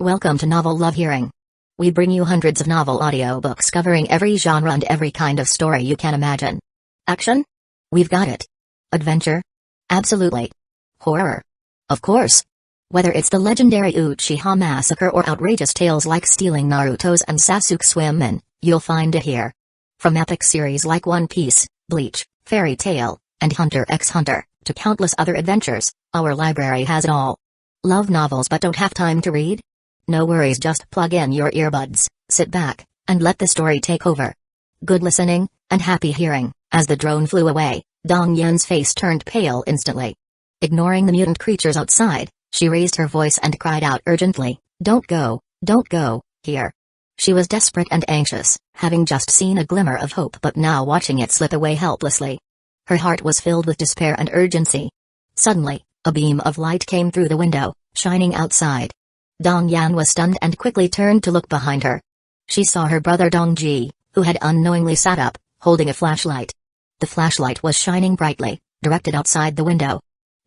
Welcome to Novel Love Hearing. We bring you hundreds of novel audiobooks covering every genre and every kind of story you can imagine. Action? We've got it. Adventure? Absolutely. Horror? Of course. Whether it's the legendary Uchiha massacre or outrageous tales like stealing Naruto's and Sasuke's women, you'll find it here. From epic series like One Piece, Bleach, Fairy Tail, and Hunter x Hunter, to countless other adventures, our library has it all. Love novels but don't have time to read? No worries, just plug in your earbuds, sit back, and let the story take over. Good listening, and happy hearing. As the drone flew away, Dong Yan's face turned pale instantly. Ignoring the mutant creatures outside, she raised her voice and cried out urgently, don't go, here. She was desperate and anxious, having just seen a glimmer of hope but now watching it slip away helplessly. Her heart was filled with despair and urgency. Suddenly, a beam of light came through the window, shining outside. Dong Yan was stunned and quickly turned to look behind her. She saw her brother Dong Ji, who had unknowingly sat up, holding a flashlight. The flashlight was shining brightly, directed outside the window.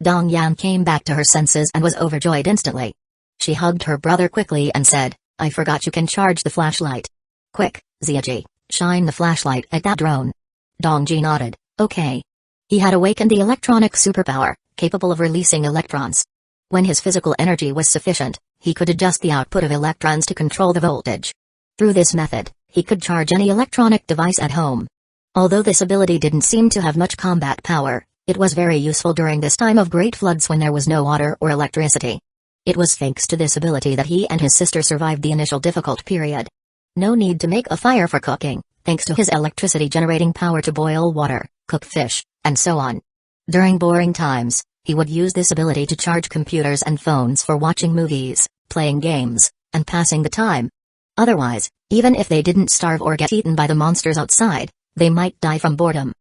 Dong Yan came back to her senses and was overjoyed instantly. She hugged her brother quickly and said, I forgot you can charge the flashlight. Quick, Ziaji, shine the flashlight at that drone. Dong Ji nodded, okay. He had awakened the electronic superpower, capable of releasing electrons. When his physical energy was sufficient, he could adjust the output of electrons to control the voltage. Through this method, he could charge any electronic device at home. Although this ability didn't seem to have much combat power, it was very useful during this time of great floods when there was no water or electricity. It was thanks to this ability that he and his sister survived the initial difficult period. No need to make a fire for cooking, thanks to his electricity generating power to boil water, cook fish, and so on. During boring times, he would use this ability to charge computers and phones for watching movies, playing games, and passing the time. Otherwise, even if they didn't starve or get eaten by the monsters outside, they might die from boredom.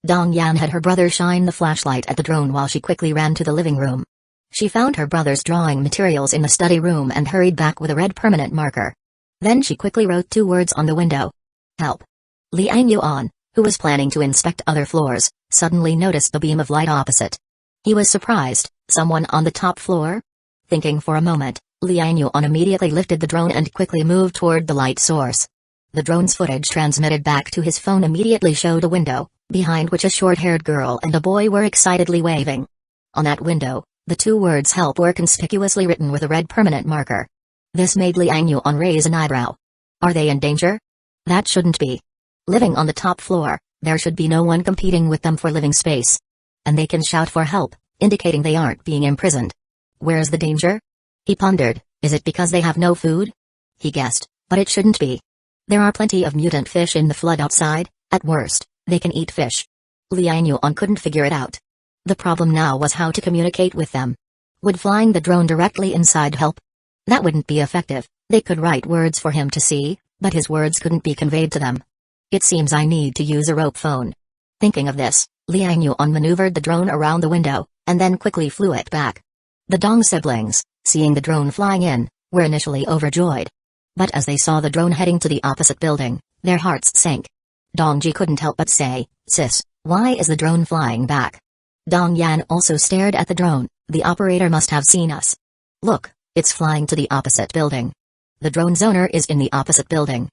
Dong Yan had her brother shine the flashlight at the drone while she quickly ran to the living room. She found her brother's drawing materials in the study room and hurried back with a red permanent marker. Then she quickly wrote 2 words on the window. Help. Liang Yuan, who was planning to inspect other floors, suddenly noticed the beam of light opposite. He was surprised, someone on the top floor? Thinking for a moment, Liang Yuan immediately lifted the drone and quickly moved toward the light source. The drone's footage transmitted back to his phone immediately showed a window, behind which a short-haired girl and a boy were excitedly waving. On that window, the 2 words help were conspicuously written with a red permanent marker. This made Liang Yuan raise an eyebrow. Are they in danger? That shouldn't be. Living on the top floor, there should be no one competing with them for living space. And they can shout for help, indicating they aren't being imprisoned. Where's the danger? He pondered, is it because they have no food? He guessed, but it shouldn't be. There are plenty of mutant fish in the flood outside, at worst, they can eat fish. Liang Yuan couldn't figure it out. The problem now was how to communicate with them. Would flying the drone directly inside help? That wouldn't be effective. They could write words for him to see, but his words couldn't be conveyed to them. It seems I need to use a rope phone. Thinking of this, Liang Yuan maneuvered the drone around the window, and then quickly flew it back. The Dong siblings, seeing the drone flying in, were initially overjoyed. But as they saw the drone heading to the opposite building, their hearts sank. Dongji couldn't help but say, Sis, why is the drone flying back? Dong Yan also stared at the drone. The operator must have seen us. Look, it's flying to the opposite building. The drone's owner is in the opposite building.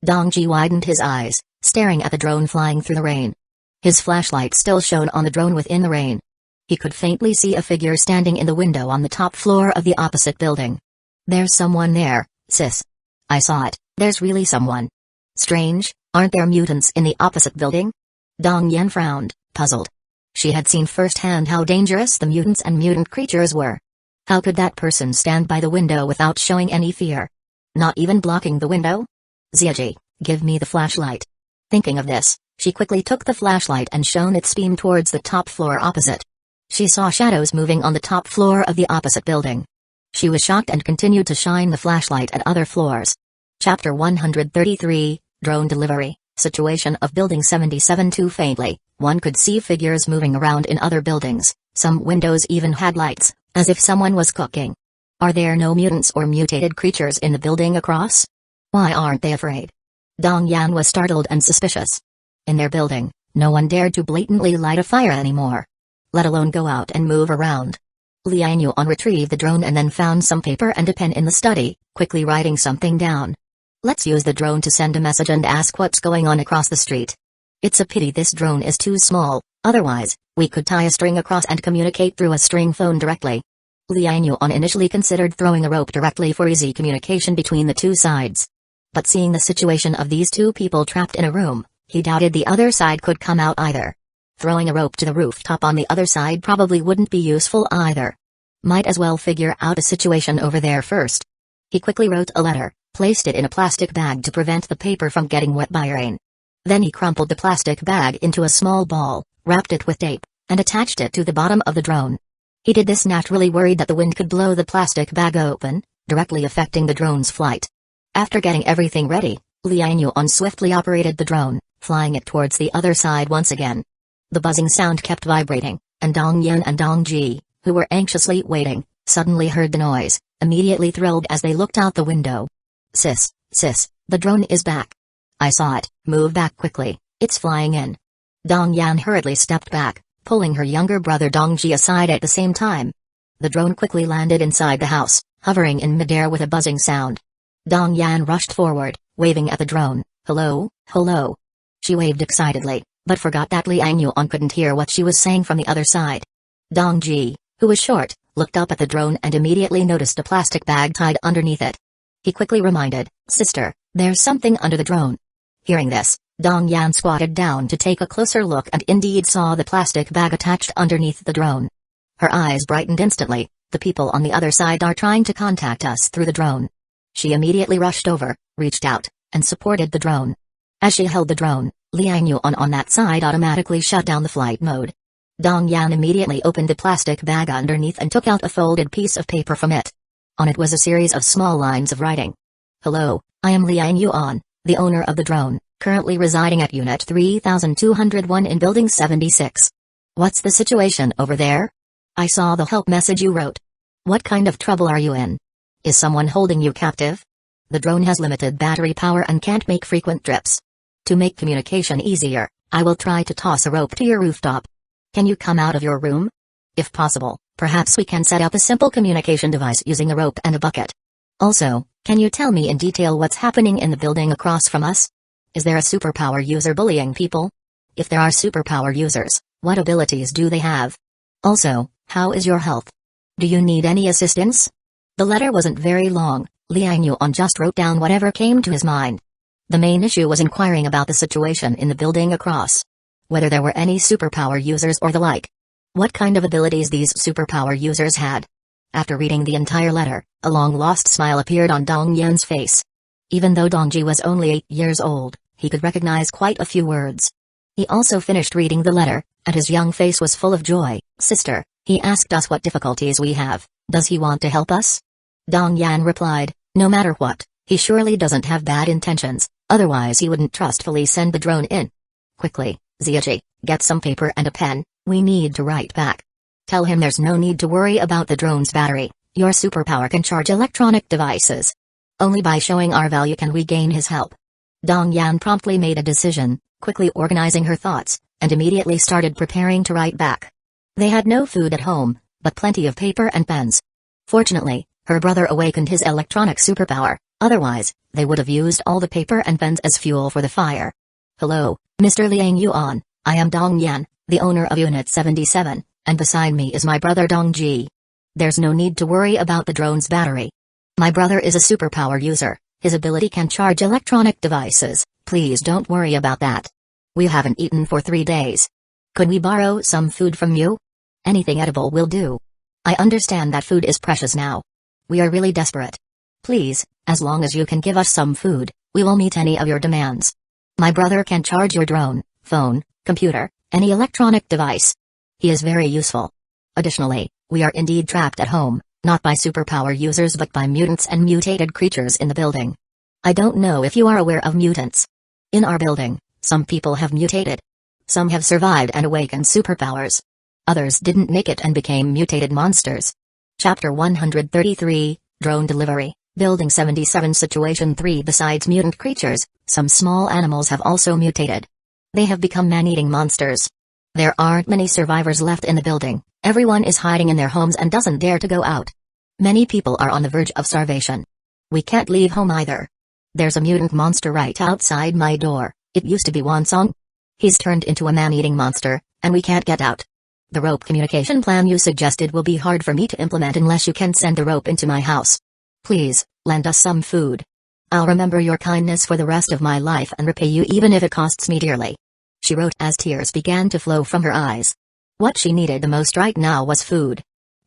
Dongji widened his eyes, staring at the drone flying through the rain. His flashlight still shone on the drone within the rain. He could faintly see a figure standing in the window on the top floor of the opposite building. There's someone there, sis. I saw it, there's really someone. Strange, aren't there mutants in the opposite building? Dong Yan frowned, puzzled. She had seen firsthand how dangerous the mutants and mutant creatures were. How could that person stand by the window without showing any fear? Not even blocking the window? Ziaji, give me the flashlight. Thinking of this, she quickly took the flashlight and shone its beam towards the top floor opposite. She saw shadows moving on the top floor of the opposite building. She was shocked and continued to shine the flashlight at other floors. Chapter 133, Drone Delivery. Situation of Building 77. Too faintly, one could see figures moving around in other buildings. Some windows even had lights, as if someone was cooking. Are there no mutants or mutated creatures in the building across? Why aren't they afraid? Dong Yan was startled and suspicious. In their building, no one dared to blatantly light a fire anymore. Let alone go out and move around. Liang Yuan retrieved the drone and then found some paper and a pen in the study, quickly writing something down. Let's use the drone to send a message and ask what's going on across the street. It's a pity this drone is too small, otherwise, we could tie a string across and communicate through a string phone directly. Liang Yuan initially considered throwing a rope directly for easy communication between the two sides. But seeing the situation of these two people trapped in a room, he doubted the other side could come out either. Throwing a rope to the rooftop on the other side probably wouldn't be useful either. Might as well figure out a situation over there first. He quickly wrote a letter, placed it in a plastic bag to prevent the paper from getting wet by rain. Then he crumpled the plastic bag into a small ball, wrapped it with tape, and attached it to the bottom of the drone. He did this naturally worried that the wind could blow the plastic bag open, directly affecting the drone's flight. After getting everything ready, Liang Yuan swiftly operated the drone, flying it towards the other side once again. The buzzing sound kept vibrating, and Dong Yan and Dong Ji, who were anxiously waiting, suddenly heard the noise, immediately thrilled as they looked out the window. Sis, the drone is back. I saw it, move back quickly, it's flying in. Dong Yan hurriedly stepped back, pulling her younger brother Dong Ji aside at the same time. The drone quickly landed inside the house, hovering in midair with a buzzing sound. Dong Yan rushed forward, waving at the drone. Hello, hello. She waved excitedly, but forgot that Liang Yuan couldn't hear what she was saying from the other side. Dong Ji, who was short, looked up at the drone and immediately noticed a plastic bag tied underneath it. He quickly reminded, Sister, there's something under the drone. Hearing this, Dong Yan squatted down to take a closer look and indeed saw the plastic bag attached underneath the drone. Her eyes brightened instantly. The people on the other side are trying to contact us through the drone. She immediately rushed over, reached out, and supported the drone. As she held the drone, Liang Yuan on that side automatically shut down the flight mode. Dong Yan immediately opened the plastic bag underneath and took out a folded piece of paper from it. On it was a series of small lines of writing. Hello, I am Liang Yuan, the owner of the drone, currently residing at Unit 3201 in Building 76. What's the situation over there? I saw the help message you wrote. What kind of trouble are you in? Is someone holding you captive? The drone has limited battery power and can't make frequent trips. To make communication easier, I will try to toss a rope to your rooftop. Can you come out of your room? If possible, perhaps we can set up a simple communication device using a rope and a bucket. Also, can you tell me in detail what's happening in the building across from us? Is there a superpower user bullying people? If there are superpower users, what abilities do they have? Also, how is your health? Do you need any assistance? The letter wasn't very long. Liang Yuan just wrote down whatever came to his mind. The main issue was inquiring about the situation in the building across. Whether there were any superpower users or the like. What kind of abilities these superpower users had. After reading the entire letter, a long-lost smile appeared on Dong Yan's face. Even though Dongji was only 8 years old, he could recognize quite a few words. He also finished reading the letter, and his young face was full of joy. Sister, he asked us what difficulties we have. Does he want to help us? Dong Yan replied, no matter what, he surely doesn't have bad intentions, otherwise he wouldn't trustfully send the drone in. Quickly, Ziaji, get some paper and a pen, we need to write back. Tell him there's no need to worry about the drone's battery, your superpower can charge electronic devices. Only by showing our value can we gain his help. Dong Yan promptly made a decision, quickly organizing her thoughts, and immediately started preparing to write back. They had no food at home, but plenty of paper and pens. Fortunately, her brother awakened his electronic superpower, otherwise, they would have used all the paper and pens as fuel for the fire. Hello, Mr. Liang Yuan, I am Dong Yan, the owner of Unit 77, and beside me is my brother Dong Ji. There's no need to worry about the drone's battery. My brother is a superpower user, his ability can charge electronic devices, please don't worry about that. We haven't eaten for 3 days. Could we borrow some food from you? Anything edible will do. I understand that food is precious now. We are really desperate. Please, as long as you can give us some food, we will meet any of your demands. My brother can charge your drone, phone, computer, any electronic device. He is very useful. Additionally, we are indeed trapped at home, not by superpower users but by mutants and mutated creatures in the building. I don't know if you are aware of mutants. In our building, some people have mutated. Some have survived and awakened superpowers. Others didn't make it and became mutated monsters. Chapter 133, Drone Delivery, Building 77 Situation 3. Besides mutant creatures, some small animals have also mutated. They have become man-eating monsters. There aren't many survivors left in the building, Everyone is hiding in their homes and doesn't dare to go out. Many people are on the verge of starvation. We can't leave home either. There's a mutant monster right outside my door. It used to be Wansong. He's turned into a man-eating monster, and we can't get out. The rope communication plan you suggested will be hard for me to implement unless you can send the rope into my house. Please, lend us some food. I'll remember your kindness for the rest of my life and repay you even if it costs me dearly. She wrote as tears began to flow from her eyes. What she needed the most right now was food.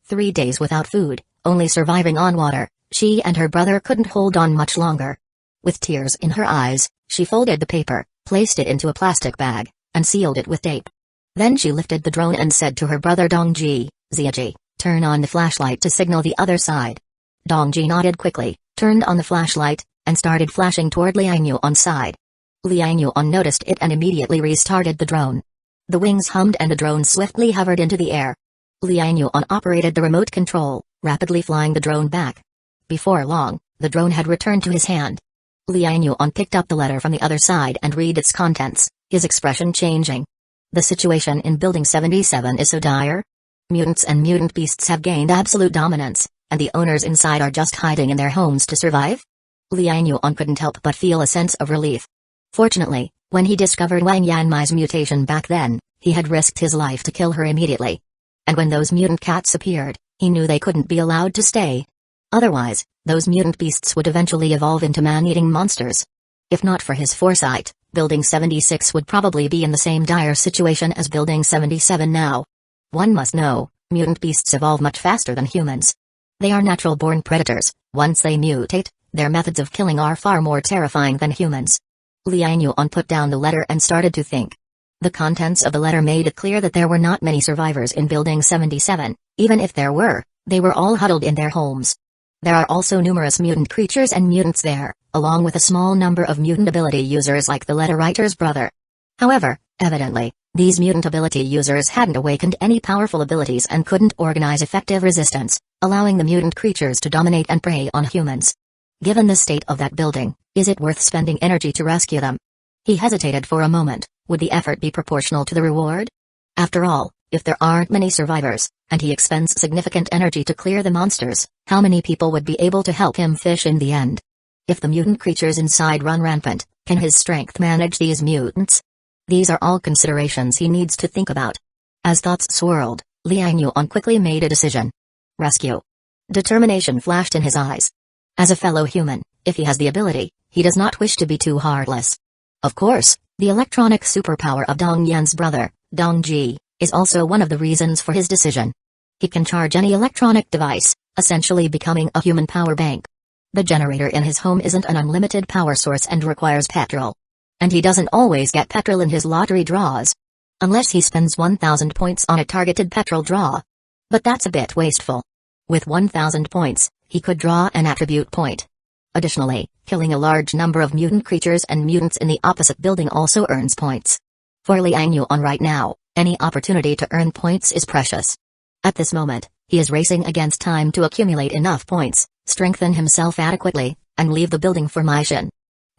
3 days without food, only surviving on water, she and her brother couldn't hold on much longer. With tears in her eyes, she folded the paper, placed it into a plastic bag, and sealed it with tape. Then she lifted the drone and said to her brother Dongji, Ziaji, turn on the flashlight to signal the other side. Dongji nodded quickly, turned on the flashlight, and started flashing toward Liang Yuan's side. Liang Yuan noticed it and immediately restarted the drone. The wings hummed and the drone swiftly hovered into the air. Liang Yuan operated the remote control, rapidly flying the drone back. Before long, the drone had returned to his hand. Liang Yuan picked up the letter from the other side and read its contents, his expression changing. The situation in Building 77 is so dire. Mutants and mutant beasts have gained absolute dominance, and the owners inside are just hiding in their homes to survive? Liang Yuan couldn't help but feel a sense of relief. Fortunately, when he discovered Wang Yanmai's mutation back then, he had risked his life to kill her immediately. And when those mutant cats appeared, he knew they couldn't be allowed to stay. Otherwise, those mutant beasts would eventually evolve into man-eating monsters. If not for his foresight, Building 76 would probably be in the same dire situation as Building 77 now. One must know, mutant beasts evolve much faster than humans. They are natural-born predators. Once they mutate, their methods of killing are far more terrifying than humans. Liang Yuan put down the letter and started to think. The contents of the letter made it clear that there were not many survivors in Building 77, even if there were, they were all huddled in their homes. There are also numerous mutant creatures and mutants there, along with a small number of mutant ability users like the letter writer's brother. However, evidently, these mutant ability users hadn't awakened any powerful abilities and couldn't organize effective resistance, allowing the mutant creatures to dominate and prey on humans. Given the state of that building, is it worth spending energy to rescue them? He hesitated for a moment. Would the effort be proportional to the reward? After all, if there aren't many survivors, and he expends significant energy to clear the monsters, how many people would be able to help him fish in the end? If the mutant creatures inside run rampant, can his strength manage these mutants? These are all considerations he needs to think about. As thoughts swirled, Liang Yuan quickly made a decision. Rescue. Determination flashed in his eyes. As a fellow human, if he has the ability, he does not wish to be too heartless. Of course, the electronic superpower of Dong Yan's brother, Dongji, is also one of the reasons for his decision. He can charge any electronic device, essentially becoming a human power bank. The generator in his home isn't an unlimited power source and requires petrol. And he doesn't always get petrol in his lottery draws. Unless he spends 1,000 points on a targeted petrol draw. But that's a bit wasteful. With 1,000 points, he could draw an attribute point. Additionally, killing a large number of mutant creatures and mutants in the opposite building also earns points. For Liang Yuan right now, any opportunity to earn points is precious. At this moment, he is racing against time to accumulate enough points, strengthen himself adequately, and leave the building for Maishin.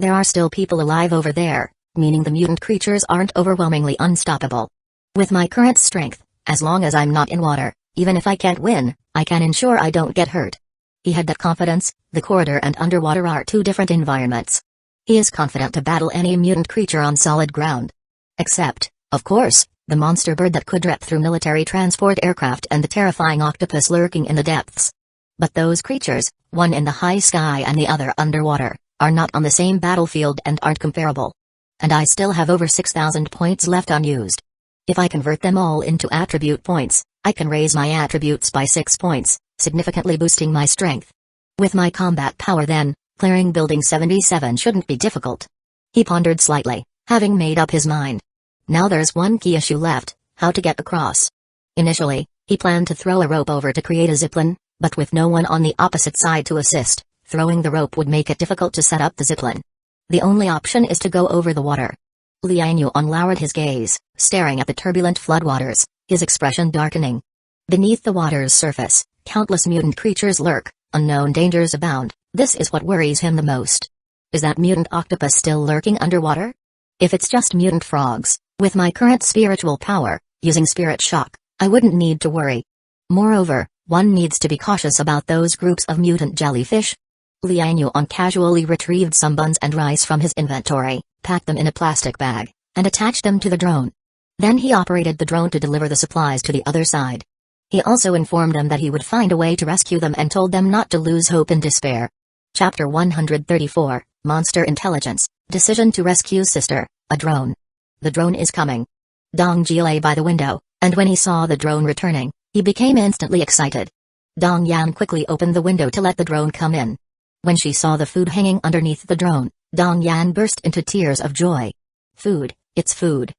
There are still people alive over there, meaning the mutant creatures aren't overwhelmingly unstoppable. With my current strength, as long as I'm not in water, even if I can't win, I can ensure I don't get hurt. He had that confidence. The corridor and underwater are two different environments. He is confident to battle any mutant creature on solid ground. Except, of course, the monster bird that could rip through military transport aircraft and the terrifying octopus lurking in the depths. But those creatures, one in the high sky and the other underwater, are not on the same battlefield and aren't comparable. And I still have over 6,000 points left unused. If I convert them all into attribute points, I can raise my attributes by 6 points, significantly boosting my strength. With my combat power then, clearing Building 77 shouldn't be difficult. He pondered slightly, having made up his mind. Now there's one key issue left, how to get across. Initially, he planned to throw a rope over to create a zipline, but with no one on the opposite side to assist, throwing the rope would make it difficult to set up the zipline. The only option is to go over the water. Liang Yuan lowered his gaze, staring at the turbulent floodwaters, his expression darkening. Beneath the water's surface, countless mutant creatures lurk, unknown dangers abound. This is what worries him the most. Is that mutant octopus still lurking underwater? If it's just mutant frogs, with my current spiritual power, using spirit shock, I wouldn't need to worry. Moreover, one needs to be cautious about those groups of mutant jellyfish. Liang Yuan casually retrieved some buns and rice from his inventory, packed them in a plastic bag, and attached them to the drone. Then he operated the drone to deliver the supplies to the other side. He also informed them that he would find a way to rescue them and told them not to lose hope in despair. Chapter 134, Monster Intelligence, Decision to Rescue Sister, a Drone. The drone is coming. Dong Ji lay by the window, and when he saw the drone returning, he became instantly excited. Dong Yan quickly opened the window to let the drone come in. When she saw the food hanging underneath the drone, Dong Yan burst into tears of joy. Food, it's food.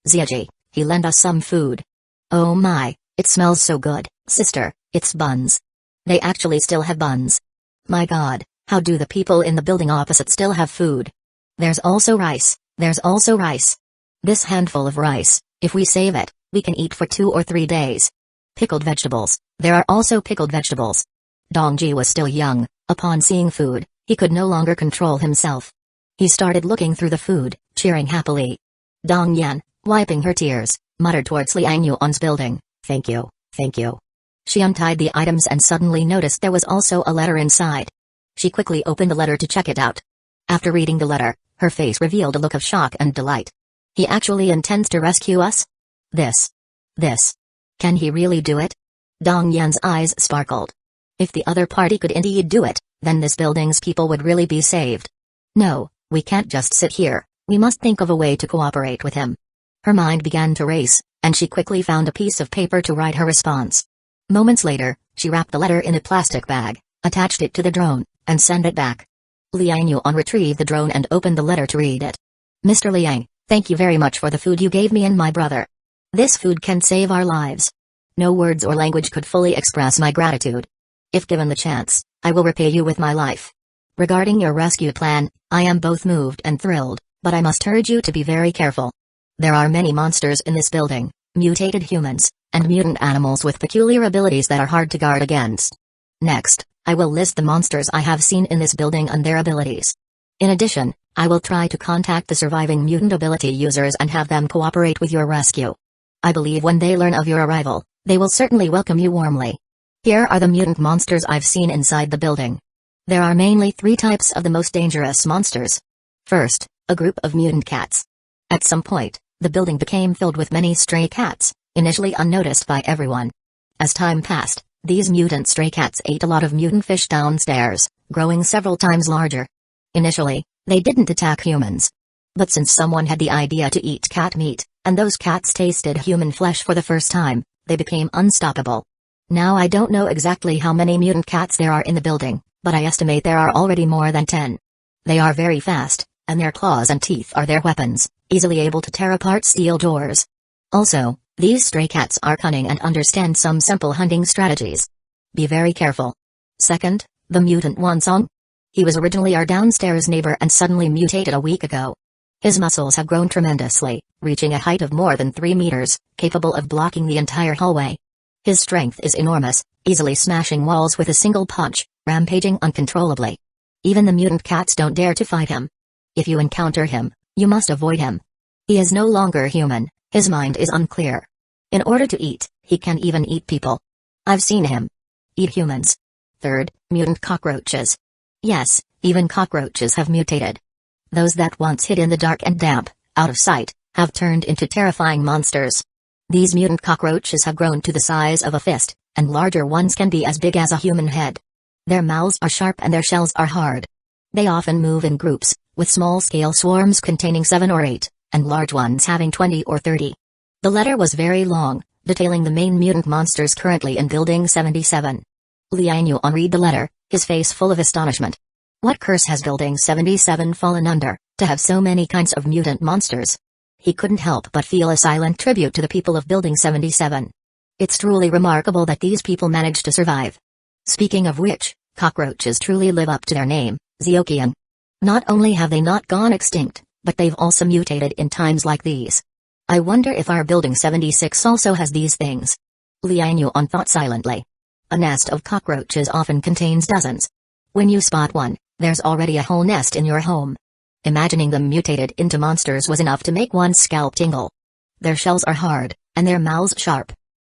Ziaji, he lent us some food. Oh my, it smells so good, sister, it's buns. They actually still have buns. My god, how do the people in the building opposite still have food? There's also rice, there's also rice. This handful of rice, if we save it, we can eat for 2 or 3 days. Pickled vegetables, there are also pickled vegetables. Dongji was still young. Upon seeing food, he could no longer control himself. He started looking through the food, cheering happily. Dong Yan, wiping her tears, muttered towards Liang Yuan's building, thank you, thank you. She untied the items and suddenly noticed there was also a letter inside. She quickly opened the letter to check it out. After reading the letter, her face revealed a look of shock and delight. He actually intends to rescue us? This. Can he really do it? Dong Yan's eyes sparkled. If the other party could indeed do it, then this building's people would really be saved. No, we can't just sit here, we must think of a way to cooperate with him. Her mind began to race, and she quickly found a piece of paper to write her response. Moments later, she wrapped the letter in a plastic bag, attached it to the drone, and sent it back. Liang Yuan retrieved the drone and opened the letter to read it. Mr. Liang, thank you very much for the food you gave me and my brother. This food can save our lives. No words or language could fully express my gratitude. If given the chance, I will repay you with my life. Regarding your rescue plan, I am both moved and thrilled, but I must urge you to be very careful. There are many monsters in this building, mutated humans, and mutant animals with peculiar abilities that are hard to guard against. Next, I will list the monsters I have seen in this building and their abilities. In addition, I will try to contact the surviving mutant ability users and have them cooperate with your rescue. I believe when they learn of your arrival, they will certainly welcome you warmly. Here are the mutant monsters I've seen inside the building. There are mainly 3 types of the most dangerous monsters. First, a group of mutant cats. At some point, the building became filled with many stray cats, initially unnoticed by everyone. As time passed, these mutant stray cats ate a lot of mutant fish downstairs, growing several times larger. Initially, they didn't attack humans. But since someone had the idea to eat cat meat, and those cats tasted human flesh for the first time, they became unstoppable. Now I don't know exactly how many mutant cats there are in the building, but I estimate there are already more than 10. They are very fast, and their claws and teeth are their weapons, easily able to tear apart steel doors. Also, these stray cats are cunning and understand some simple hunting strategies. Be very careful. Second, the mutant Wansong. He was originally our downstairs neighbor and suddenly mutated a week ago. His muscles have grown tremendously, reaching a height of more than 3 meters, capable of blocking the entire hallway. His strength is enormous, easily smashing walls with a single punch, rampaging uncontrollably. Even the mutant cats don't dare to fight him. If you encounter him, you must avoid him. He is no longer human, his mind is unclear. In order to eat, he can even eat people. I've seen him eat humans. Third, mutant cockroaches. Yes, even cockroaches have mutated. Those that once hid in the dark and damp, out of sight, have turned into terrifying monsters. These mutant cockroaches have grown to the size of a fist, and larger ones can be as big as a human head. Their mouths are sharp and their shells are hard. They often move in groups, with small-scale swarms containing 7 or 8, and large ones having 20 or 30. The letter was very long, detailing the main mutant monsters currently in Building 77. Liang Yuan read the letter, his face full of astonishment. What curse has Building 77 fallen under, to have so many kinds of mutant monsters? He couldn't help but feel a silent tribute to the people of Building 77. It's truly remarkable that these people managed to survive. Speaking of which, cockroaches truly live up to their name, Ziokian. Not only have they not gone extinct, but they've also mutated in times like these. I wonder if our Building 76 also has these things. Liang Yuan thought silently. A nest of cockroaches often contains dozens. When you spot one, there's already a whole nest in your home. Imagining them mutated into monsters was enough to make one's scalp tingle. Their shells are hard, and their mouths sharp.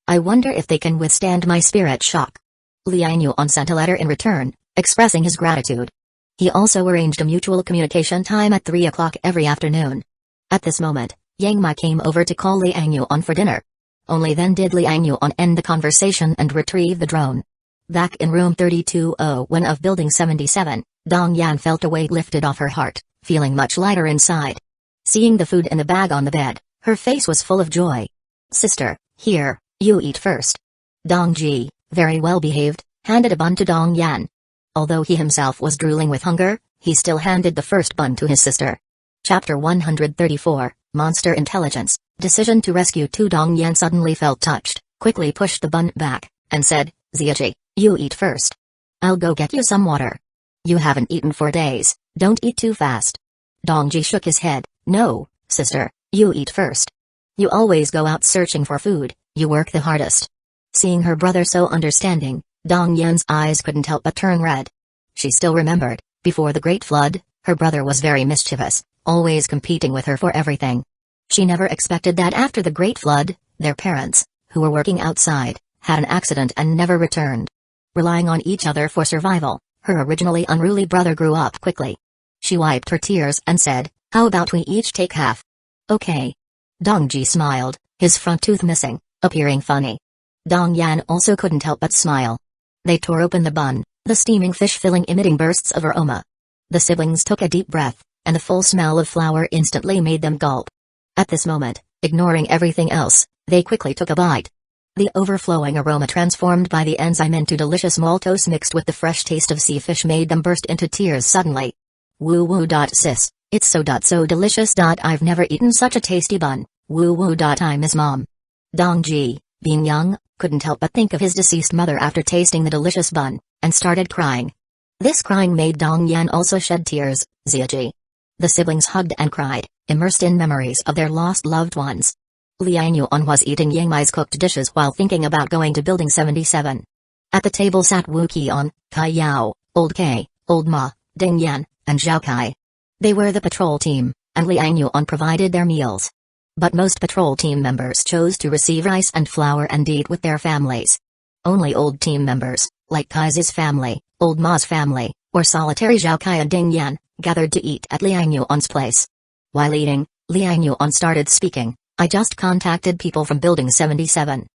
I wonder if they can withstand my spirit shock. Liang Yuan sent a letter in return, expressing his gratitude. He also arranged a mutual communication time at 3 o'clock every afternoon. At this moment, Yang Mai came over to call Liang Yuan for dinner. Only then did Liang Yuan end the conversation and retrieve the drone. Back in room 3201 of Building 77, Dong Yan felt a weight lifted off her heart, feeling much lighter inside. Seeing the food in the bag on the bed, her face was full of joy. Sister, here, you eat first. Dong Ji, very well behaved, handed a bun to Dong Yan. Although he himself was drooling with hunger, he still handed the first bun to his sister. Chapter 134, Monster Intelligence, Decision to Rescue 2. Dong Yan suddenly felt touched, quickly pushed the bun back, and said, Ziaji, you eat first. I'll go get you some water. You haven't eaten for days, don't eat too fast. Dong Ji shook his head, no, sister, you eat first. You always go out searching for food, you work the hardest. Seeing her brother so understanding, Dong Yan's eyes couldn't help but turn red. She still remembered, before the Great Flood, her brother was very mischievous, always competing with her for everything. She never expected that after the Great Flood, their parents, who were working outside, had an accident and never returned. Relying on each other for survival, her originally unruly brother grew up quickly. She wiped her tears and said, how about we each take half? Okay. Dong Ji smiled, his front tooth missing, appearing funny. Dong Yan also couldn't help but smile. They tore open the bun, the steaming fish filling emitting bursts of aroma. The siblings took a deep breath, and the full smell of flour instantly made them gulp. At this moment, ignoring everything else, they quickly took a bite. The overflowing aroma transformed by the enzyme into delicious maltose mixed with the fresh taste of sea fish made them burst into tears suddenly. Woo woo. Sis, it's so delicious. I've never eaten such a tasty bun. Woo woo. I miss mom. Dong Ji, being young, couldn't help but think of his deceased mother after tasting the delicious bun, and started crying. This crying made Dong Yan also shed tears. Ziaji. The siblings hugged and cried, immersed in memories of their lost loved ones. Liang Yuan was eating Yang Mai's cooked dishes while thinking about going to Building 77. At the table sat Wu Qian, Kai Yao, Old K, Old Ma, Ding Yan, and Zhao Kai. They were the patrol team, and Liang Yuan provided their meals. But most patrol team members chose to receive rice and flour and eat with their families. Only old team members, like Kai's family, Old Ma's family, or solitary Zhao Kai and Ding Yan, gathered to eat at Liang Yuan's place. While eating, Liang Yuan started speaking. I just contacted people from Building 77.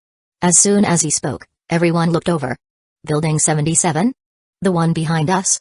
As soon as he spoke, everyone looked over. Building 77? The one behind us?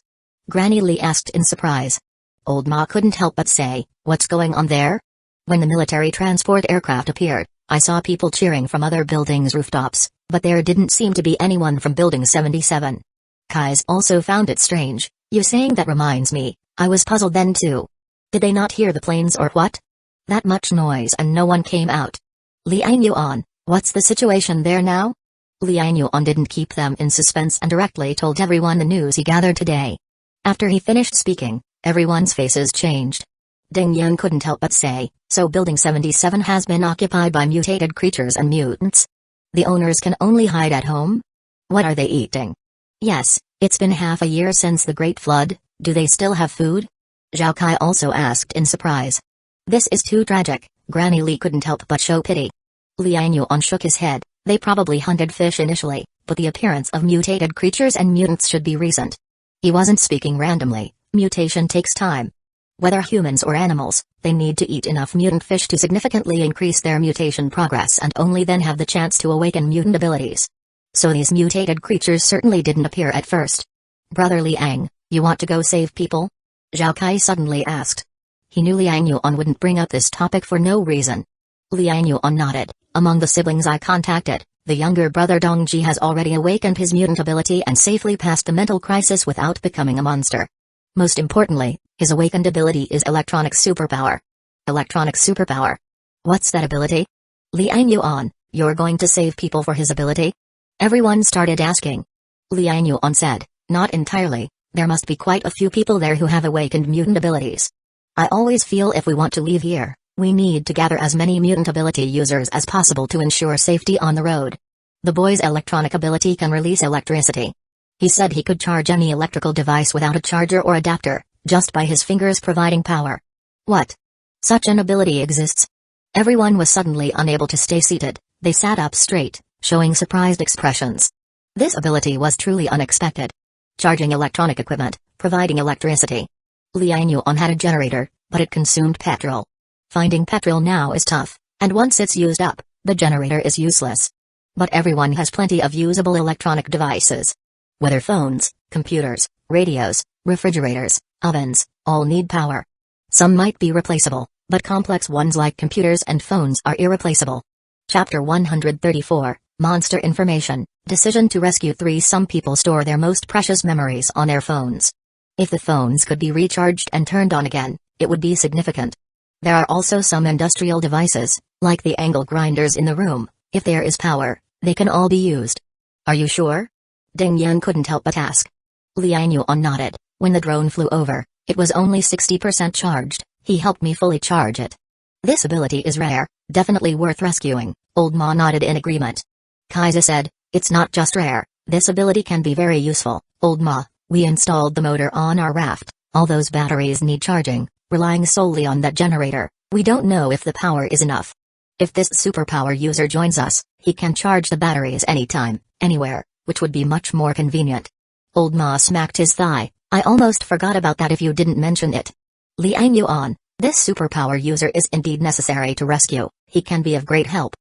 Granny Lee asked in surprise. Old Ma couldn't help but say, what's going on there? When the military transport aircraft appeared, I saw people cheering from other buildings' rooftops, but there didn't seem to be anyone from Building 77. Kai's also found it strange. You saying that reminds me, I was puzzled then too. Did they not hear the planes or what? That much noise and no one came out. Liang Yuan, what's the situation there now? Liang Yuan didn't keep them in suspense and directly told everyone the news he gathered today. After he finished speaking, everyone's faces changed. Ding Yan couldn't help but say, so Building 77 has been occupied by mutated creatures and mutants? The owners can only hide at home? What are they eating? Yes, it's been half a year since the Great Flood, do they still have food? Zhao Kai also asked in surprise. This is too tragic, Granny Lee couldn't help but show pity. Liang Yuan shook his head, they probably hunted fish initially, but the appearance of mutated creatures and mutants should be recent. He wasn't speaking randomly, mutation takes time. Whether humans or animals, they need to eat enough mutant fish to significantly increase their mutation progress and only then have the chance to awaken mutant abilities. So these mutated creatures certainly didn't appear at first. Brother Liang, you want to go save people? Zhao Kai suddenly asked. He knew Liang Yuan wouldn't bring up this topic for no reason. Liang Yuan nodded. Among the siblings I contacted, the younger brother Dong Ji has already awakened his mutant ability and safely passed the mental crisis without becoming a monster. Most importantly, his awakened ability is electronic superpower. Electronic superpower? What's that ability? Liang Yuan, you're going to save people for his ability? Everyone started asking. Liang Yuan said, not entirely, there must be quite a few people there who have awakened mutant abilities. I always feel if we want to leave here, we need to gather as many mutant ability users as possible to ensure safety on the road. The boy's electronic ability can release electricity. He said he could charge any electrical device without a charger or adapter, just by his fingers providing power. What? Such an ability exists? Everyone was suddenly unable to stay seated, they sat up straight, showing surprised expressions. This ability was truly unexpected. Charging electronic equipment, providing electricity. Liang Yuan had a generator, but it consumed petrol. Finding petrol now is tough, and once it's used up, the generator is useless. But everyone has plenty of usable electronic devices. Whether phones, computers, radios, refrigerators, ovens, all need power. Some might be replaceable, but complex ones like computers and phones are irreplaceable. Chapter 134, Monster Information, Decision to Rescue 3. Some people store their most precious memories on their phones. If the phones could be recharged and turned on again, it would be significant. There are also some industrial devices, like the angle grinders in the room. If there is power, they can all be used. Are you sure? Ding Yan couldn't help but ask. Liang Yuan nodded. When the drone flew over, it was only 60% charged. He helped me fully charge it. This ability is rare, definitely worth rescuing. Old Ma nodded in agreement. Kaiser said, it's not just rare, this ability can be very useful. Old Ma, we installed the motor on our raft. All those batteries need charging. Relying solely on that generator, we don't know if the power is enough. If this superpower user joins us, he can charge the batteries anytime, anywhere, which would be much more convenient. Old Ma smacked his thigh. I almost forgot about that if you didn't mention it. Liang Yuan, this superpower user is indeed necessary to rescue. He can be of great help.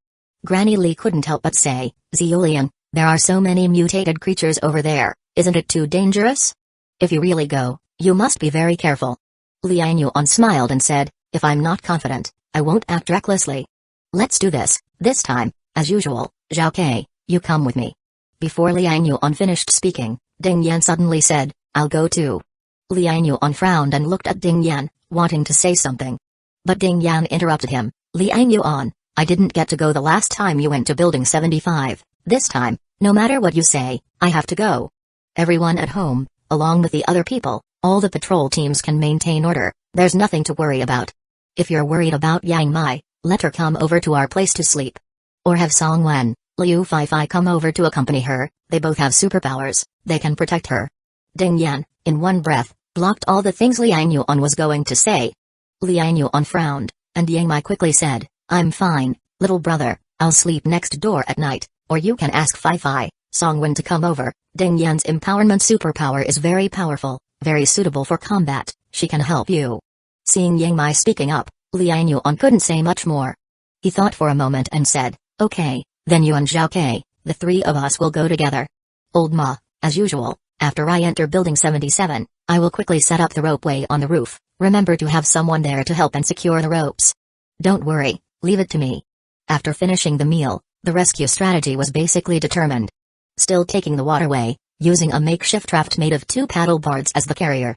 Granny Li couldn't help but say, Ziulian, there are so many mutated creatures over there, isn't it too dangerous? If you really go, you must be very careful. Liang Yuan smiled and said, if I'm not confident, I won't act recklessly. Let's do this time, as usual. Zhao Ke, you come with me. Before Liang Yuan finished speaking, Ding Yan suddenly said, I'll go too. Liang Yuan frowned and looked at Ding Yan, wanting to say something. But Ding Yan interrupted him. Liang Yuan, I didn't get to go the last time you went to Building 75. This time, no matter what you say, I have to go. Everyone at home, along with the other people, all the patrol teams can maintain order. There's nothing to worry about. If you're worried about Yang Mai, let her come over to our place to sleep. Or have Song Wen, Liu Fei come over to accompany her. They both have superpowers, they can protect her. Ding Yan, in one breath, blocked all the things Liang Yuan was going to say. Liang Yuan frowned, and Yang Mai quickly said, I'm fine, little brother, I'll sleep next door at night, or you can ask Fei, Song Wen to come over. Ding Yan's empowerment superpower is very powerful, very suitable for combat, she can help you. Seeing Yang Mai speaking up, Liang Yuan couldn't say much more. He thought for a moment and said, okay, then you and Zhao Ke, the three of us will go together. Old Ma, as usual, after I enter Building 77, I will quickly set up the ropeway on the roof. Remember to have someone there to help and secure the ropes. Don't worry, leave it to me. After finishing the meal, the rescue strategy was basically determined. Still taking the waterway, using a makeshift raft made of 2 paddleboards as the carrier.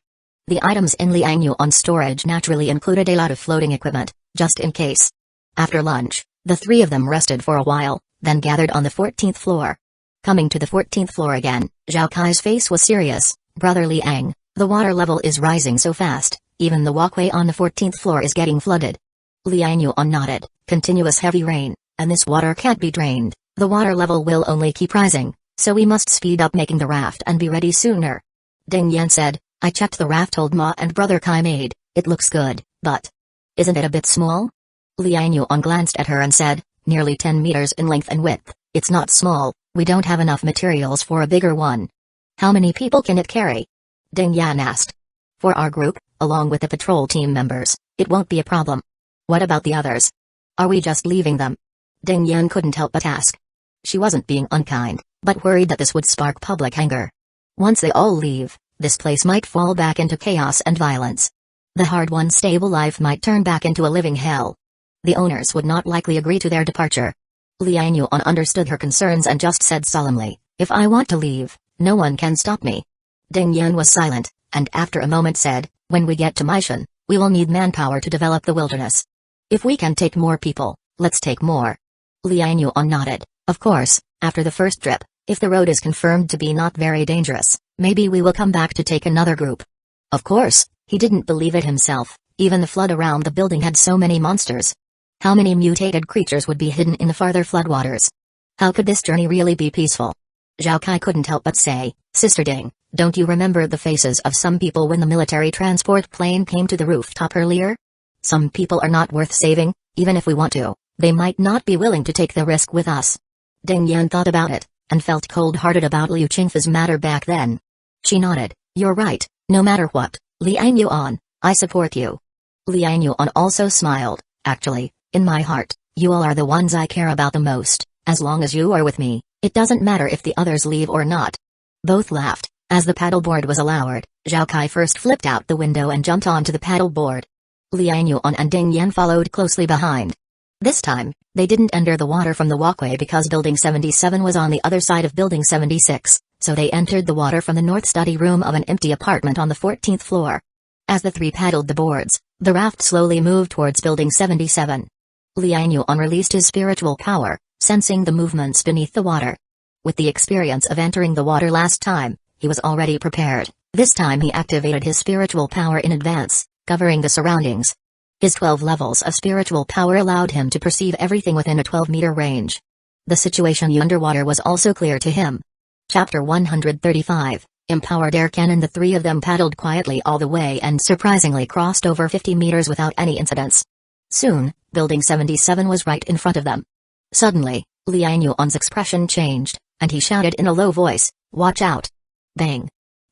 The items in Liang Yuan's storage naturally included a lot of floating equipment, just in case. After lunch, the three of them rested for a while, then gathered on the 14th floor. Coming to the 14th floor again, Zhao Kai's face was serious. Brother Liang, the water level is rising so fast, even the walkway on the 14th floor is getting flooded. Liang Yuan nodded. Continuous heavy rain, and this water can't be drained. The water level will only keep rising, so we must speed up making the raft and be ready sooner. Ding Yan said, I checked the raft old Ma and Brother Kai made. It looks good, but isn't it a bit small? Liang Yuan glanced at her and said, nearly 10 meters in length and width. It's not small, we don't have enough materials for a bigger one. How many people can it carry? Ding Yan asked. For our group, along with the patrol team members, it won't be a problem. What about the others? Are we just leaving them? Ding Yan couldn't help but ask. She wasn't being unkind, but worried that this would spark public anger. Once they all leave, this place might fall back into chaos and violence. The hard-won stable life might turn back into a living hell. The owners would not likely agree to their departure. Liang Yuan understood her concerns and just said solemnly, if I want to leave, no one can stop me. Ding Yan was silent, and after a moment said, when we get to Maishan, we will need manpower to develop the wilderness. If we can take more people, let's take more. Liang Yuan nodded. Of course, after the first trip, if the road is confirmed to be not very dangerous, maybe we will come back to take another group. Of course, he didn't believe it himself, even the flood around the building had so many monsters. How many mutated creatures would be hidden in the farther floodwaters? How could this journey really be peaceful? Zhao Kai couldn't help but say, Sister Ding, don't you remember the faces of some people when the military transport plane came to the rooftop earlier? Some people are not worth saving, even if we want to, they might not be willing to take the risk with us. Ding Yan thought about it, and felt cold-hearted about Liu Qingfei's matter back then. She nodded. You're right, no matter what, Liang Yuan, I support you. Liang Yuan also smiled. Actually, in my heart, you all are the ones I care about the most. As long as you are with me, it doesn't matter if the others leave or not. Both laughed. As the paddleboard was lowered, Zhao Kai first flipped out the window and jumped onto the paddleboard. Liang Yuan and Ding Yan followed closely behind. This time, they didn't enter the water from the walkway because Building 77 was on the other side of Building 76, so they entered the water from the north study room of an empty apartment on the 14th floor. As the three paddled the boards, the raft slowly moved towards Building 77. Liang Yuan released his spiritual power, sensing the movements beneath the water. With the experience of entering the water last time, he was already prepared. This time he activated his spiritual power in advance, covering the surroundings. His 12 levels of spiritual power allowed him to perceive everything within a 12-meter range. The situation underwater was also clear to him. Chapter 135, Empowered Air Cannon. The three of them paddled quietly all the way and surprisingly crossed over 50 meters without any incidents. Soon, Building 77 was right in front of them. Suddenly, Liang Yuan's expression changed, and he shouted in a low voice, "Watch out!" Bang!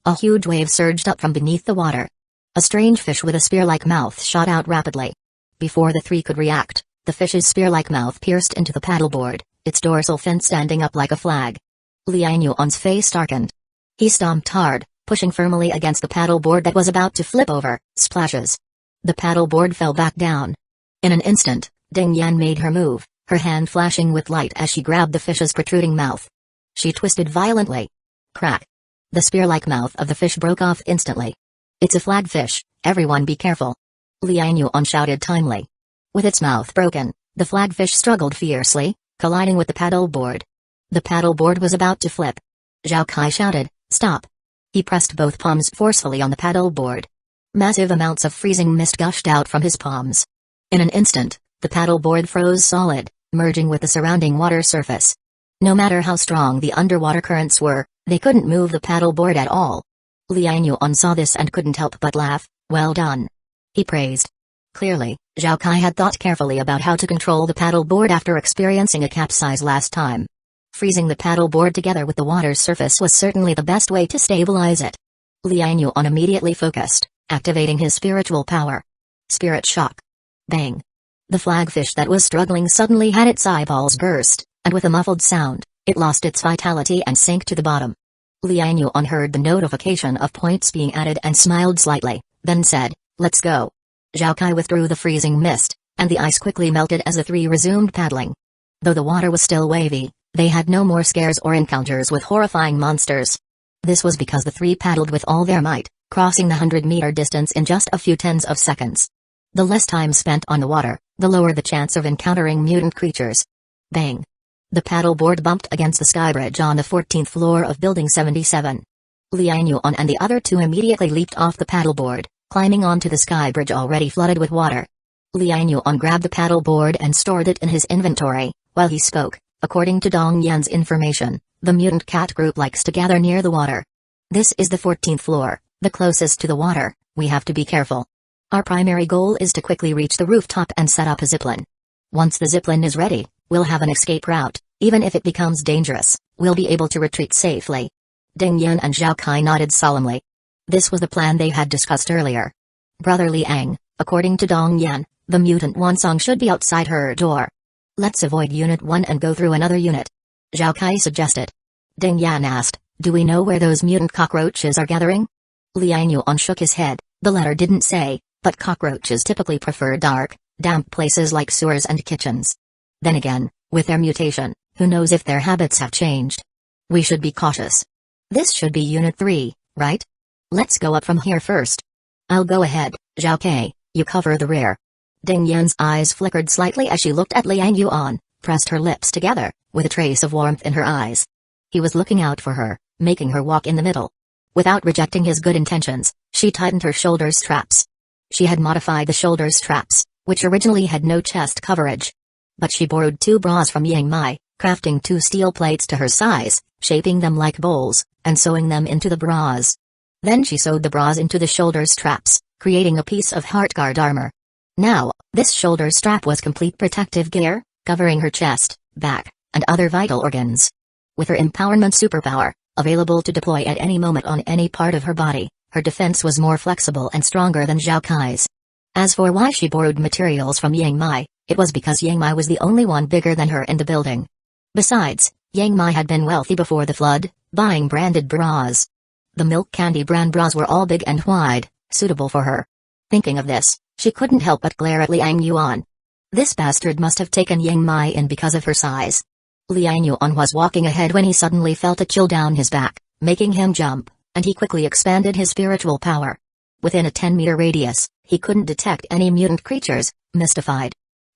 A huge wave surged up from beneath the water. A strange fish with a spear-like mouth shot out rapidly. Before the three could react, the fish's spear-like mouth pierced into the paddleboard, its dorsal fin standing up like a flag. Liang Yuan's face darkened. He stomped hard, pushing firmly against the paddleboard that was about to flip over. Splashes. The paddleboard fell back down. In an instant, Ding Yan made her move, her hand flashing with light as she grabbed the fish's protruding mouth. She twisted violently. Crack. The spear-like mouth of the fish broke off instantly. It's a flagfish, everyone be careful. Liang Yuan shouted timely. With its mouth broken, the flagfish struggled fiercely, colliding with the paddleboard. The paddleboard was about to flip. Zhao Kai shouted, "Stop!" He pressed both palms forcefully on the paddleboard. Massive amounts of freezing mist gushed out from his palms. In an instant, the paddleboard froze solid, merging with the surrounding water surface. No matter how strong the underwater currents were, they couldn't move the paddleboard at all. Liang Yuan saw this and couldn't help but laugh. Well done. He praised. Clearly, Zhao Kai had thought carefully about how to control the paddleboard after experiencing a capsize last time. Freezing the paddleboard together with the water's surface was certainly the best way to stabilize it. Liang Yuan immediately focused, activating his spiritual power. Spirit shock. Bang. The flagfish that was struggling suddenly had its eyeballs burst, and with a muffled sound, it lost its vitality and sank to the bottom. Liang Yuan heard the notification of points being added and smiled slightly, then said, "Let's go." Zhao Kai withdrew the freezing mist, and the ice quickly melted as the three resumed paddling. Though the water was still wavy, they had no more scares or encounters with horrifying monsters. This was because the three paddled with all their might, crossing the 100-meter distance in just a few tens of seconds. The less time spent on the water, the lower the chance of encountering mutant creatures. Bang! The paddleboard bumped against the skybridge on the 14th floor of Building 77. Liang Yuan and the other two immediately leaped off the paddleboard, climbing onto the skybridge already flooded with water. Liang Yuan grabbed the paddleboard and stored it in his inventory, while he spoke. According to Dong Yan's information, the mutant cat group likes to gather near the water. This is the 14th floor, the closest to the water. We have to be careful. Our primary goal is to quickly reach the rooftop and set up a zipline. Once the zipline is ready, we'll have an escape route. Even if it becomes dangerous, we'll be able to retreat safely. Ding Yan and Zhao Kai nodded solemnly. This was the plan they had discussed earlier. Brother Liang, according to Dong Yan, the mutant Wansong should be outside her door. Let's avoid Unit 1 and go through another unit. Zhao Kai suggested. Ding Yan asked, "Do we know where those mutant cockroaches are gathering?" Liang Yuan shook his head. The letter didn't say, but cockroaches typically prefer dark, damp places like sewers and kitchens. Then again, with their mutation, who knows if their habits have changed? We should be cautious. This should be Unit 3, right? Let's go up from here first. I'll go ahead, Zhao Kai, you cover the rear. Ding Yan's eyes flickered slightly as she looked at Liang Yuan, pressed her lips together, with a trace of warmth in her eyes. He was looking out for her, making her walk in the middle. Without rejecting his good intentions, she tightened her shoulder straps. She had modified the shoulder straps, which originally had no chest coverage. But she borrowed 2 bras from Yang Mai, crafting 2 steel plates to her size, shaping them like bowls, and sewing them into the bras. Then she sewed the bras into the shoulder straps, creating a piece of heartguard armor. Now, this shoulder strap was complete protective gear, covering her chest, back, and other vital organs. With her empowerment superpower, available to deploy at any moment on any part of her body, her defense was more flexible and stronger than Zhao Kai's. As for why she borrowed materials from Yang Mai, it was because Yang Mai was the only one bigger than her in the building. Besides, Yang Mai had been wealthy before the flood, buying branded bras. The milk candy brand bras were all big and wide, suitable for her. Thinking of this, she couldn't help but glare at Liang Yuan. This bastard must have taken Yang Mai in because of her size. Liang Yuan was walking ahead when he suddenly felt a chill down his back, making him jump, and he quickly expanded his spiritual power. Within a 10-meter radius, he couldn't detect any mutant creatures, mystified.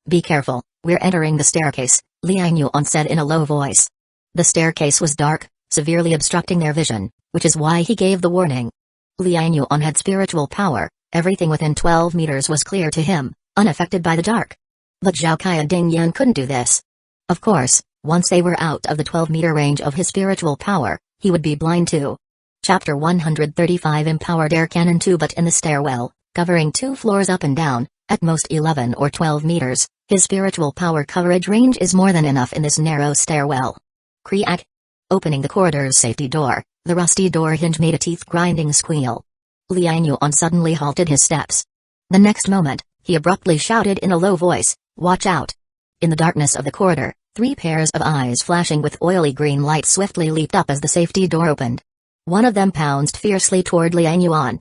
"Be careful, we're entering the staircase," Liang Yuan said in a low voice. The staircase was dark, severely obstructing their vision, which is why he gave the warning. Liang Yuan had spiritual power, everything within 12 meters was clear to him, unaffected by the dark. But Zhao Kai and Ding Yan couldn't do this. Of course, once they were out of the 12-meter range of his spiritual power, he would be blind too. Chapter 135 Empowered Air Cannon 2. But in the stairwell, covering 2 floors up and down, at most 11 or 12 meters, his spiritual power coverage range is more than enough in this narrow stairwell. Creak! Opening the corridor's safety door, the rusty door hinge made a teeth-grinding squeal. Liang Yuan suddenly halted his steps. The next moment, he abruptly shouted in a low voice, "Watch out!" In the darkness of the corridor, 3 pairs of eyes flashing with oily green light swiftly leaped up as the safety door opened. One of them pounced fiercely toward Liang Yuan.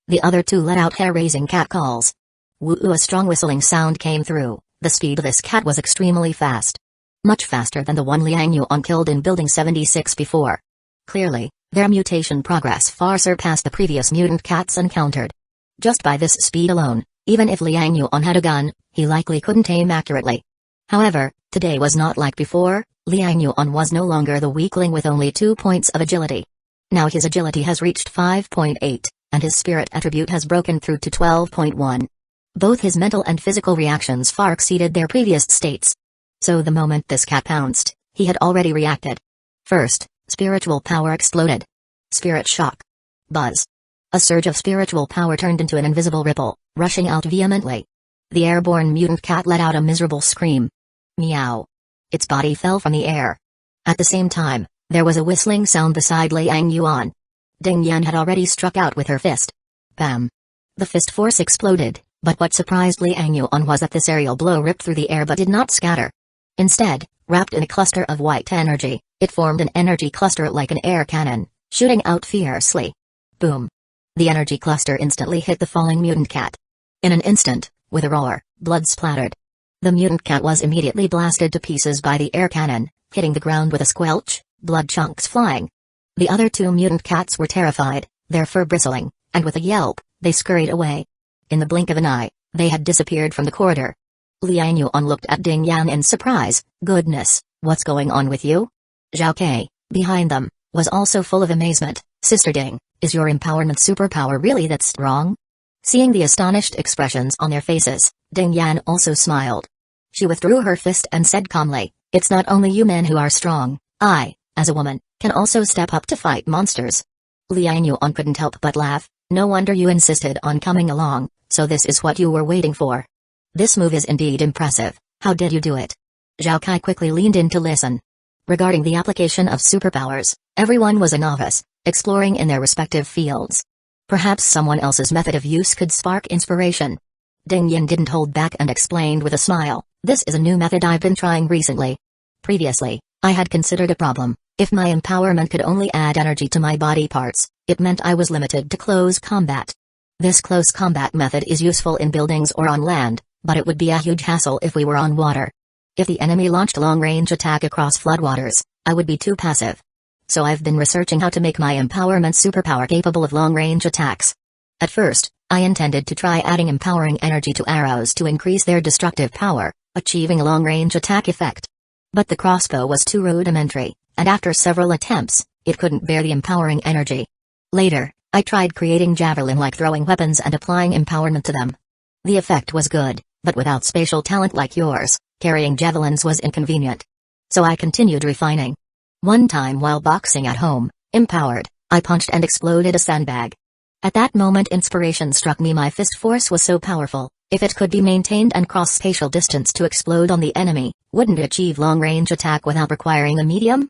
The other 2 let out hair-raising cat calls. Woo! A strong whistling sound came through. The speed of this cat was extremely fast. Much faster than the one Liang Yuan killed in Building 76 before. Clearly, their mutation progress far surpassed the previous mutant cats encountered. Just by this speed alone, even if Liang Yuan had a gun, he likely couldn't aim accurately. However, today was not like before. Liang Yuan was no longer the weakling with only 2 points of agility. Now his agility has reached 5.8, and his spirit attribute has broken through to 12.1. Both his mental and physical reactions far exceeded their previous states. So the moment this cat pounced, he had already reacted. First, spiritual power exploded. Spirit shock. Buzz. A surge of spiritual power turned into an invisible ripple, rushing out vehemently. The airborne mutant cat let out a miserable scream. Meow. Its body fell from the air. At the same time, there was a whistling sound beside Liang Yuan. Ding Yan had already struck out with her fist. Bam. The fist force exploded, but what surprised Liang Yuan was that this aerial blow ripped through the air but did not scatter. Instead, wrapped in a cluster of white energy, it formed an energy cluster like an air cannon, shooting out fiercely. Boom. The energy cluster instantly hit the falling mutant cat. In an instant, with a roar, blood splattered. The mutant cat was immediately blasted to pieces by the air cannon, hitting the ground with a squelch, blood chunks flying. The other 2 mutant cats were terrified, their fur bristling, and with a yelp, they scurried away. In the blink of an eye, they had disappeared from the corridor. Liang Yuan looked at Ding Yan in surprise. "Goodness, what's going on with you?" Zhao Kai, behind them, was also full of amazement. "Sister Ding, is your empowerment superpower really that strong?" Seeing the astonished expressions on their faces, Ding Yan also smiled. She withdrew her fist and said calmly, "It's not only you men who are strong, I, as a woman, can also step up to fight monsters." Liang Yuan couldn't help but laugh. "No wonder you insisted on coming along, so this is what you were waiting for. This move is indeed impressive. How did you do it?" Zhao Kai quickly leaned in to listen. Regarding the application of superpowers, everyone was a novice, exploring in their respective fields. Perhaps someone else's method of use could spark inspiration. Ding Yan didn't hold back and explained with a smile, "This is a new method I've been trying recently. Previously, I had considered a problem. If my empowerment could only add energy to my body parts, it meant I was limited to close combat. This close combat method is useful in buildings or on land, but it would be a huge hassle if we were on water. If the enemy launched a long-range attack across floodwaters, I would be too passive. So I've been researching how to make my empowerment superpower capable of long-range attacks. At first, I intended to try adding empowering energy to arrows to increase their destructive power, achieving a long-range attack effect. But the crossbow was too rudimentary, and after several attempts, it couldn't bear the empowering energy. Later, I tried creating javelin-like throwing weapons and applying empowerment to them. The effect was good, but without spatial talent like yours, carrying javelins was inconvenient. So I continued refining. One time while boxing at home, empowered, I punched and exploded a sandbag. At that moment inspiration struck me. My fist force was so powerful, If it could be maintained and cross spatial distance to explode on the enemy, wouldn't it achieve long-range attack without requiring a medium?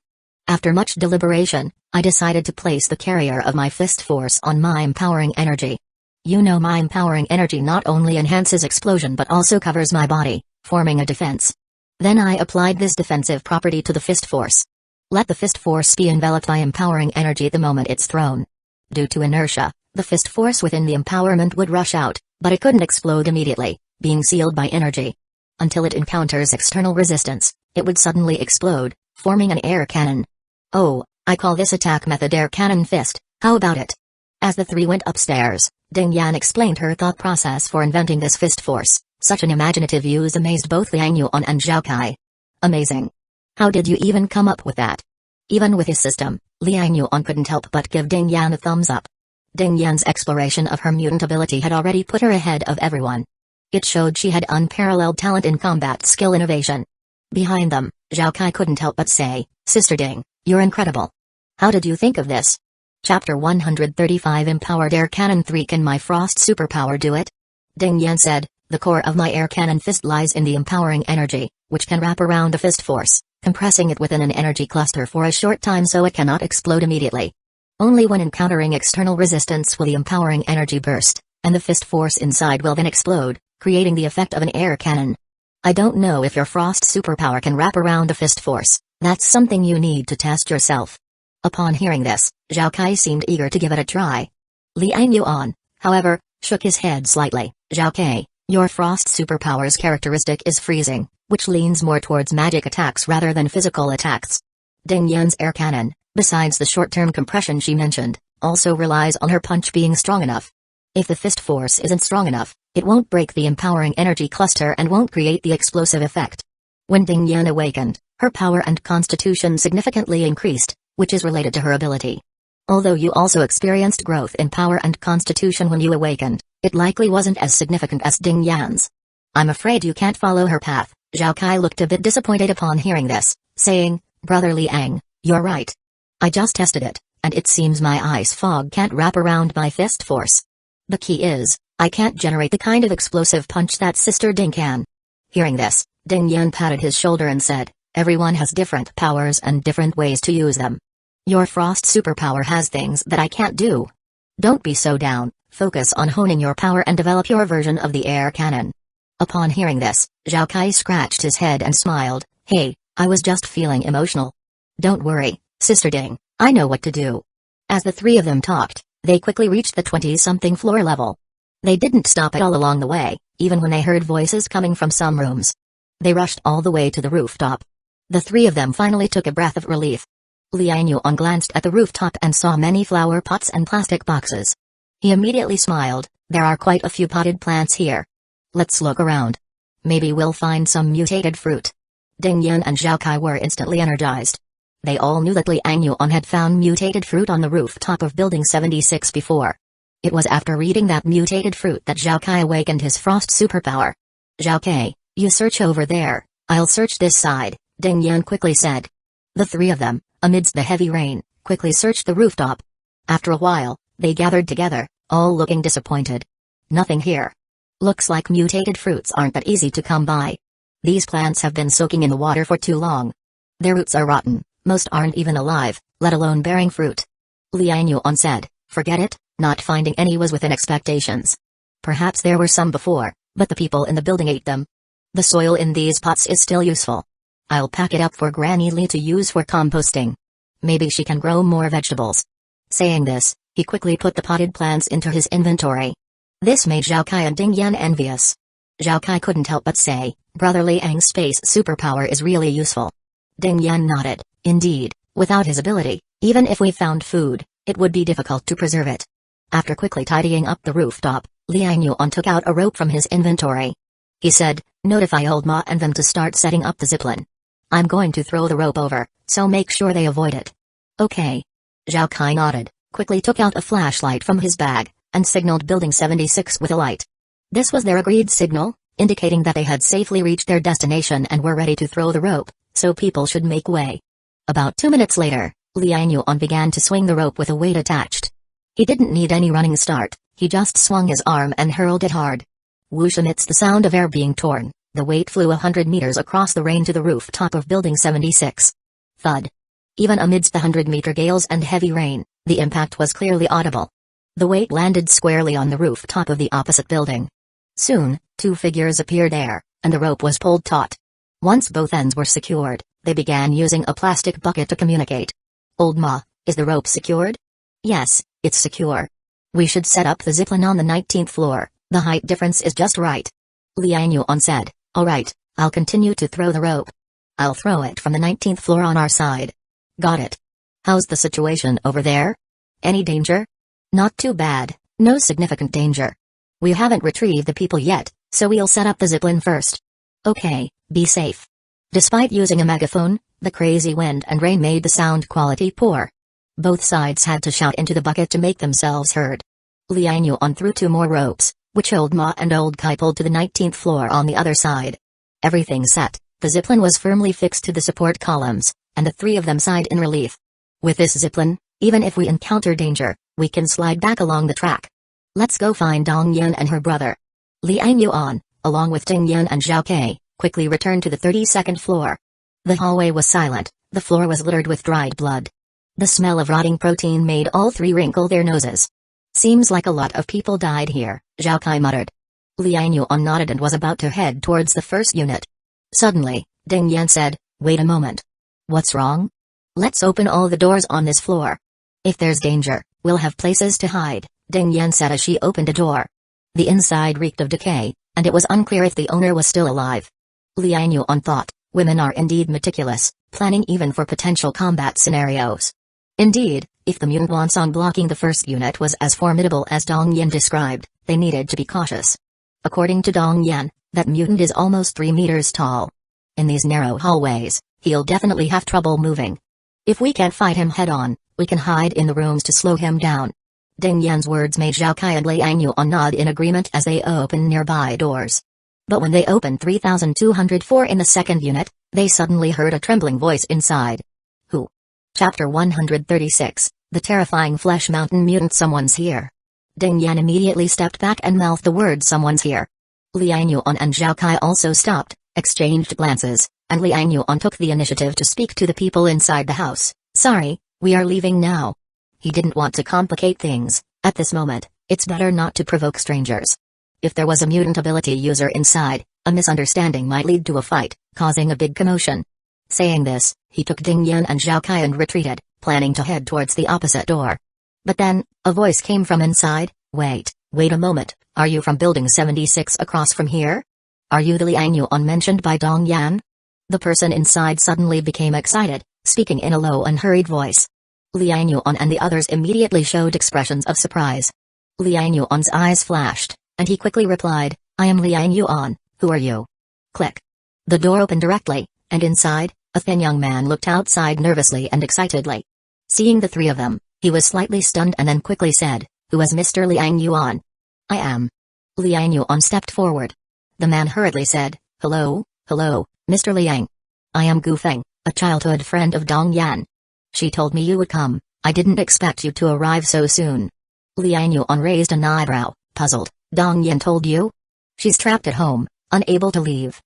After much deliberation, I decided to place the carrier of my fist force on my empowering energy. You know, my empowering energy not only enhances explosion but also covers my body, forming a defense. Then I applied this defensive property to the fist force. Let the fist force be enveloped by empowering energy the moment it's thrown. Due to inertia, the fist force within the empowerment would rush out, but it couldn't explode immediately, being sealed by energy. Until it encounters external resistance, it would suddenly explode, forming an air cannon. Oh, I call this attack method air cannon fist, how about it? As the three went upstairs, Ding Yan explained her thought process for inventing this fist force. Such an imaginative use amazed both Liang Yuan and Zhao Kai. Amazing. How did you even come up with that? Even with his system, Liang Yuan couldn't help but give Ding Yan a thumbs up. Ding Yan's exploration of her mutant ability had already put her ahead of everyone. It showed she had unparalleled talent in combat skill innovation. Behind them, Zhao Kai couldn't help but say, Sister Ding, you're incredible. How did you think of this? Chapter 135 Empowered Air Cannon 3 Can my frost superpower do it? Ding Yan said, the core of my air cannon fist lies in the empowering energy, which can wrap around the fist force, compressing it within an energy cluster for a short time so it cannot explode immediately. Only when encountering external resistance will the empowering energy burst, and the fist force inside will then explode, creating the effect of an air cannon. I don't know if your frost superpower can wrap around a fist force, that's something you need to test yourself. Upon hearing this, Zhao Kai seemed eager to give it a try. Liang Yuan, however, shook his head slightly. Zhao Kai, your frost superpower's characteristic is freezing, which leans more towards magic attacks rather than physical attacks. Ding Yan's air cannon, besides the short-term compression she mentioned, also relies on her punch being strong enough. If the fist force isn't strong enough, it won't break the empowering energy cluster and won't create the explosive effect. When Ding Yan awakened, her power and constitution significantly increased, which is related to her ability. Although you also experienced growth in power and constitution when you awakened, it likely wasn't as significant as Ding Yan's. I'm afraid you can't follow her path. Zhao Kai looked a bit disappointed upon hearing this, saying, Brother Liang, you're right. I just tested it, and it seems my ice fog can't wrap around my fist force. The key is, I can't generate the kind of explosive punch that Sister Ding can. Hearing this, Ding Yan patted his shoulder and said, everyone has different powers and different ways to use them. Your frost superpower has things that I can't do. Don't be so down, focus on honing your power and develop your version of the air cannon. Upon hearing this, Zhao Kai scratched his head and smiled, hey, I was just feeling emotional. Don't worry, Sister Ding, I know what to do. As the three of them talked, they quickly reached the 20-something floor level. They didn't stop at all along the way, even when they heard voices coming from some rooms. They rushed all the way to the rooftop. The three of them finally took a breath of relief. Liang Yuan glanced at the rooftop and saw many flower pots and plastic boxes. He immediately smiled, there are quite a few potted plants here. Let's look around. Maybe we'll find some mutated fruit. Ding Yan and Zhao Kai were instantly energized. They all knew that Liang Yuan had found mutated fruit on the rooftop of Building 76 before. It was after reading that mutated fruit that Zhao Kai awakened his frost superpower. Zhao Kai, you search over there, I'll search this side, Ding Yan quickly said. The three of them, amidst the heavy rain, quickly searched the rooftop. After a while, they gathered together, all looking disappointed. Nothing here. Looks like mutated fruits aren't that easy to come by. These plants have been soaking in the water for too long. Their roots are rotten, most aren't even alive, let alone bearing fruit. Liang Yuan said, forget it, not finding any was within expectations. Perhaps there were some before, but the people in the building ate them. The soil in these pots is still useful. I'll pack it up for Granny Lee to use for composting. Maybe she can grow more vegetables. Saying this, he quickly put the potted plants into his inventory. This made Zhao Kai and Ding Yan envious. Zhao Kai couldn't help but say, Brother Liang's space superpower is really useful. Ding Yan nodded, indeed, without his ability, even if we found food, it would be difficult to preserve it. After quickly tidying up the rooftop, Liang Yuan took out a rope from his inventory. He said, notify old Ma and them to start setting up the zipline. I'm going to throw the rope over, so make sure they avoid it. Okay. Zhao Kai nodded, quickly took out a flashlight from his bag, and signaled Building 76 with a light. This was their agreed signal, indicating that they had safely reached their destination and were ready to throw the rope, so people should make way. About 2 minutes later, Liang Yuan began to swing the rope with a weight attached. He didn't need any running start, he just swung his arm and hurled it hard. Whoosh! Amidst the sound of air being torn, the weight flew 100 meters across the rain to the rooftop of Building 76. Thud. Even amidst the 100-meter gales and heavy rain, the impact was clearly audible. The weight landed squarely on the rooftop of the opposite building. Soon, two figures appeared there, and the rope was pulled taut. Once both ends were secured, they began using a plastic bucket to communicate. Old Ma, is the rope secured? Yes, it's secure. We should set up the zipline on the 19th floor, the height difference is just right. Liang Yuan said, alright, I'll continue to throw the rope. I'll throw it from the 19th floor on our side. Got it. How's the situation over there? Any danger? Not too bad, no significant danger. We haven't retrieved the people yet, so we'll set up the zipline first. Okay, be safe. Despite using a megaphone, the crazy wind and rain made the sound quality poor. Both sides had to shout into the bucket to make themselves heard. Liang Yuan threw two more ropes, which Old Ma and Old Kai pulled to the 19th floor on the other side. Everything set, the zipline was firmly fixed to the support columns, and the three of them sighed in relief. With this zipline, even if we encounter danger, we can slide back along the track. Let's go find Dong Yin and her brother. Liang Yuan, along with Ting Yin and Zhao Kei, quickly returned to the 32nd floor. The hallway was silent, the floor was littered with dried blood. The smell of rotting protein made all three wrinkle their noses. Seems like a lot of people died here, Zhao Kai muttered. Liang Yuan nodded and was about to head towards the first unit. Suddenly, Ding Yan said, wait a moment. What's wrong? Let's open all the doors on this floor. If there's danger, we'll have places to hide, Ding Yan said as she opened a door. The inside reeked of decay, and it was unclear if the owner was still alive. Liang Yuan thought, women are indeed meticulous, planning even for potential combat scenarios. Indeed, if the mutant Wansong blocking the first unit was as formidable as Dong Yin described, they needed to be cautious. According to Dong Yin, that mutant is almost 3 meters tall. In these narrow hallways, he'll definitely have trouble moving. If we can't fight him head-on, we can hide in the rooms to slow him down. Ding Yan's words made Zhao Kai and Liang Yuan nod in agreement as they opened nearby doors. But when they opened 3204 in the second unit, they suddenly heard a trembling voice inside. Who? Chapter 136, The Terrifying Flesh Mountain Mutant. Someone's here. Ding Yan immediately stepped back and mouthed the word someone's here. Liang Yuan and Zhao Kai also stopped, exchanged glances, and Liang Yuan took the initiative to speak to the people inside the house. Sorry, we are leaving now. He didn't want to complicate things. At this moment, it's better not to provoke strangers. If there was a mutant ability user inside, a misunderstanding might lead to a fight, causing a big commotion. Saying this, he took Ding Yan and Zhao Kai and retreated, planning to head towards the opposite door. But then, a voice came from inside. Wait a moment, are you from Building 76 across from here? Are you the Liang Yuan mentioned by Dong Yan? The person inside suddenly became excited, speaking in a low and hurried voice. Liang Yuan and the others immediately showed expressions of surprise. Liang Yuan's eyes flashed, and he quickly replied, I am Liang Yuan, who are you? Click. The door opened directly, and inside, a thin young man looked outside nervously and excitedly. Seeing the three of them, he was slightly stunned and then quickly said, Who is Mr. Liang Yuan? I am. Liang Yuan stepped forward. The man hurriedly said, Hello, Mr. Liang. I am Gu Feng, a childhood friend of Dong Yan. She told me you would come, I didn't expect you to arrive so soon. Liang Yuan raised an eyebrow, puzzled. Dong Yan told you? She's trapped at home, unable to leave.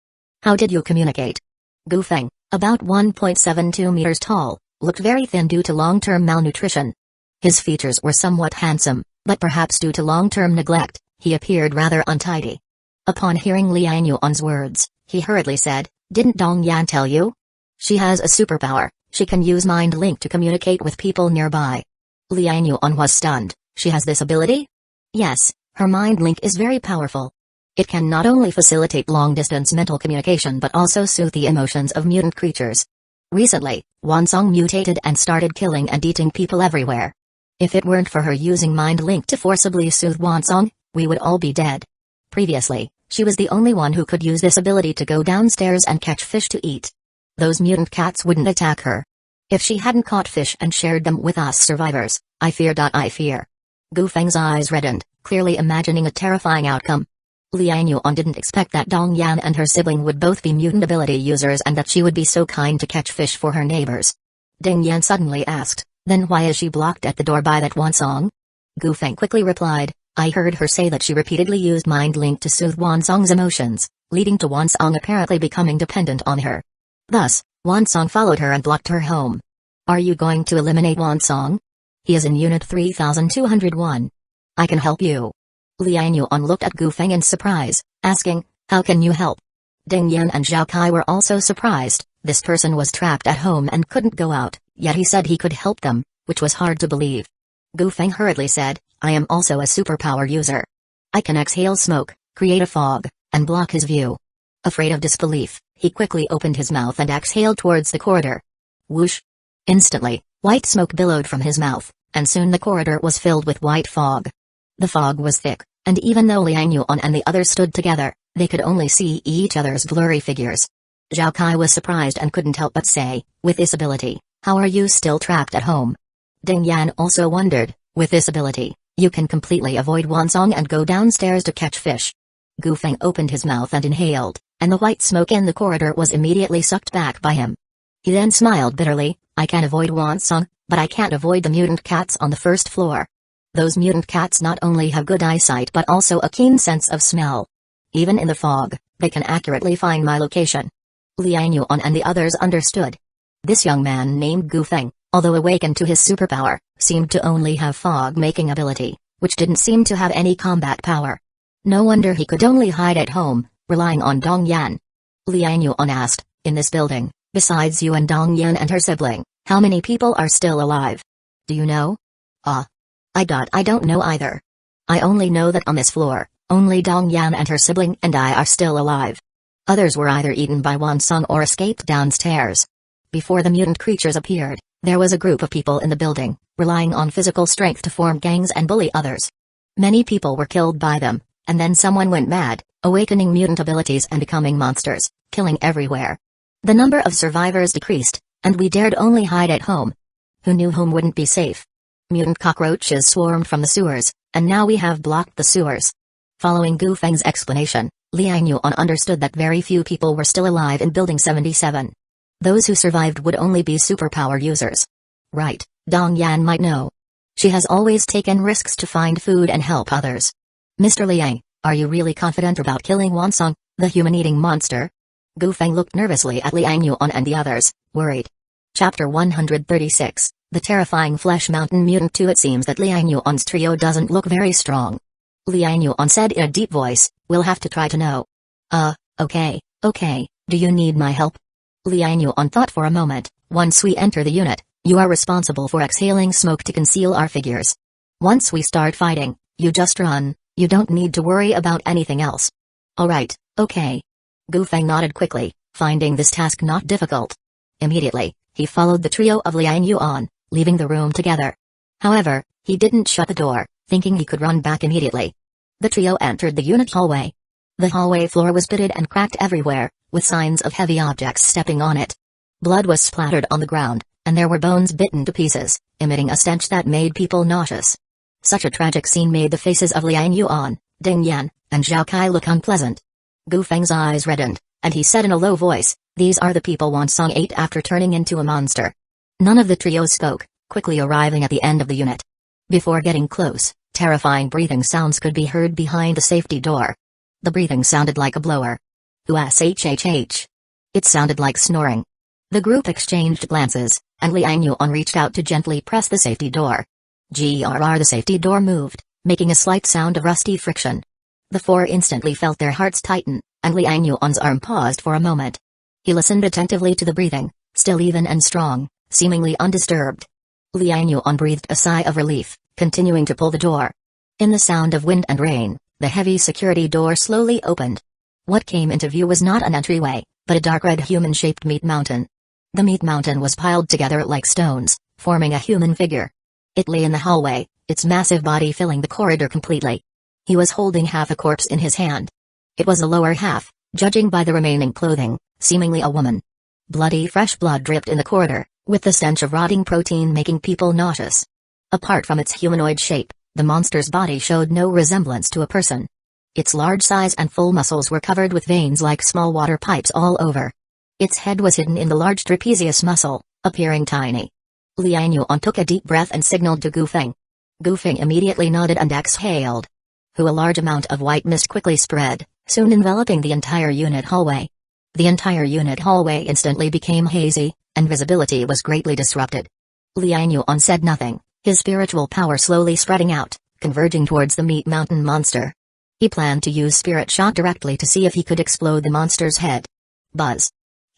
How did you communicate? Gu Feng, about 1.72 meters tall, looked very thin due to long-term malnutrition. His features were somewhat handsome, but perhaps due to long-term neglect, he appeared rather untidy. Upon hearing Liang Yuan's words, he hurriedly said, Didn't Dong Yan tell you? She has a superpower, she can use mind link to communicate with people nearby. Liang Yuan was stunned. She has this ability? Yes, her mind link is very powerful. It can not only facilitate long-distance mental communication but also soothe the emotions of mutant creatures. Recently, Wansong mutated and started killing and eating people everywhere. If it weren't for her using mind link to forcibly soothe Wansong, we would all be dead. Previously, she was the only one who could use this ability to go downstairs and catch fish to eat. Those mutant cats wouldn't attack her. If she hadn't caught fish and shared them with us survivors, I fear. Gu Feng's eyes reddened, clearly imagining a terrifying outcome. Liang Yuan didn't expect that Dong Yan and her sibling would both be mutant ability users and that she would be so kind to catch fish for her neighbors. Ding Yan suddenly asked, Then why is she blocked at the door by that Wansong? Gu Feng quickly replied, I heard her say that she repeatedly used Mind Link to soothe Wansong's emotions, leading to Wansong apparently becoming dependent on her. Thus, Wansong followed her and blocked her home. Are you going to eliminate Wansong? He is in Unit 3201. I can help you. Liang Yuan looked at Gu Feng in surprise, asking, how can you help? Ding Yan and Zhao Kai were also surprised. This person was trapped at home and couldn't go out, yet he said he could help them, which was hard to believe. Gu Feng hurriedly said, I am also a superpower user. I can exhale smoke, create a fog, and block his view. Afraid of disbelief, he quickly opened his mouth and exhaled towards the corridor. Whoosh! Instantly, white smoke billowed from his mouth, and soon the corridor was filled with white fog. The fog was thick, and even though Liang Yuan and the others stood together, they could only see each other's blurry figures. Zhao Kai was surprised and couldn't help but say, with this ability, how are you still trapped at home? Ding Yan also wondered, with this ability, you can completely avoid Wansong and go downstairs to catch fish. Gu Feng opened his mouth and inhaled, and the white smoke in the corridor was immediately sucked back by him. He then smiled bitterly, I can avoid Wansong, but I can't avoid the mutant cats on the first floor. Those mutant cats not only have good eyesight but also a keen sense of smell. Even in the fog, they can accurately find my location. Liang Yuan and the others understood. This young man named Gu Feng, although awakened to his superpower, seemed to only have fog-making ability, which didn't seem to have any combat power. No wonder he could only hide at home, relying on Dong Yan. Liang Yuan asked, in this building, besides you and Dong Yan and her sibling, how many people are still alive? Do you know? I don't know either. I only know that on this floor, only Dong Yan and her sibling and I are still alive. Others were either eaten by Wansong or escaped downstairs. Before the mutant creatures appeared, there was a group of people in the building, relying on physical strength to form gangs and bully others. Many people were killed by them, and then someone went mad, awakening mutant abilities and becoming monsters, killing everywhere. The number of survivors decreased, and we dared only hide at home. Who knew home wouldn't be safe? Mutant cockroaches swarmed from the sewers, and now we have blocked the sewers. Following Gu Feng's explanation, Liang Yuan understood that very few people were still alive in Building 77. Those who survived would only be superpower users. Right, Dong Yan might know. She has always taken risks to find food and help others. Mr. Liang, are you really confident about killing Wansong, the human-eating monster? Gu Feng looked nervously at Liang Yuan and the others, worried. Chapter 136, The Terrifying Flesh Mountain Mutant 2. It seems that Liang Yuan's trio doesn't look very strong. Liang Yuan said in a deep voice, we'll have to try to know. Okay, do you need my help? Liang Yuan thought for a moment, once we enter the unit, you are responsible for exhaling smoke to conceal our figures. Once we start fighting, you just run, you don't need to worry about anything else. Alright, okay. Gu Feng nodded quickly, finding this task not difficult. Immediately, he followed the trio of Liang Yuan, leaving the room together. However, he didn't shut the door, thinking he could run back immediately. The trio entered the unit hallway. The hallway floor was pitted and cracked everywhere, with signs of heavy objects stepping on it. Blood was splattered on the ground, and there were bones bitten to pieces, emitting a stench that made people nauseous. Such a tragic scene made the faces of Liang Yuan, Ding Yan, and Zhao Kai look unpleasant. Gu Feng's eyes reddened, and he said in a low voice, these are the people Wansong ate after turning into a monster. None of the trio spoke, quickly arriving at the end of the unit. Before getting close, terrifying breathing sounds could be heard behind the safety door. The breathing sounded like a blower. Ushhh. It sounded like snoring. The group exchanged glances, and Liang Yuan reached out to gently press the safety door. The safety door moved, making a slight sound of rusty friction. The four instantly felt their hearts tighten, and Liang Yuan's arm paused for a moment. He listened attentively to the breathing, still even and strong, seemingly undisturbed. Liang Yuan breathed a sigh of relief, continuing to pull the door. In the sound of wind and rain, the heavy security door slowly opened. What came into view was not an entryway, but a dark red human-shaped meat mountain. The meat mountain was piled together like stones, forming a human figure. It lay in the hallway, its massive body filling the corridor completely. He was holding half a corpse in his hand. It was the lower half, judging by the remaining clothing, seemingly a woman. Bloody fresh blood dripped in the corridor, with the stench of rotting protein making people nauseous. Apart from its humanoid shape, the monster's body showed no resemblance to a person. Its large size and full muscles were covered with veins like small water pipes all over. Its head was hidden in the large trapezius muscle, appearing tiny. Liang Yuan took a deep breath and signaled to Gu Feng. Gu Feng immediately nodded and exhaled. A large amount of white mist quickly spread, soon enveloping the entire unit hallway. The entire unit hallway instantly became hazy, and visibility was greatly disrupted. Liang Yuan said nothing, his spiritual power slowly spreading out, converging towards the meat mountain monster. He planned to use Spirit Shock directly to see if he could explode the monster's head. Buzz.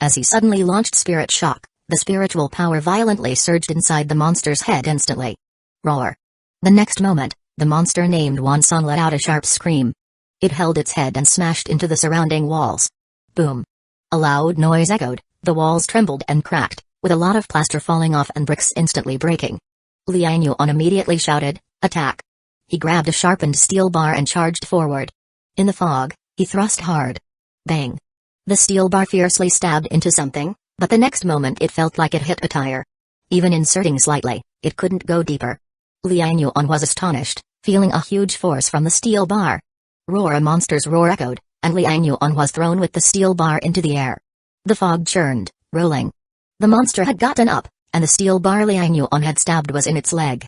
As he suddenly launched Spirit Shock, the spiritual power violently surged inside the monster's head instantly. Roar. The next moment, the monster named Wansong let out a sharp scream. It held its head and smashed into the surrounding walls. Boom. A loud noise echoed, the walls trembled and cracked, with a lot of plaster falling off and bricks instantly breaking. Liang Yuan immediately shouted, "Attack!" He grabbed a sharpened steel bar and charged forward. In the fog, he thrust hard. Bang! The steel bar fiercely stabbed into something, but the next moment it felt like it hit a tire. Even inserting slightly, it couldn't go deeper. Liang Yuan was astonished, feeling a huge force from the steel bar. Roar! A monster's roar echoed, and Liang Yuan was thrown with the steel bar into the air. The fog churned, rolling. The monster had gotten up, and the steel bar Liang Yuan had stabbed was in its leg.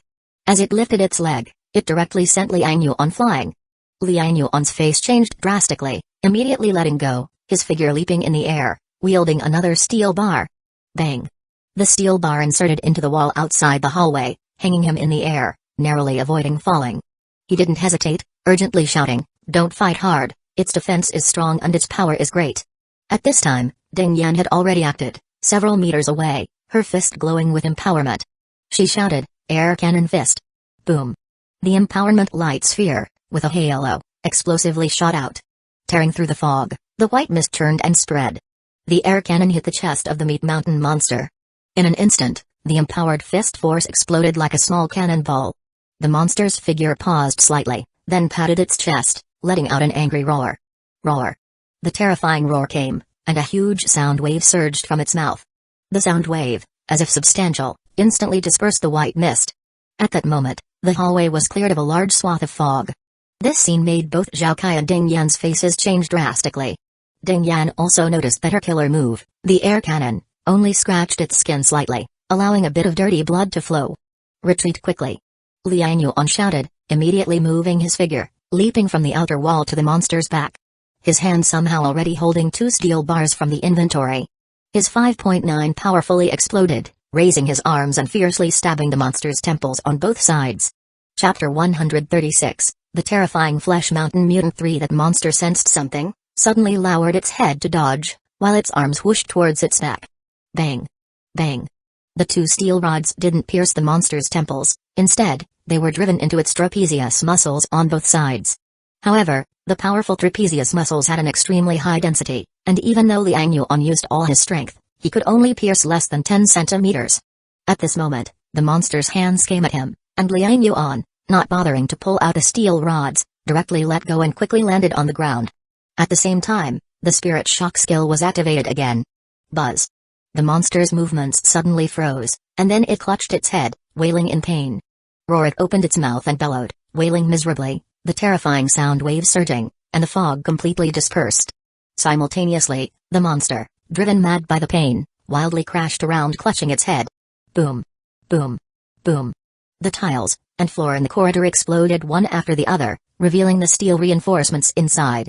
As it lifted its leg, it directly sent Liang Yuan flying. Liang Yuan's face changed drastically, immediately letting go, his figure leaping in the air, wielding another steel bar. Bang! The steel bar inserted into the wall outside the hallway, hanging him in the air, narrowly avoiding falling. He didn't hesitate, urgently shouting, "Don't fight hard, its defense is strong and its power is great." At this time, Ding Yan had already acted, several meters away, her fist glowing with empowerment. She shouted, "Air Cannon Fist!" Boom! The empowerment light sphere, with a halo, explosively shot out. Tearing through the fog, the white mist churned and spread. The air cannon hit the chest of the meat mountain monster. In an instant, the empowered fist force exploded like a small cannonball. The monster's figure paused slightly, then patted its chest, letting out an angry roar. Roar! The terrifying roar came, and a huge sound wave surged from its mouth. The sound wave, as if substantial, instantly dispersed the white mist. At that moment, the hallway was cleared of a large swath of fog. This scene made both Zhao Kai and Ding Yan's faces change drastically. Ding Yan also noticed that her killer move, the air cannon, only scratched its skin slightly, allowing a bit of dirty blood to flow. "Retreat quickly!" Liang Yuan shouted, immediately moving his figure, leaping from the outer wall to the monster's back. His hand somehow already holding two steel bars from the inventory. His 5.9 powerfully exploded, raising his arms and fiercely stabbing the monster's temples on both sides. Chapter 136, The Terrifying Flesh Mountain Mutant 3. That monster sensed something, suddenly lowered its head to dodge, while its arms whooshed towards its neck. Bang! Bang! The two steel rods didn't pierce the monster's temples, instead, they were driven into its trapezius muscles on both sides. However, the powerful trapezius muscles had an extremely high density, and even though Liang Yuan used all his strength, he could only pierce less than 10 centimeters. At this moment, the monster's hands came at him, and Liang Yuan, not bothering to pull out the steel rods, directly let go and quickly landed on the ground. At the same time, the Spirit Shock skill was activated again. Buzz! The monster's movements suddenly froze, and then it clutched its head, wailing in pain. Roar! It opened its mouth and bellowed, wailing miserably, the terrifying sound wave surging, and the fog completely dispersed. Simultaneously, the monster, driven mad by the pain, wildly crashed around clutching its head. Boom! Boom! Boom! The tiles and floor in the corridor exploded one after the other, revealing the steel reinforcements inside.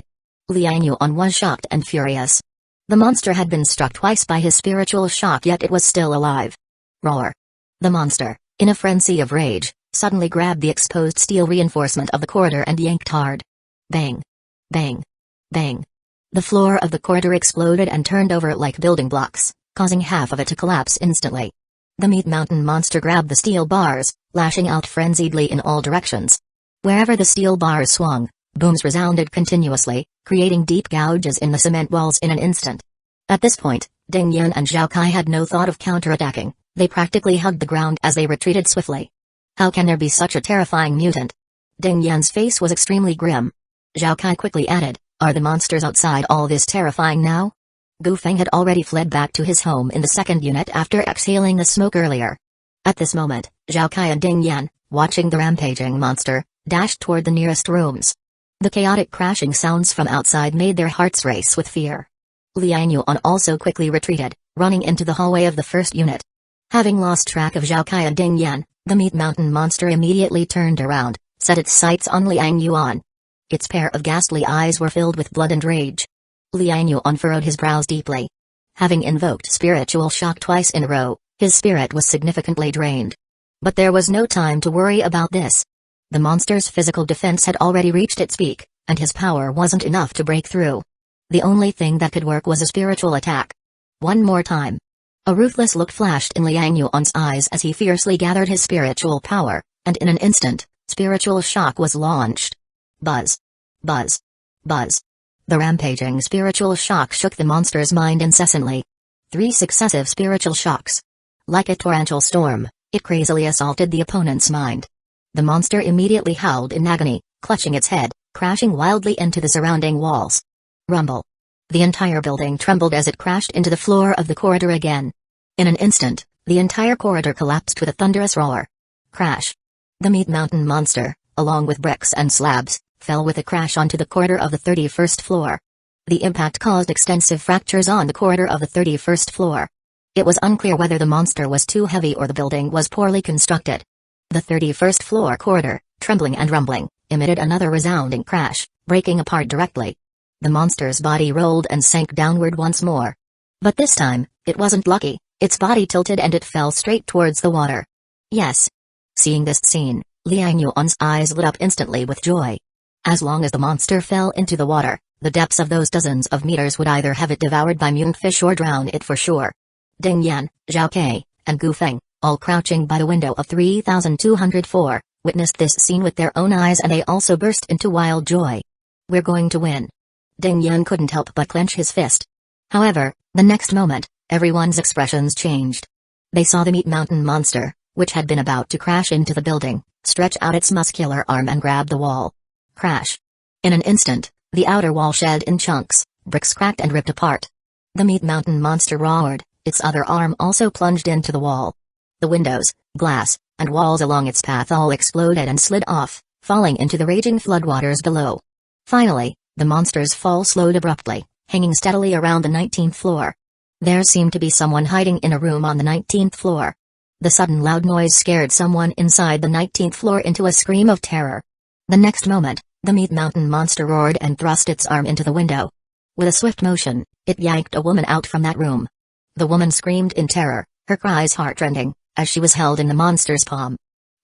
Liang Yuan was shocked and furious. The monster had been struck twice by his spiritual shock, yet it was still alive. Roar! The monster, in a frenzy of rage, suddenly grabbed the exposed steel reinforcement of the corridor and yanked hard. Bang! Bang! Bang! The floor of the corridor exploded and turned over like building blocks, causing half of it to collapse instantly. The meat mountain monster grabbed the steel bars, lashing out frenziedly in all directions. Wherever the steel bars swung, booms resounded continuously, creating deep gouges in the cement walls in an instant. At this point, Ding Yan and Zhao Kai had no thought of counterattacking, they practically hugged the ground as they retreated swiftly. How can there be such a terrifying mutant? Ding Yan's face was extremely grim. Zhao Kai quickly added, "Are the monsters outside all this terrifying now?" Gu Feng had already fled back to his home in the second unit after exhaling the smoke earlier. At this moment, Zhao Kai and Ding Yan, watching the rampaging monster, dashed toward the nearest rooms. The chaotic crashing sounds from outside made their hearts race with fear. Liang Yuan also quickly retreated, running into the hallway of the first unit. Having lost track of Zhao Kai and Ding Yan, the meat mountain monster immediately turned around, set its sights on Liang Yuan. Its pair of ghastly eyes were filled with blood and rage. Liang Yuan furrowed his brows deeply. Having invoked spiritual shock twice in a row, his spirit was significantly drained. But there was no time to worry about this. The monster's physical defense had already reached its peak, and his power wasn't enough to break through. The only thing that could work was a spiritual attack. One more time. A ruthless look flashed in Liang Yuan's eyes as he fiercely gathered his spiritual power, and in an instant, spiritual shock was launched. Buzz. Buzz. Buzz. The rampaging spiritual shock shook the monster's mind incessantly. 3 successive spiritual shocks. Like a torrential storm, it crazily assaulted the opponent's mind. The monster immediately howled in agony, clutching its head, crashing wildly into the surrounding walls. Rumble. The entire building trembled as it crashed into the floor of the corridor again. In an instant, the entire corridor collapsed with a thunderous roar. Crash. The Meat Mountain monster, along with bricks and slabs, fell with a crash onto the corridor of the 31st floor. The impact caused extensive fractures on the corridor of the 31st floor. It was unclear whether the monster was too heavy or the building was poorly constructed. The 31st floor corridor, trembling and rumbling, emitted another resounding crash, breaking apart directly. The monster's body rolled and sank downward once more. But this time, it wasn't lucky, its body tilted and it fell straight towards the water. Yes. Seeing this scene, Liang Yuan's eyes lit up instantly with joy. As long as the monster fell into the water, the depths of those dozens of meters would either have it devoured by mutant fish or drown it for sure. Ding Yan, Zhao Kei, and Gu Feng, all crouching by the window of 3204, witnessed this scene with their own eyes and they also burst into wild joy. We're going to win. Ding Yan couldn't help but clench his fist. However, the next moment, everyone's expressions changed. They saw the Meat Mountain monster, which had been about to crash into the building, stretch out its muscular arm and grab the wall. Crash. In an instant, the outer wall shed in chunks, bricks cracked and ripped apart. The Meat Mountain monster roared, its other arm also plunged into the wall. The windows, glass, and walls along its path all exploded and slid off, falling into the raging floodwaters below. Finally, the monster's fall slowed abruptly, hanging steadily around the 19th floor. There seemed to be someone hiding in a room on the 19th floor. The sudden loud noise scared someone inside the 19th floor into a scream of terror. The next moment, the Meat Mountain monster roared and thrust its arm into the window. With a swift motion, it yanked a woman out from that room. The woman screamed in terror, her cries heartrending, as she was held in the monster's palm.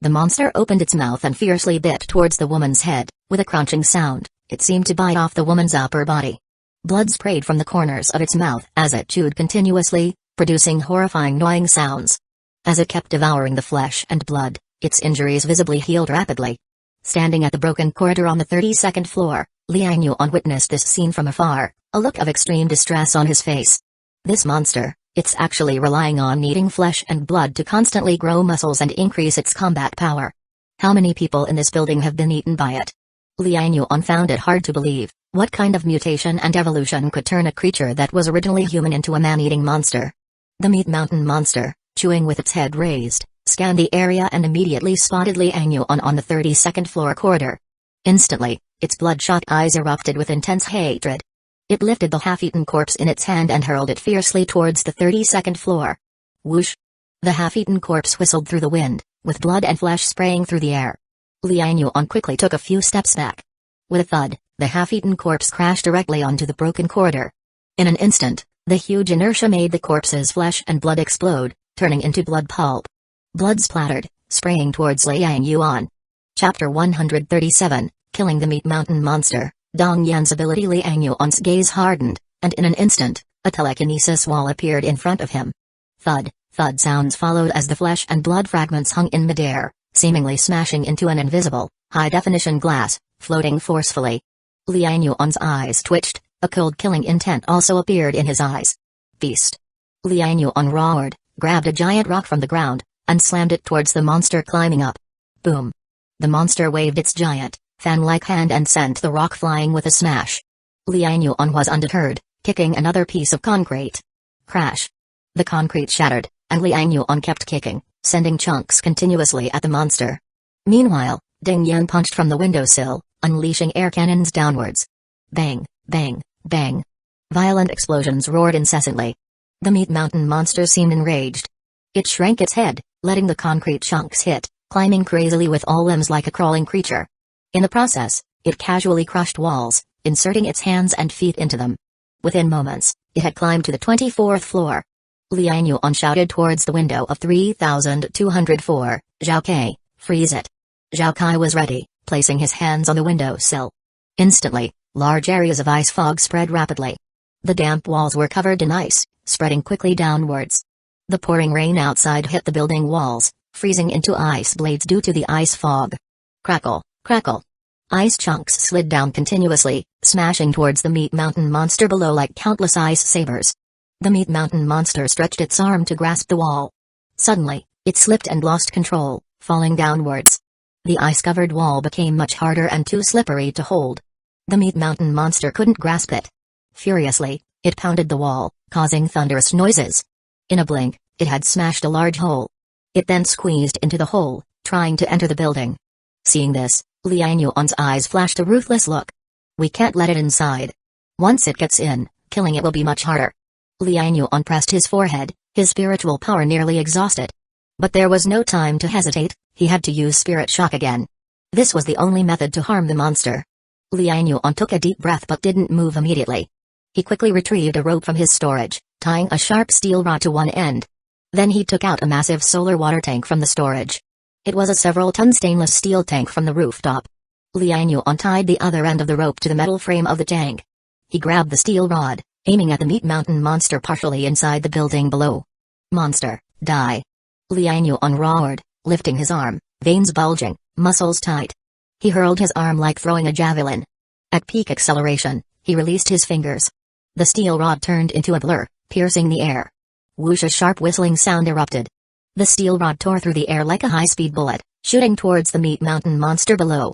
The monster opened its mouth and fiercely bit towards the woman's head, with a crunching sound. It seemed to bite off the woman's upper body. Blood sprayed from the corners of its mouth as it chewed continuously, producing horrifying gnawing sounds. As it kept devouring the flesh and blood, its injuries visibly healed rapidly. Standing at the broken corridor on the 32nd floor, Liang Yuan witnessed this scene from afar, a look of extreme distress on his face. This monster, it's actually relying on eating flesh and blood to constantly grow muscles and increase its combat power. How many people in this building have been eaten by it? Liang Yuan found it hard to believe, what kind of mutation and evolution could turn a creature that was originally human into a man-eating monster? The Meat Mountain monster, chewing with its head raised, scanned the area and immediately spotted Liang Yuan on the 32nd floor corridor. Instantly, its bloodshot eyes erupted with intense hatred. It lifted the half-eaten corpse in its hand and hurled it fiercely towards the 32nd floor. Whoosh! The half-eaten corpse whistled through the wind, with blood and flesh spraying through the air. Liang Yuan quickly took a few steps back. With a thud, the half-eaten corpse crashed directly onto the broken corridor. In an instant, the huge inertia made the corpse's flesh and blood explode, turning into blood pulp. Blood splattered, spraying towards Liang Yuan. Chapter 137, Killing the Meat Mountain Monster. Dong Yan's ability. Liang Yuan's gaze hardened, and in an instant, a telekinesis wall appeared in front of him. Thud, thud sounds followed as the flesh and blood fragments hung in midair, seemingly smashing into an invisible, high-definition glass, floating forcefully. Liang Yuan's eyes twitched, a cold killing intent also appeared in his eyes. Beast! Liang Yuan roared, grabbed a giant rock from the ground, and slammed it towards the monster climbing up. Boom! The monster waved its giant, fan-like hand and sent the rock flying with a smash. Liang Yuan was undeterred, kicking another piece of concrete. Crash! The concrete shattered, and Liang Yuan kept kicking, sending chunks continuously at the monster. Meanwhile, Ding Yan punched from the windowsill, unleashing air cannons downwards. Bang, bang, bang. Violent explosions roared incessantly. The Meat Mountain monster seemed enraged. It shrank its head, letting the concrete chunks hit, climbing crazily with all limbs like a crawling creature. In the process, It casually crushed walls, inserting its hands and feet into them. Within moments, it had climbed to the 24th floor. Liang Yuan shouted towards the window of 3204, "Zhao Kai, freeze it." Zhao Kai was ready, placing his hands on the window sill. Instantly, large areas of ice fog spread rapidly. The damp walls were covered in ice, spreading quickly downwards. The pouring rain outside hit the building walls, freezing into ice blades due to the ice fog. Crackle, crackle. Ice chunks slid down continuously, smashing towards the meat mountain monster below like countless ice sabers. The meat mountain monster stretched its arm to grasp the wall. Suddenly, it slipped and lost control, falling downwards. The ice-covered wall became much harder and too slippery to hold. The meat mountain monster couldn't grasp it. Furiously, it pounded the wall, causing thunderous noises. In a blink, it had smashed a large hole. It then squeezed into the hole, trying to enter the building. Seeing this, Liang Yuan's eyes flashed a ruthless look. We can't let it inside. Once it gets in, killing it will be much harder. Liang Yuan pressed his forehead, his spiritual power nearly exhausted. But there was no time to hesitate, he had to use spirit shock again. This was the only method to harm the monster. Liang Yuan took a deep breath but didn't move immediately. He quickly retrieved a rope from his storage, tying a sharp steel rod to one end. Then he took out a massive solar water tank from the storage. It was a several-ton stainless steel tank from the rooftop. Liang Yuan tied the other end of the rope to the metal frame of the tank. He grabbed the steel rod, aiming at the meat mountain monster partially inside the building below. "Monster, die!" Liang Yuan roared, lifting his arm, veins bulging, muscles tight. He hurled his arm like throwing a javelin. At peak acceleration, he released his fingers. The steel rod turned into a blur, piercing the air. Whoosh, a sharp whistling sound erupted. The steel rod tore through the air like a high-speed bullet, shooting towards the meat mountain monster below.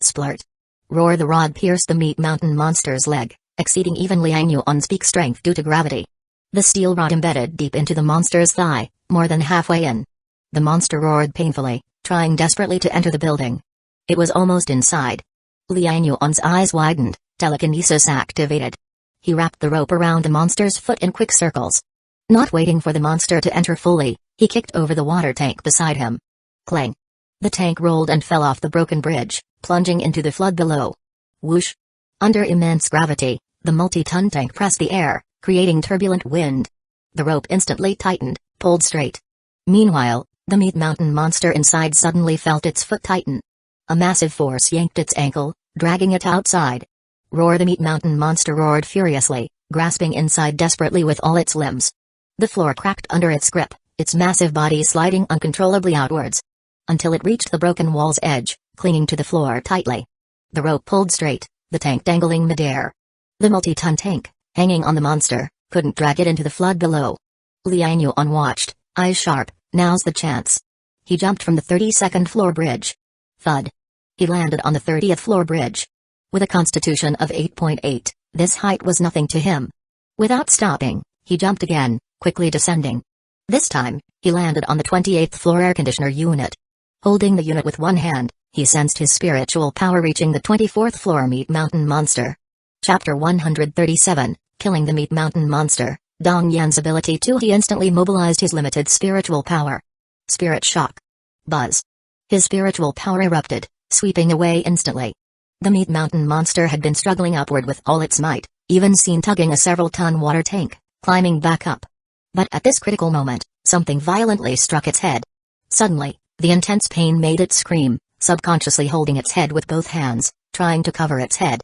Splurt. Roar. The rod pierced the meat mountain monster's leg, exceeding even Liang Yuan's peak strength due to gravity. The steel rod embedded deep into the monster's thigh, more than halfway in. The monster roared painfully, trying desperately to enter the building. It was almost inside. Liang Yuan's eyes widened, telekinesis activated. He wrapped the rope around the monster's foot in quick circles. Not waiting for the monster to enter fully, he kicked over the water tank beside him. Clang! The tank rolled and fell off the broken bridge, plunging into the flood below. Whoosh! Under immense gravity, the multi-ton tank pressed the air, creating turbulent wind. The rope instantly tightened, pulled straight. Meanwhile, the meat mountain monster inside suddenly felt its foot tighten. A massive force yanked its ankle, dragging it outside. Roar. The meat mountain monster roared furiously, grasping inside desperately with all its limbs. The floor cracked under its grip, its massive body sliding uncontrollably outwards. Until it reached the broken wall's edge, clinging to the floor tightly. The rope pulled straight, the tank dangling midair. The multi-ton tank, hanging on the monster, couldn't drag it into the flood below. Liang Yuan watched, eyes sharp. Now's the chance. He jumped from the 32nd floor bridge. Thud. He landed on the 30th floor bridge. With a constitution of 8.8, this height was nothing to him. Without stopping, he jumped again, quickly descending. This time, he landed on the 28th floor air conditioner unit. Holding the unit with one hand, he sensed his spiritual power reaching the 24th floor meat mountain monster. Chapter 137, Killing the Meat Mountain Monster. Dong Yan's ability 2. He instantly mobilized his limited spiritual power. Spirit shock. Buzz. His spiritual power erupted, sweeping away instantly. The meat mountain monster had been struggling upward with all its might, even seen tugging a several-ton water tank, climbing back up. But at this critical moment, something violently struck its head. Suddenly, the intense pain made it scream, subconsciously holding its head with both hands, trying to cover its head.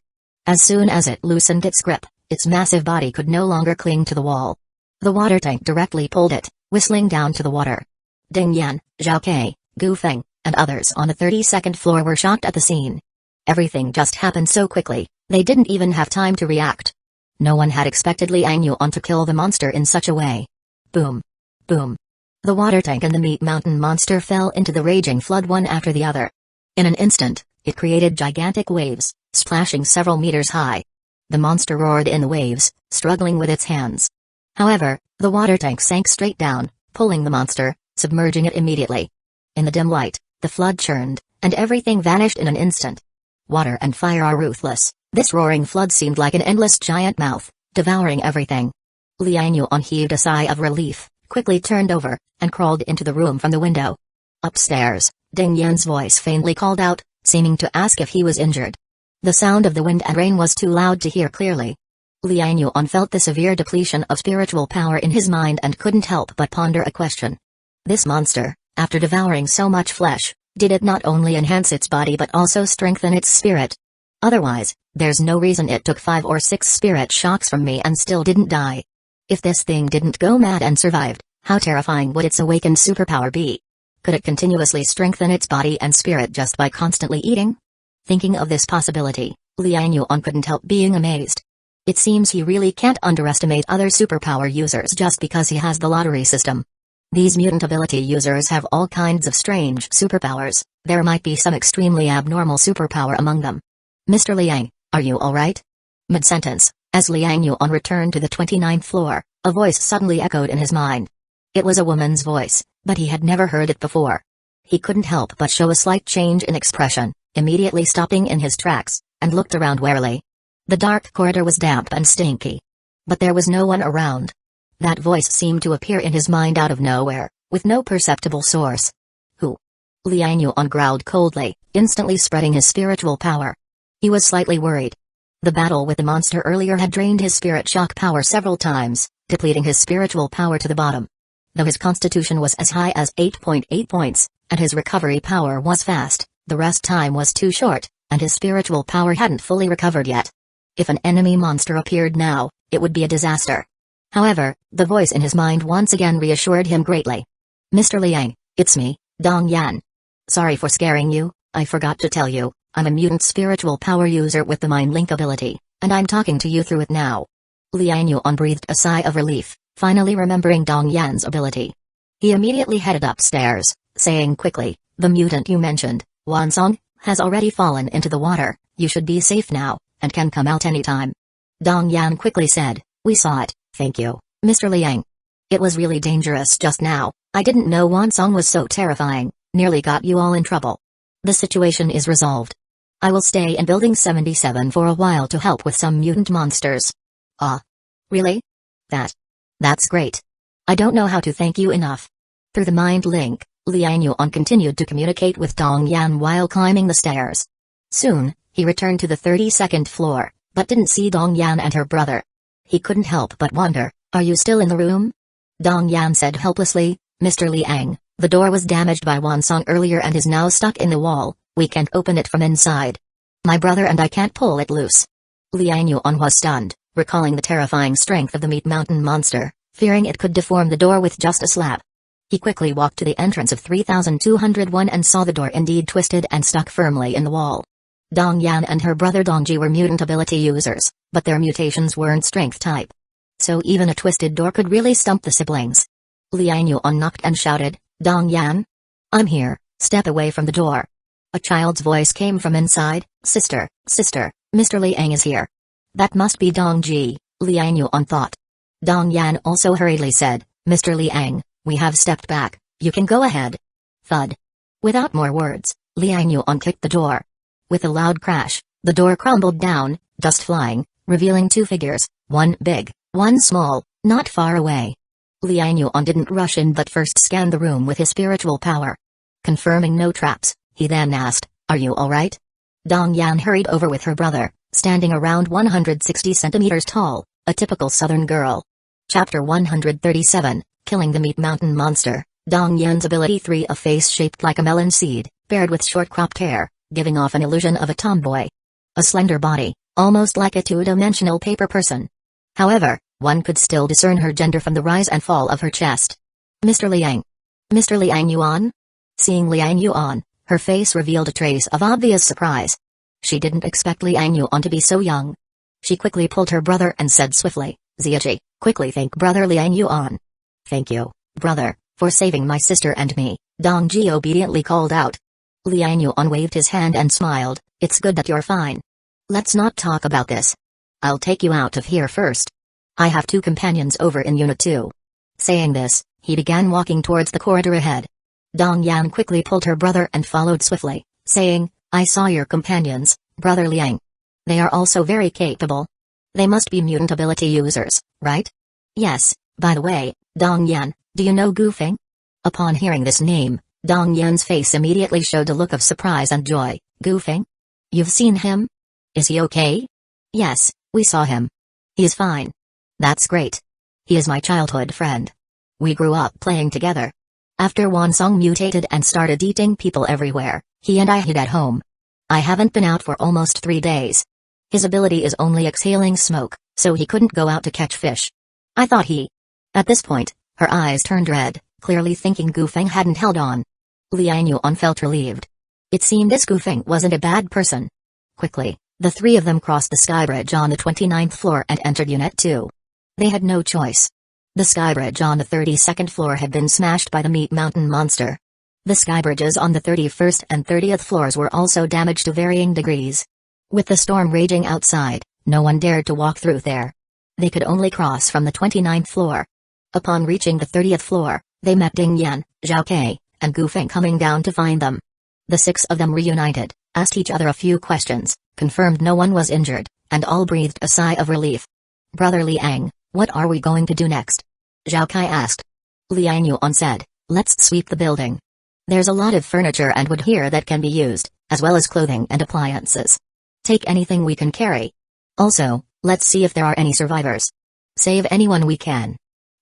As soon as it loosened its grip, its massive body could no longer cling to the wall. The water tank directly pulled it, whistling down to the water. Ding Yan, Zhao Kai, Gu Feng, and others on the 32nd floor were shocked at the scene. Everything just happened so quickly, they didn't even have time to react. No one had expected Liang Yuan to kill the monster in such a way. Boom. Boom. The water tank and the meat mountain monster fell into the raging flood one after the other. In an instant, it created gigantic waves, splashing several meters high. The monster roared in the waves, struggling with its hands. However, the water tank sank straight down, pulling the monster, submerging it immediately. In the dim light, the flood churned, and everything vanished in an instant. Water and fire are ruthless. This roaring flood seemed like an endless giant mouth, devouring everything. Liang Yuan heaved a sigh of relief, quickly turned over, and crawled into the room from the window. Upstairs, Ding Yan's voice faintly called out, seeming to ask if he was injured. The sound of the wind and rain was too loud to hear clearly. Liang Yuan felt the severe depletion of spiritual power in his mind and couldn't help but ponder a question. This monster, after devouring so much flesh, did it not only enhance its body but also strengthen its spirit? Otherwise, there's no reason it took 5 or 6 spirit shocks from me and still didn't die. If this thing didn't go mad and survived, how terrifying would its awakened superpower be? Could it continuously strengthen its body and spirit just by constantly eating? Thinking of this possibility, Liang Yuan couldn't help being amazed. It seems he really can't underestimate other superpower users just because he has the lottery system. These mutant ability users have all kinds of strange superpowers. There might be some extremely abnormal superpower among them. Mr. Liang, are you alright? Mid-sentence, as Liang Yuan returned to the 29th floor, a voice suddenly echoed in his mind. It was a woman's voice, but he had never heard it before. He couldn't help but show a slight change in expression, immediately stopping in his tracks, and looked around warily. The dark corridor was damp and stinky. But there was no one around. That voice seemed to appear in his mind out of nowhere, with no perceptible source. Who? Liang Yuan growled coldly, instantly spreading his spiritual power. He was slightly worried. The battle with the monster earlier had drained his spirit shock power several times, depleting his spiritual power to the bottom. Though his constitution was as high as 8.8 points, and his recovery power was fast, the rest time was too short, and his spiritual power hadn't fully recovered yet. If an enemy monster appeared now, it would be a disaster. However, the voice in his mind once again reassured him greatly. Mr. Liang, it's me, Dong Yan. Sorry for scaring you, I forgot to tell you, I'm a mutant spiritual power user with the Mind Link ability, and I'm talking to you through it now. Liang Yuan breathed a sigh of relief, finally remembering Dong Yan's ability. He immediately headed upstairs, saying quickly, the mutant you mentioned, Wansong, has already fallen into the water, you should be safe now, and can come out anytime. Dong Yan quickly said, we saw it, thank you, Mr. Liang. It was really dangerous just now, I didn't know Wansong was so terrifying, nearly got you all in trouble. The situation is resolved. I will stay in Building 77 for a while to help with some mutant monsters. Ah. Really? That's great. I don't know how to thank you enough. Through the mind link, Liang Yuan continued to communicate with Dong Yan while climbing the stairs. Soon, he returned to the 32nd floor, but didn't see Dong Yan and her brother. He couldn't help but wonder, are you still in the room? Dong Yan said helplessly, Mr. Liang, the door was damaged by Wansong earlier and is now stuck in the wall, we can't open it from inside. My brother and I can't pull it loose. Liang Yuan was stunned, recalling the terrifying strength of the Meat Mountain monster, fearing it could deform the door with just a slap. He quickly walked to the entrance of 3201 and saw the door indeed twisted and stuck firmly in the wall. Dong Yan and her brother Dongji were mutant ability users, but their mutations weren't strength type. So even a twisted door could really stump the siblings. Liang Yuan knocked and shouted, Dong Yan? I'm here, step away from the door. A child's voice came from inside, Sister, Mr. Liang is here. That must be Dongji, Liang Yuan thought. Dong Yan also hurriedly said, Mr. Liang, we have stepped back, you can go ahead. Thud. Without more words, Liang Yuan kicked the door. With a loud crash, the door crumbled down, dust flying, revealing 2 figures, one big, one small, not far away. Liang Yuan didn't rush in but first scanned the room with his spiritual power. Confirming no traps, he then asked, are you alright? Dong Yan hurried over with her brother, standing around 160 centimeters tall, a typical southern girl. Chapter 137, Killing the Meat Mountain Monster. Dong Yan's ability 3, a face shaped like a melon seed, paired with short cropped hair, giving off an illusion of a tomboy. A slender body, almost like a two-dimensional paper person. However, one could still discern her gender from the rise and fall of her chest. Mr. Liang. Mr. Liang Yuan? Seeing Liang Yuan, her face revealed a trace of obvious surprise. She didn't expect Liang Yuan to be so young. She quickly pulled her brother and said swiftly, Ziaji, quickly thank brother Liang Yuan. Thank you, brother, for saving my sister and me, Dongji obediently called out. Liang Yuan waved his hand and smiled, it's good that you're fine. Let's not talk about this. I'll take you out of here first. I have 2 companions over in Unit 2. Saying this, he began walking towards the corridor ahead. Dong Yan quickly pulled her brother and followed swiftly, saying, I saw your companions, brother Liang. They are also very capable. They must be mutant ability users, right? Yes, by the way, Dong Yan, do you know Gu Feng? Upon hearing this name, Dong Yan's face immediately showed a look of surprise and joy. Gu Feng? You've seen him? Is he okay? Yes, we saw him. He is fine. That's great. He is my childhood friend. We grew up playing together. After Wansong mutated and started eating people everywhere, he and I hid at home. I haven't been out for almost 3 days. His ability is only exhaling smoke, so he couldn't go out to catch fish. I thought he... At this point, her eyes turned red, clearly thinking Gufeng hadn't held on. Liang Yuan felt relieved. It seemed this Gufeng wasn't a bad person. Quickly, the three of them crossed the sky bridge on the 29th floor and entered Unit 2. They had no choice. The sky bridge on the 32nd floor had been smashed by the Meat Mountain monster. The sky bridges on the 31st and 30th floors were also damaged to varying degrees. With the storm raging outside, no one dared to walk through there. They could only cross from the 29th floor. Upon reaching the 30th floor, they met Ding Yan, Zhao Kai, and Gufeng coming down to find them. The 6 of them reunited, asked each other a few questions, confirmed no one was injured, and all breathed a sigh of relief. Brother Liang, what are we going to do next? Zhao Kai asked. Liang Yuan said, let's sweep the building. There's a lot of furniture and wood here that can be used, as well as clothing and appliances. Take anything we can carry. Also, let's see if there are any survivors. Save anyone we can.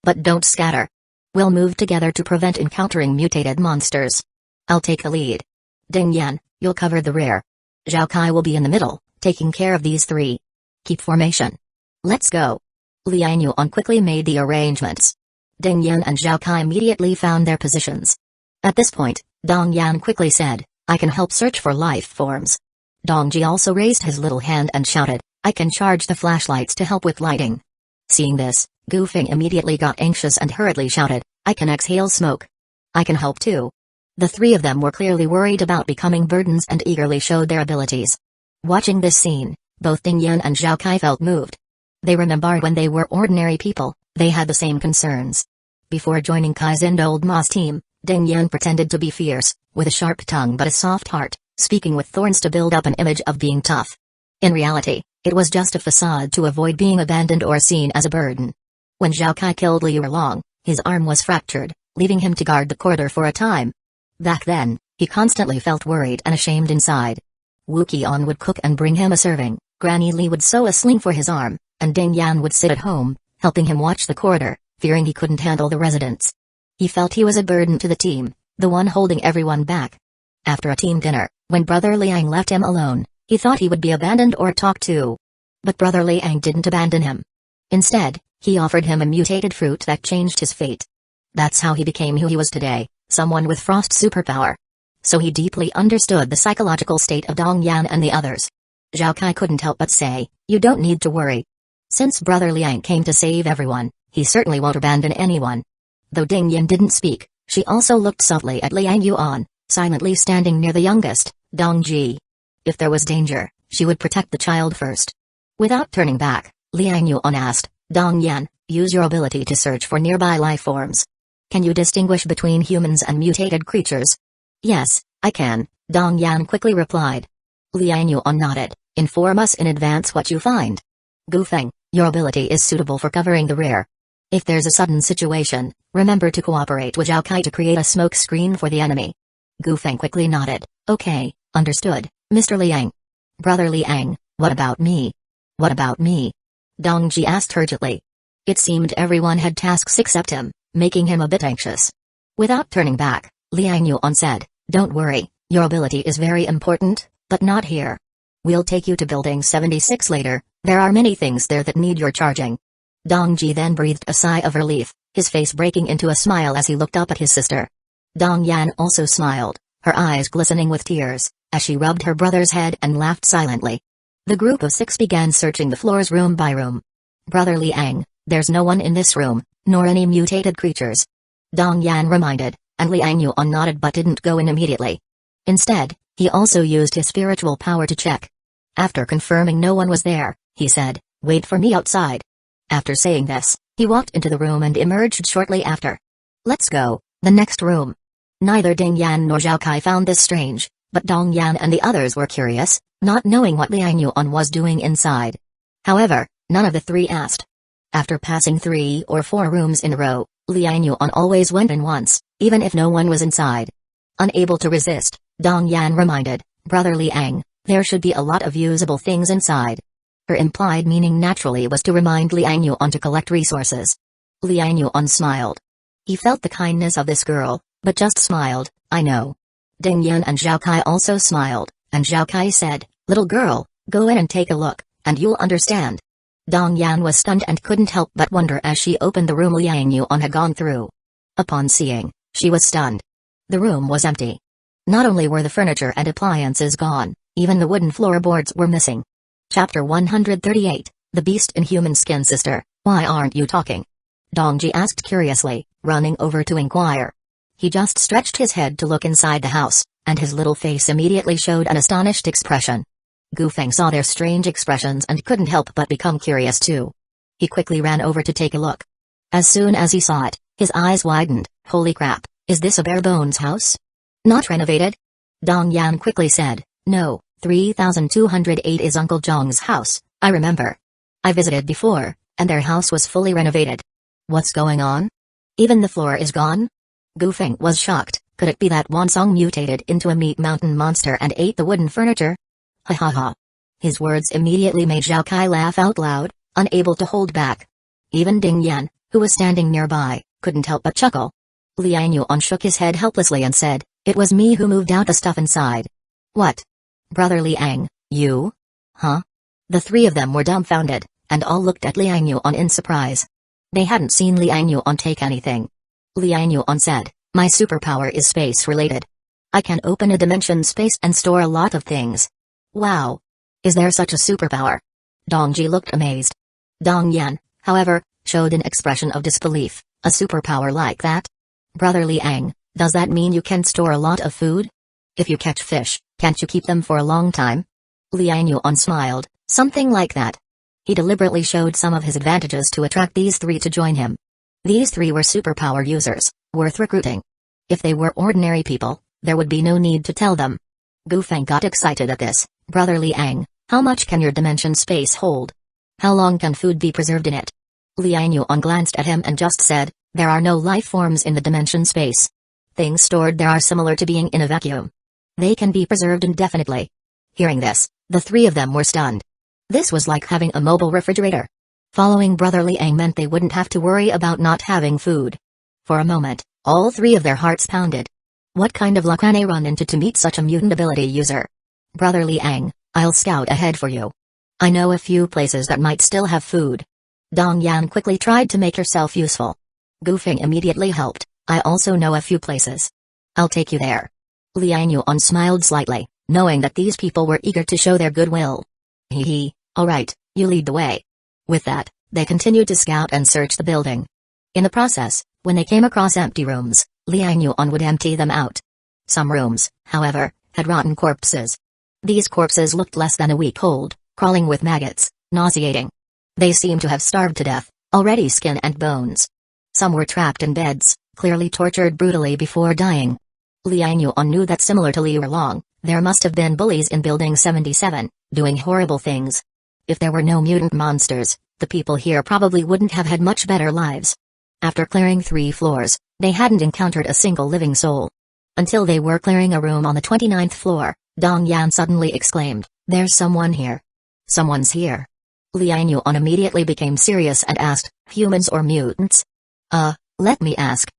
But don't scatter. We'll move together to prevent encountering mutated monsters. I'll take the lead. Ding Yan, you'll cover the rear. Zhao Kai will be in the middle, taking care of these 3. Keep formation. Let's go. Liang Yuan quickly made the arrangements. Ding Yan and Zhao Kai immediately found their positions. At this point, Dong Yan quickly said, I can help search for life forms. Dong Ji also raised his little hand and shouted, I can charge the flashlights to help with lighting. Seeing this, Gufeng immediately got anxious and hurriedly shouted, I can exhale smoke. I can help too. The 3 of them were clearly worried about becoming burdens and eagerly showed their abilities. Watching this scene, both Ding Yan and Zhao Kai felt moved. They remembered when they were ordinary people, they had the same concerns. Before joining Kaizen's old Ma's team, Ding Yan pretended to be fierce, with a sharp tongue but a soft heart, speaking with thorns to build up an image of being tough. In reality, it was just a facade to avoid being abandoned or seen as a burden. When Zhao Kai killed Liu Erlong, his arm was fractured, leaving him to guard the corridor for a time. Back then, he constantly felt worried and ashamed inside. Wu Qian would cook and bring him a serving, Granny Li would sew a sling for his arm, and Ding Yan would sit at home, helping him watch the corridor, fearing he couldn't handle the residents. He felt he was a burden to the team, the one holding everyone back. After a team dinner, when Brother Liang left him alone, he thought he would be abandoned or talked to. But Brother Liang didn't abandon him. Instead, he offered him a mutated fruit that changed his fate. That's how he became who he was today, someone with frost superpower. So he deeply understood the psychological state of Dong Yan and the others. Zhao Kai couldn't help but say, you don't need to worry. Since Brother Liang came to save everyone, he certainly won't abandon anyone. Though Ding Yan didn't speak, she also looked softly at Liang Yuan, silently standing near the youngest, Dong Ji. If there was danger, she would protect the child first. Without turning back, Liang Yuan asked, Dong Yan, use your ability to search for nearby life forms. Can you distinguish between humans and mutated creatures? Yes, I can, Dong Yan quickly replied. Liang Yuan nodded, inform us in advance what you find. Gufeng, your ability is suitable for covering the rear. If there's a sudden situation, remember to cooperate with Zhao Kai to create a smoke screen for the enemy. Gufeng quickly nodded, okay, understood, Mr. Liang. Brother Liang, what about me? What about me? Dongji asked urgently. It seemed everyone had tasks except him, making him a bit anxious. Without turning back, Liang Yuan said, don't worry, your ability is very important, but not here. We'll take you to Building 76 later, there are many things there that need your charging. Dongji then breathed a sigh of relief, his face breaking into a smile as he looked up at his sister. Dong Yan also smiled, her eyes glistening with tears, as she rubbed her brother's head and laughed silently. The group of 6 began searching the floors room by room. Brother Liang, there's no one in this room, nor any mutated creatures. Dong Yan reminded, and Liang Yuan nodded but didn't go in immediately. Instead, he also used his spiritual power to check. After confirming no one was there, he said, wait for me outside. After saying this, he walked into the room and emerged shortly after. Let's go, the next room. Neither Ding Yan nor Zhao Kai found this strange, but Dong Yan and the others were curious, not knowing what Liang Yuan was doing inside. However, none of the 3 asked. After passing 3 or 4 rooms in a row, Liang Yuan always went in once, even if no one was inside. Unable to resist, Dong Yan reminded, Brother Liang, There should be a lot of usable things inside. Her implied meaning naturally was to remind Liang Yuan to collect resources. Liang Yuan smiled. He felt the kindness of this girl, but just smiled. I know. Ding Yan and Zhao Kai also smiled, and Zhao Kai said, little girl, go in and take a look, and you'll understand. Dong Yan was stunned and couldn't help but wonder as she opened the room Liang Yuan had gone through. Upon seeing, she was stunned. The room was empty. Not only were the furniture and appliances gone, even the wooden floorboards were missing. Chapter 138, The Beast in Human Skin. Sister, why aren't you talking? Dongji asked curiously, running over to inquire. He just stretched his head to look inside the house, and his little face immediately showed an astonished expression. Gu Feng saw their strange expressions and couldn't help but become curious too. He quickly ran over to take a look. As soon as he saw it, his eyes widened. Holy crap, is this a bare-bones house? Not renovated? Dong Yan quickly said, no, 3208 is Uncle Zhong's house, I remember. I visited before, and their house was fully renovated. What's going on? Even the floor is gone? Gu Feng was shocked. Could it be that Wansong mutated into a meat mountain monster and ate the wooden furniture? Ha ha ha. His words immediately made Zhao Kai laugh out loud, unable to hold back. Even Ding Yan, who was standing nearby, couldn't help but chuckle. Liang Yuan shook his head helplessly and said, it was me who moved out the stuff inside. What? Brother Liang, you? Huh? The three of them were dumbfounded, and all looked at Liang Yuan in surprise. They hadn't seen Liang Yuan take anything. Liang Yuan said, my superpower is space-related. I can open a dimension space and store a lot of things. Wow. Is there such a superpower? Dongji looked amazed. Dong Yan, however, showed an expression of disbelief. A superpower like that? Brother Liang, does that mean you can store a lot of food? If you catch fish, can't you keep them for a long time? Liang Yuan smiled, something like that. He deliberately showed some of his advantages to attract these three to join him. These three were superpower users, worth recruiting. If they were ordinary people, there would be no need to tell them. Gu Feng got excited at this. Brother Liang, how much can your dimension space hold? How long can food be preserved in it? Liang Yuan glanced at him and just said, there are no life forms in the dimension space. Things stored there are similar to being in a vacuum. They can be preserved indefinitely. Hearing this, the three of them were stunned. This was like having a mobile refrigerator. Following Brother Liang meant they wouldn't have to worry about not having food. For a moment, all three of their hearts pounded. What kind of luck can they run into to meet such a mutant ability user? Brother Liang, I'll scout ahead for you. I know a few places that might still have food. Dong Yan quickly tried to make herself useful. Gu Feng immediately helped. I also know a few places. I'll take you there. Liang Yuan smiled slightly, knowing that these people were eager to show their goodwill. Hee hee, alright, you lead the way. With that, they continued to scout and search the building. In the process, when they came across empty rooms, Liang Yuan would empty them out. Some rooms, however, had rotten corpses. These corpses looked less than a week old, crawling with maggots, nauseating. They seemed to have starved to death, already skin and bones. Some were trapped in beds, clearly tortured brutally before dying. Liang Yuan knew that similar to Li Erlong, there must have been bullies in Building 77, doing horrible things. If there were no mutant monsters, the people here probably wouldn't have had much better lives. After clearing 3 floors, they hadn't encountered a single living soul. Until they were clearing a room on the 29th floor, Dong Yan suddenly exclaimed, there's someone here. Someone's here. Liang Yuan immediately became serious and asked, humans or mutants? Let me ask.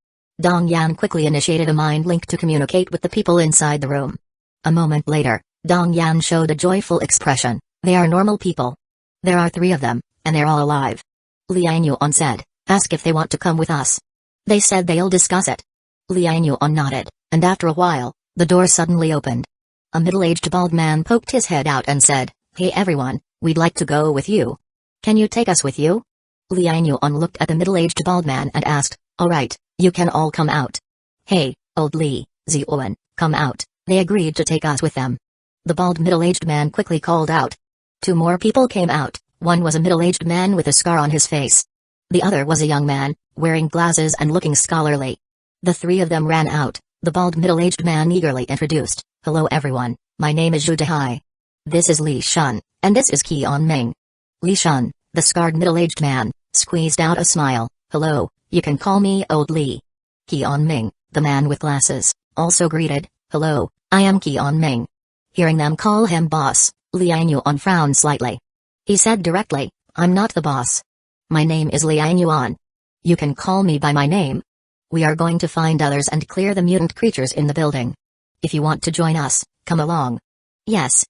Dong Yan quickly initiated a mind link to communicate with the people inside the room. A moment later, Dong Yan showed a joyful expression. They are normal people. There are 3 of them, and they're all alive. Liang Yuan said, ask if they want to come with us. They said they'll discuss it. Liang Yuan nodded, and after a while, the door suddenly opened. A middle-aged bald man poked his head out and said, hey everyone, we'd like to go with you. Can you take us with you? Liang Yuan looked at the middle-aged bald man and asked, alright, you can all come out. Hey, old Li, Ziowen, come out. They agreed to take us with them. The bald middle-aged man quickly called out. 2 more people came out. One was a middle-aged man with a scar on his face. The other was a young man, wearing glasses and looking scholarly. The 3 of them ran out. The bald middle-aged man eagerly introduced, hello everyone, my name is Zhu Dehai. This is Li Shun, and this is Qian Ming. Li Shun, the scarred middle-aged man, squeezed out a smile, hello, you can call me Old Li. Qian Ming, the man with glasses, also greeted, hello, I am Qian Ming. Hearing them call him boss, Liang Yuan frowned slightly. He said directly, I'm not the boss. My name is Liang Yuan. You can call me by my name. We are going to find others and clear the mutant creatures in the building. If you want to join us, come along. Yes,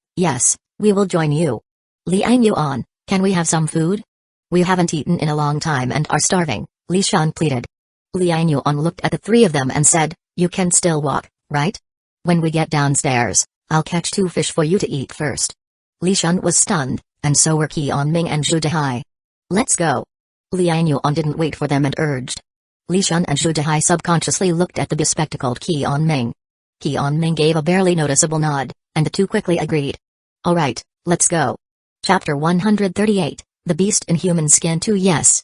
we will join you. Liang Yuan, can we have some food? We haven't eaten in a long time and are starving, Li Shan pleaded. Liang Yuan looked at the three of them and said, you can still walk, right? When we get downstairs, I'll catch 2 fish for you to eat first. Li Shan was stunned, and so were Qian Ming and Zhu Dehai. Let's go. Liang Yuan didn't wait for them and urged. Li Shan and Zhu Dehai subconsciously looked at the bespectacled Qian Ming. Qian Ming gave a barely noticeable nod, and the two quickly agreed. Alright, let's go. Chapter 138, The Beast in Human Skin 2. Yes,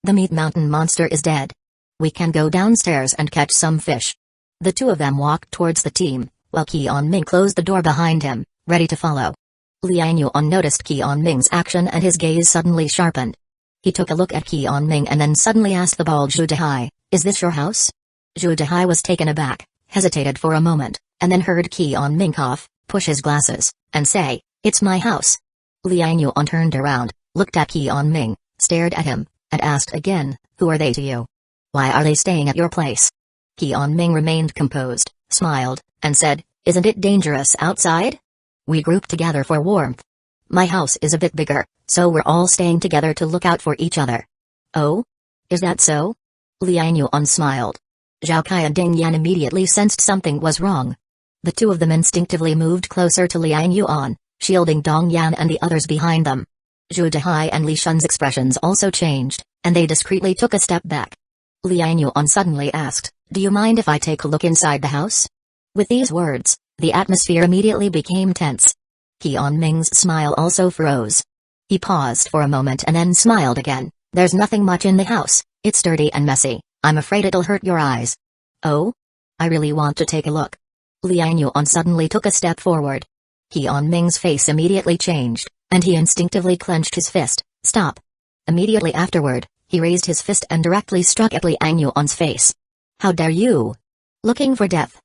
the meat mountain monster is dead. We can go downstairs and catch some fish. The two of them walked towards the team, while Qian Ming closed the door behind him, ready to follow. Liang Yuan noticed Qian Ming's action and his gaze suddenly sharpened. He took a look at Qian Ming and then suddenly asked the bald Zhu Dehai, is this your house? Zhu Dehai was taken aback, hesitated for a moment, and then heard Qian Ming cough, push his glasses, and say, it's my house. Liang Yuan turned around, looked at Qian Ming, stared at him, and asked again, who are they to you? Why are they staying at your place? Qian Ming remained composed, smiled, and said, isn't it dangerous outside? We grouped together for warmth. My house is a bit bigger, so we're all staying together to look out for each other. Oh? Is that so? Liang Yuan smiled. Zhao Kai and Ding Yan immediately sensed something was wrong. The two of them instinctively moved closer to Liang Yuan, shielding Dong Yan and the others behind them. Zhu Dehai and Li Shun's expressions also changed, and they discreetly took a step back. Liang Yuan suddenly asked, do you mind if I take a look inside the house? With these words, the atmosphere immediately became tense. Qian Ming's smile also froze. He paused for a moment and then smiled again. There's nothing much in the house, it's dirty and messy, I'm afraid it'll hurt your eyes. Oh? I really want to take a look. Liang Yuan suddenly took a step forward. Qian Ming's face immediately changed, and he instinctively clenched his fist. Stop. Immediately afterward, he raised his fist and directly struck at Liang Yuan's face. How dare you? Looking for death.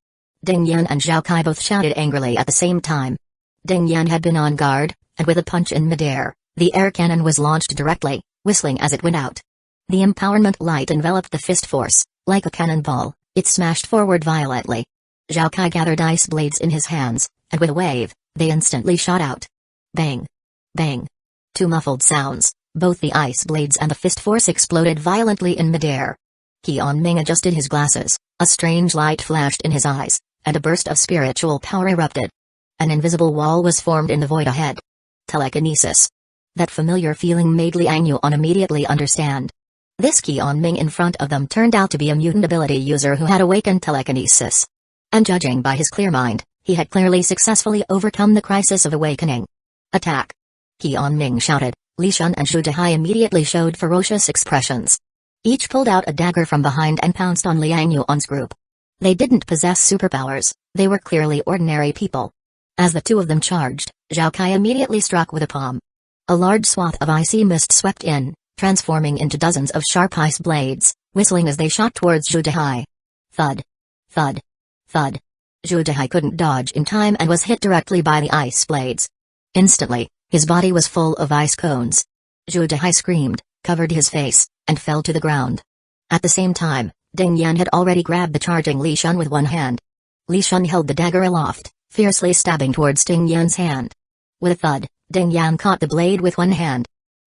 Ding Yan and Zhao Kai both shouted angrily at the same time. Ding Yan had been on guard, and with a punch in midair, the air cannon was launched directly, whistling as it went out. The empowerment light enveloped the fist force, like a cannonball, it smashed forward violently. Zhao Kai gathered ice blades in his hands, and with a wave, they instantly shot out. Bang! Bang! Two muffled sounds, both the ice blades and the fist force exploded violently in midair. Qian Ming adjusted his glasses, a strange light flashed in his eyes, and a burst of spiritual power erupted. An invisible wall was formed in the void ahead. Telekinesis. That familiar feeling made Liang Yuan immediately understand. This Qian Ming in front of them turned out to be a mutant ability user who had awakened telekinesis. And judging by his clear mind, he had clearly successfully overcome the crisis of awakening. Attack! Qian Ming shouted. Li Shun and Zhu Dehai immediately showed ferocious expressions. Each pulled out a dagger from behind and pounced on Liang Yuan's group. They didn't possess superpowers, they were clearly ordinary people. As the two of them charged, Zhao Kai immediately struck with a palm. A large swath of icy mist swept in, transforming into dozens of sharp ice blades, whistling as they shot towards Zhu Dehai. Thud. Thud. Thud. Zhu Dehai couldn't dodge in time and was hit directly by the ice blades. Instantly, his body was full of ice cones. Zhu Dehai screamed, covered his face, and fell to the ground. At the same time, Ding Yan had already grabbed the charging Li Shun with one hand. Li Shun held the dagger aloft, fiercely stabbing towards Ding Yan's hand. With a thud, Ding Yan caught the blade with one hand.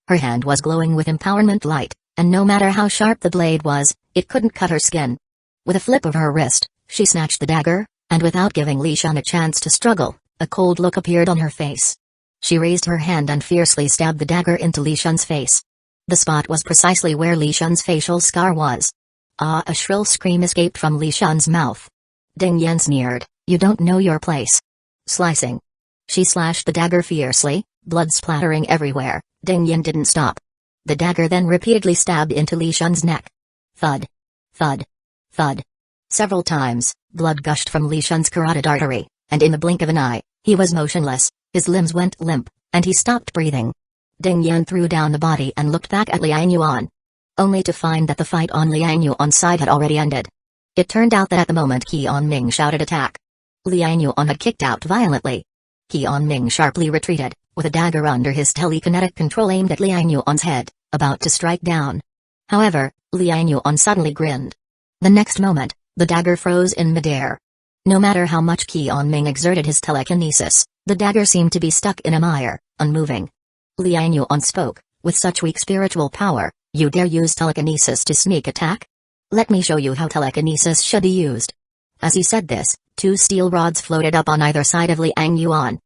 Her hand was glowing with empowerment light, and no matter how sharp the blade was, it couldn't cut her skin. With a flip of her wrist, she snatched the dagger, and without giving Li Shun a chance to struggle, a cold look appeared on her face. She raised her hand and fiercely stabbed the dagger into Li Shun's face. The spot was precisely where Li Shun's facial scar was. Ah! A shrill scream escaped from Li Shun's mouth. Ding Yan sneered, you don't know your place. Slicing. She slashed the dagger fiercely, blood splattering everywhere. Ding Yan didn't stop. The dagger then repeatedly stabbed into Li Shun's neck. Thud. Thud. Thud. Several times, blood gushed from Li Shun's carotid artery, and in the blink of an eye, he was motionless, his limbs went limp, and he stopped breathing. Ding Yan threw down the body and looked back at Liang Yuan. Only to find that the fight on Liang Yuan's side had already ended. It turned out that at the moment Qian Ming shouted attack, Liang Yuan had kicked out violently. Qian Ming sharply retreated, with a dagger under his telekinetic control aimed at Liang Yuan's head, about to strike down. However, Liang Yuan suddenly grinned. The next moment, the dagger froze in midair. No matter how much Qian Ming exerted his telekinesis, the dagger seemed to be stuck in a mire, unmoving. Liang Yuan spoke, with such weak spiritual power, you dare use telekinesis to sneak attack? Let me show you how telekinesis should be used. As he said this, 2 steel rods floated up on either side of Liang Yuan.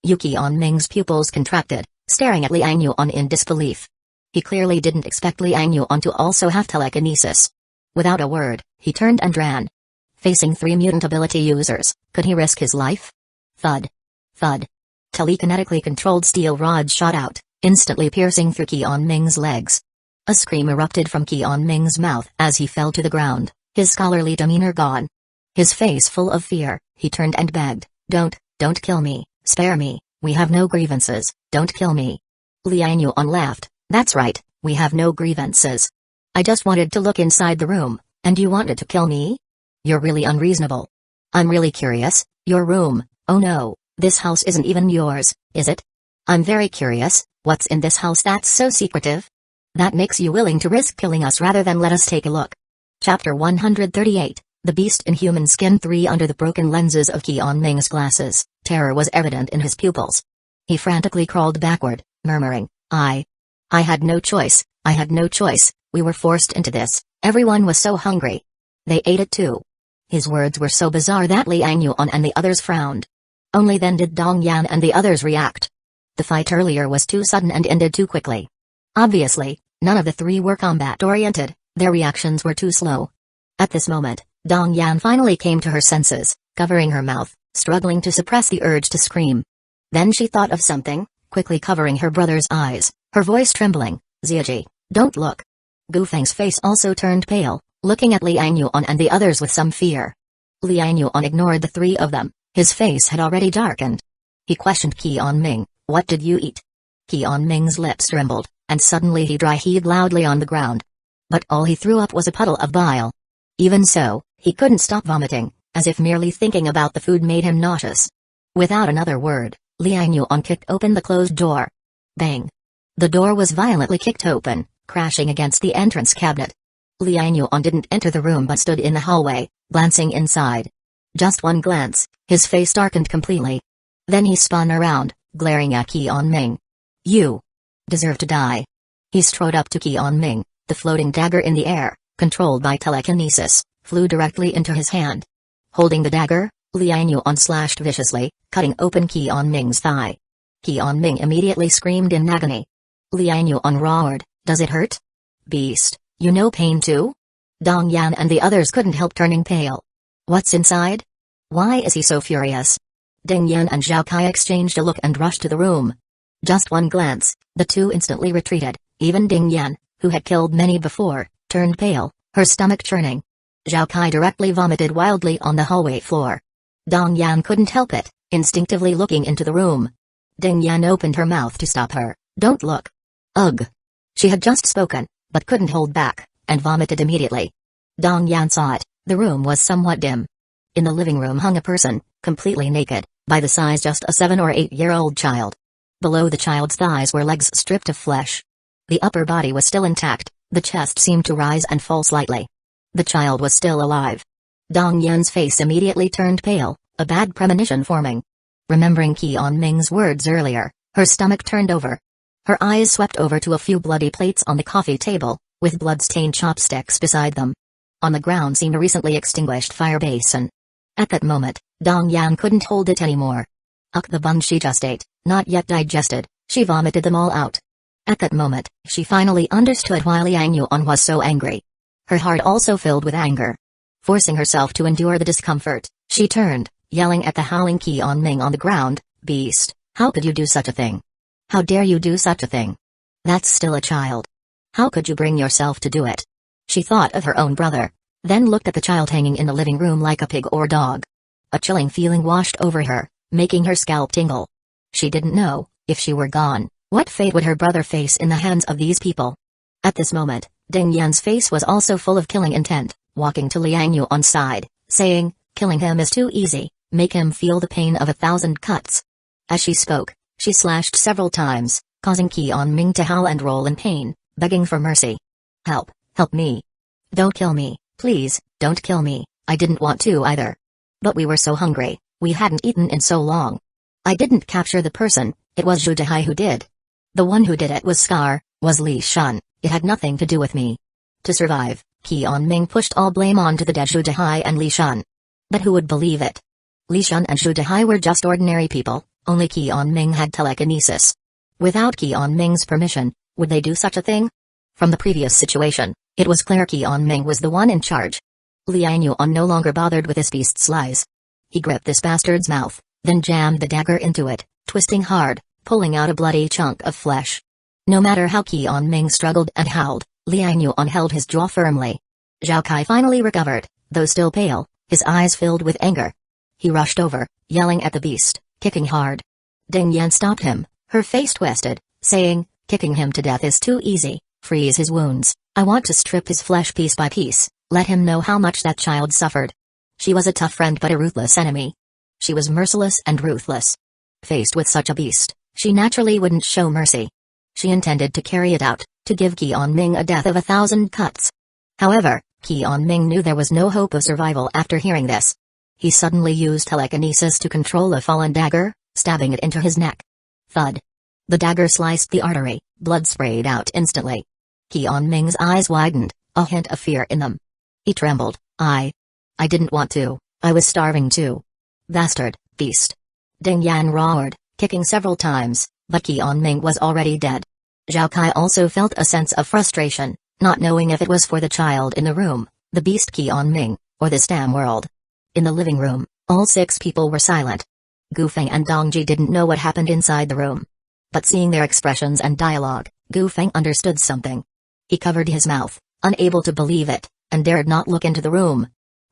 Qian Ming's pupils contracted, staring at Liang Yuan in disbelief. He clearly didn't expect Liang Yuan to also have telekinesis. Without a word, he turned and ran. Facing 3 mutant ability users, could he risk his life? Thud. Thud. Telekinetically controlled steel rods shot out, instantly piercing through Qian Ming's legs. A scream erupted from Qian Ming's mouth as he fell to the ground, his scholarly demeanor gone. His face full of fear, he turned and begged, don't kill me, spare me, we have no grievances, don't kill me. Liang Yuan laughed, that's right, we have no grievances. I just wanted to look inside the room, and you wanted to kill me? You're really unreasonable. I'm really curious, your room, oh no, this house isn't even yours, is it? I'm very curious, what's in this house that's so secretive? That makes you willing to risk killing us rather than let us take a look. Chapter 138, The Beast in Human Skin 3. Under the broken lenses of Qian Ming's glasses, terror was evident in his pupils. He frantically crawled backward, murmuring, I had no choice, we were forced into this, everyone was so hungry. They ate it too. His words were so bizarre that Liang Yuan and the others frowned. Only then did Dong Yan and the others react. The fight earlier was too sudden and ended too quickly. Obviously, none of the 3 were combat-oriented, their reactions were too slow. At this moment, Dong Yan finally came to her senses, covering her mouth, struggling to suppress the urge to scream. Then she thought of something, quickly covering her brother's eyes, her voice trembling, Ziaji, don't look. Gu Feng's face also turned pale, looking at Liang Yuan and the others with some fear. Liang Yuan ignored the 3 of them, his face had already darkened. He questioned Qian Ming, what did you eat? Qian Ming's lips trembled, and suddenly he dry-heaved loudly on the ground. But all he threw up was a puddle of bile. Even so, he couldn't stop vomiting, as if merely thinking about the food made him nauseous. Without another word, Liang Yuan kicked open the closed door. Bang! The door was violently kicked open, crashing against the entrance cabinet. Liang Yuan didn't enter the room but stood in the hallway, glancing inside. Just one glance, his face darkened completely. Then he spun around, glaring at Qian Ming. You deserve to die. He strode up to Qian Ming, the floating dagger in the air, controlled by telekinesis, flew directly into his hand. Holding the dagger, Liang Yuan slashed viciously, cutting open Qian Ming's thigh. Qian Ming immediately screamed in agony. Liang Yuan roared, does it hurt? Beast, you know pain too? Dong Yan and the others couldn't help turning pale. What's inside? Why is he so furious? Ding Yan and Zhao Kai exchanged a look and rushed to the room. Just one glance, the 2 instantly retreated, even Ding Yan, who had killed many before, turned pale, her stomach churning. Zhao Kai directly vomited wildly on the hallway floor. Dong Yan couldn't help it, instinctively looking into the room. Ding Yan opened her mouth to stop her, don't look. Ugh. She had just spoken, but couldn't hold back, and vomited immediately. Dong Yan saw it, the room was somewhat dim. In the living room hung a person, completely naked, by the size just a 7 or 8-year-old child. Below the child's thighs were legs stripped of flesh. The upper body was still intact, the chest seemed to rise and fall slightly. The child was still alive. Dong Yan's face immediately turned pale, a bad premonition forming. Remembering Qian Ming's words earlier, her stomach turned over. Her eyes swept over to a few bloody plates on the coffee table, with blood-stained chopsticks beside them. On the ground seemed a recently extinguished fire basin. At that moment, Dong Yan couldn't hold it anymore. Ugh, the bun she just ate, not yet digested, she vomited them all out. At that moment, she finally understood why Liang Yuan was so angry. Her heart also filled with anger. Forcing herself to endure the discomfort, she turned, yelling at the howling Qian Ming on the ground, Beast, how could you do such a thing? How dare you do such a thing? That's still a child. How could you bring yourself to do it? She thought of her own brother, then looked at the child hanging in the living room like a pig or dog. A chilling feeling washed over her, making her scalp tingle. She didn't know, if she were gone, what fate would her brother face in the hands of these people. At this moment, Ding Yan's face was also full of killing intent, walking to Liang Yuan's side, saying, killing him is too easy, make him feel the pain of 1,000 cuts. As she spoke, she slashed several times, causing Qi Ming to howl and roll in pain, begging for mercy. Help, help me. Don't kill me, please, don't kill me, I didn't want to either. But we were so hungry, we hadn't eaten in so long. I didn't capture the person, it was Zhu Dehai who did. The one who did it was Scar, was Li Shun, it had nothing to do with me. To survive, Qi Ming pushed all blame onto the dead Zhu Dehai and Li Shun. But who would believe it? Li Shun and Zhu Dehai were just ordinary people, only Qi Ming had telekinesis. Without Qi Ming's permission, would they do such a thing? From the previous situation, it was clear Qi Ming was the one in charge. Liang Yuan no longer bothered with this beast's lies. He gripped this bastard's mouth, then jammed the dagger into it, twisting hard, pulling out a bloody chunk of flesh. No matter how Qi Ming struggled and howled, Liang Yuan held his jaw firmly. Zhao Kai finally recovered, though still pale, his eyes filled with anger. He rushed over, yelling at the beast, kicking hard. Ding Yan stopped him, her face twisted, saying, kicking him to death is too easy, freeze his wounds, I want to strip his flesh piece by piece, let him know how much that child suffered. She was a tough friend but a ruthless enemy. She was merciless and ruthless. Faced with such a beast, she naturally wouldn't show mercy. She intended to carry it out, to give Qi Ming a death of 1,000 cuts. However, Qi Ming knew there was no hope of survival after hearing this. He suddenly used telekinesis to control a fallen dagger, stabbing it into his neck. Thud. The dagger sliced the artery, blood sprayed out instantly. Qi Ming's eyes widened, a hint of fear in them. He trembled. I didn't want to, I was starving too. Bastard, beast. Ding Yan roared, kicking several times, but Qi Ming was already dead. Zhao Kai also felt a sense of frustration, not knowing if it was for the child in the room, the beast Qi Ming, or this damn world. In the living room, all 6 people were silent. Gu Feng and Dongji didn't know what happened inside the room. But seeing their expressions and dialogue, Gu Feng understood something. He covered his mouth, unable to believe it, and dared not look into the room.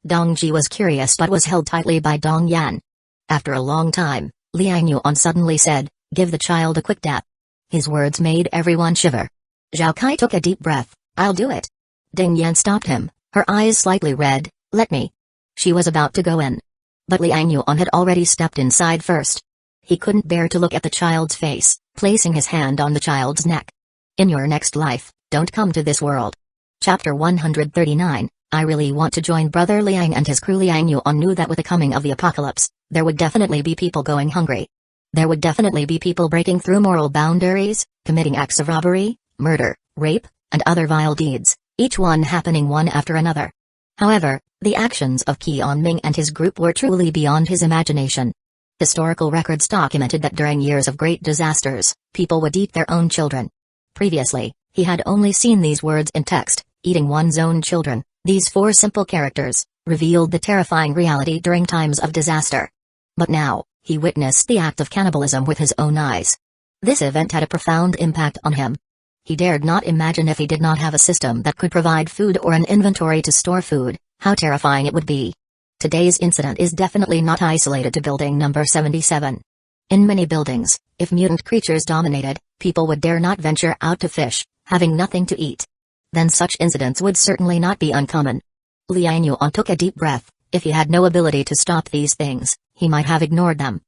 Dongji was curious but was held tightly by Dong Yan. After a long time, Liang Yuan suddenly said, give the child a quick dap. His words made everyone shiver. Zhao Kai took a deep breath, I'll do it. Ding Yan stopped him, her eyes slightly red, let me. She was about to go in. But Liang Yuan had already stepped inside first. He couldn't bear to look at the child's face, placing his hand on the child's neck. In your next life, don't come to this world. Chapter 139, I really want to join Brother Liang and his crew. Liang Yuan knew that with the coming of the apocalypse, there would definitely be people going hungry. There would definitely be people breaking through moral boundaries, committing acts of robbery, murder, rape, and other vile deeds, each one happening one after another. However, the actions of Qi Ming and his group were truly beyond his imagination. Historical records documented that during years of great disasters, people would eat their own children. Previously, he had only seen these words in text, eating one's own children. These 4 simple characters revealed the terrifying reality during times of disaster. But now, he witnessed the act of cannibalism with his own eyes. This event had a profound impact on him. He dared not imagine if he did not have a system that could provide food or an inventory to store food, how terrifying it would be. Today's incident is definitely not isolated to building number 77. In many buildings, if mutant creatures dominated, people would dare not venture out to fish, having nothing to eat. Then such incidents would certainly not be uncommon. Liang Yuan took a deep breath. If he had no ability to stop these things, he might have ignored them.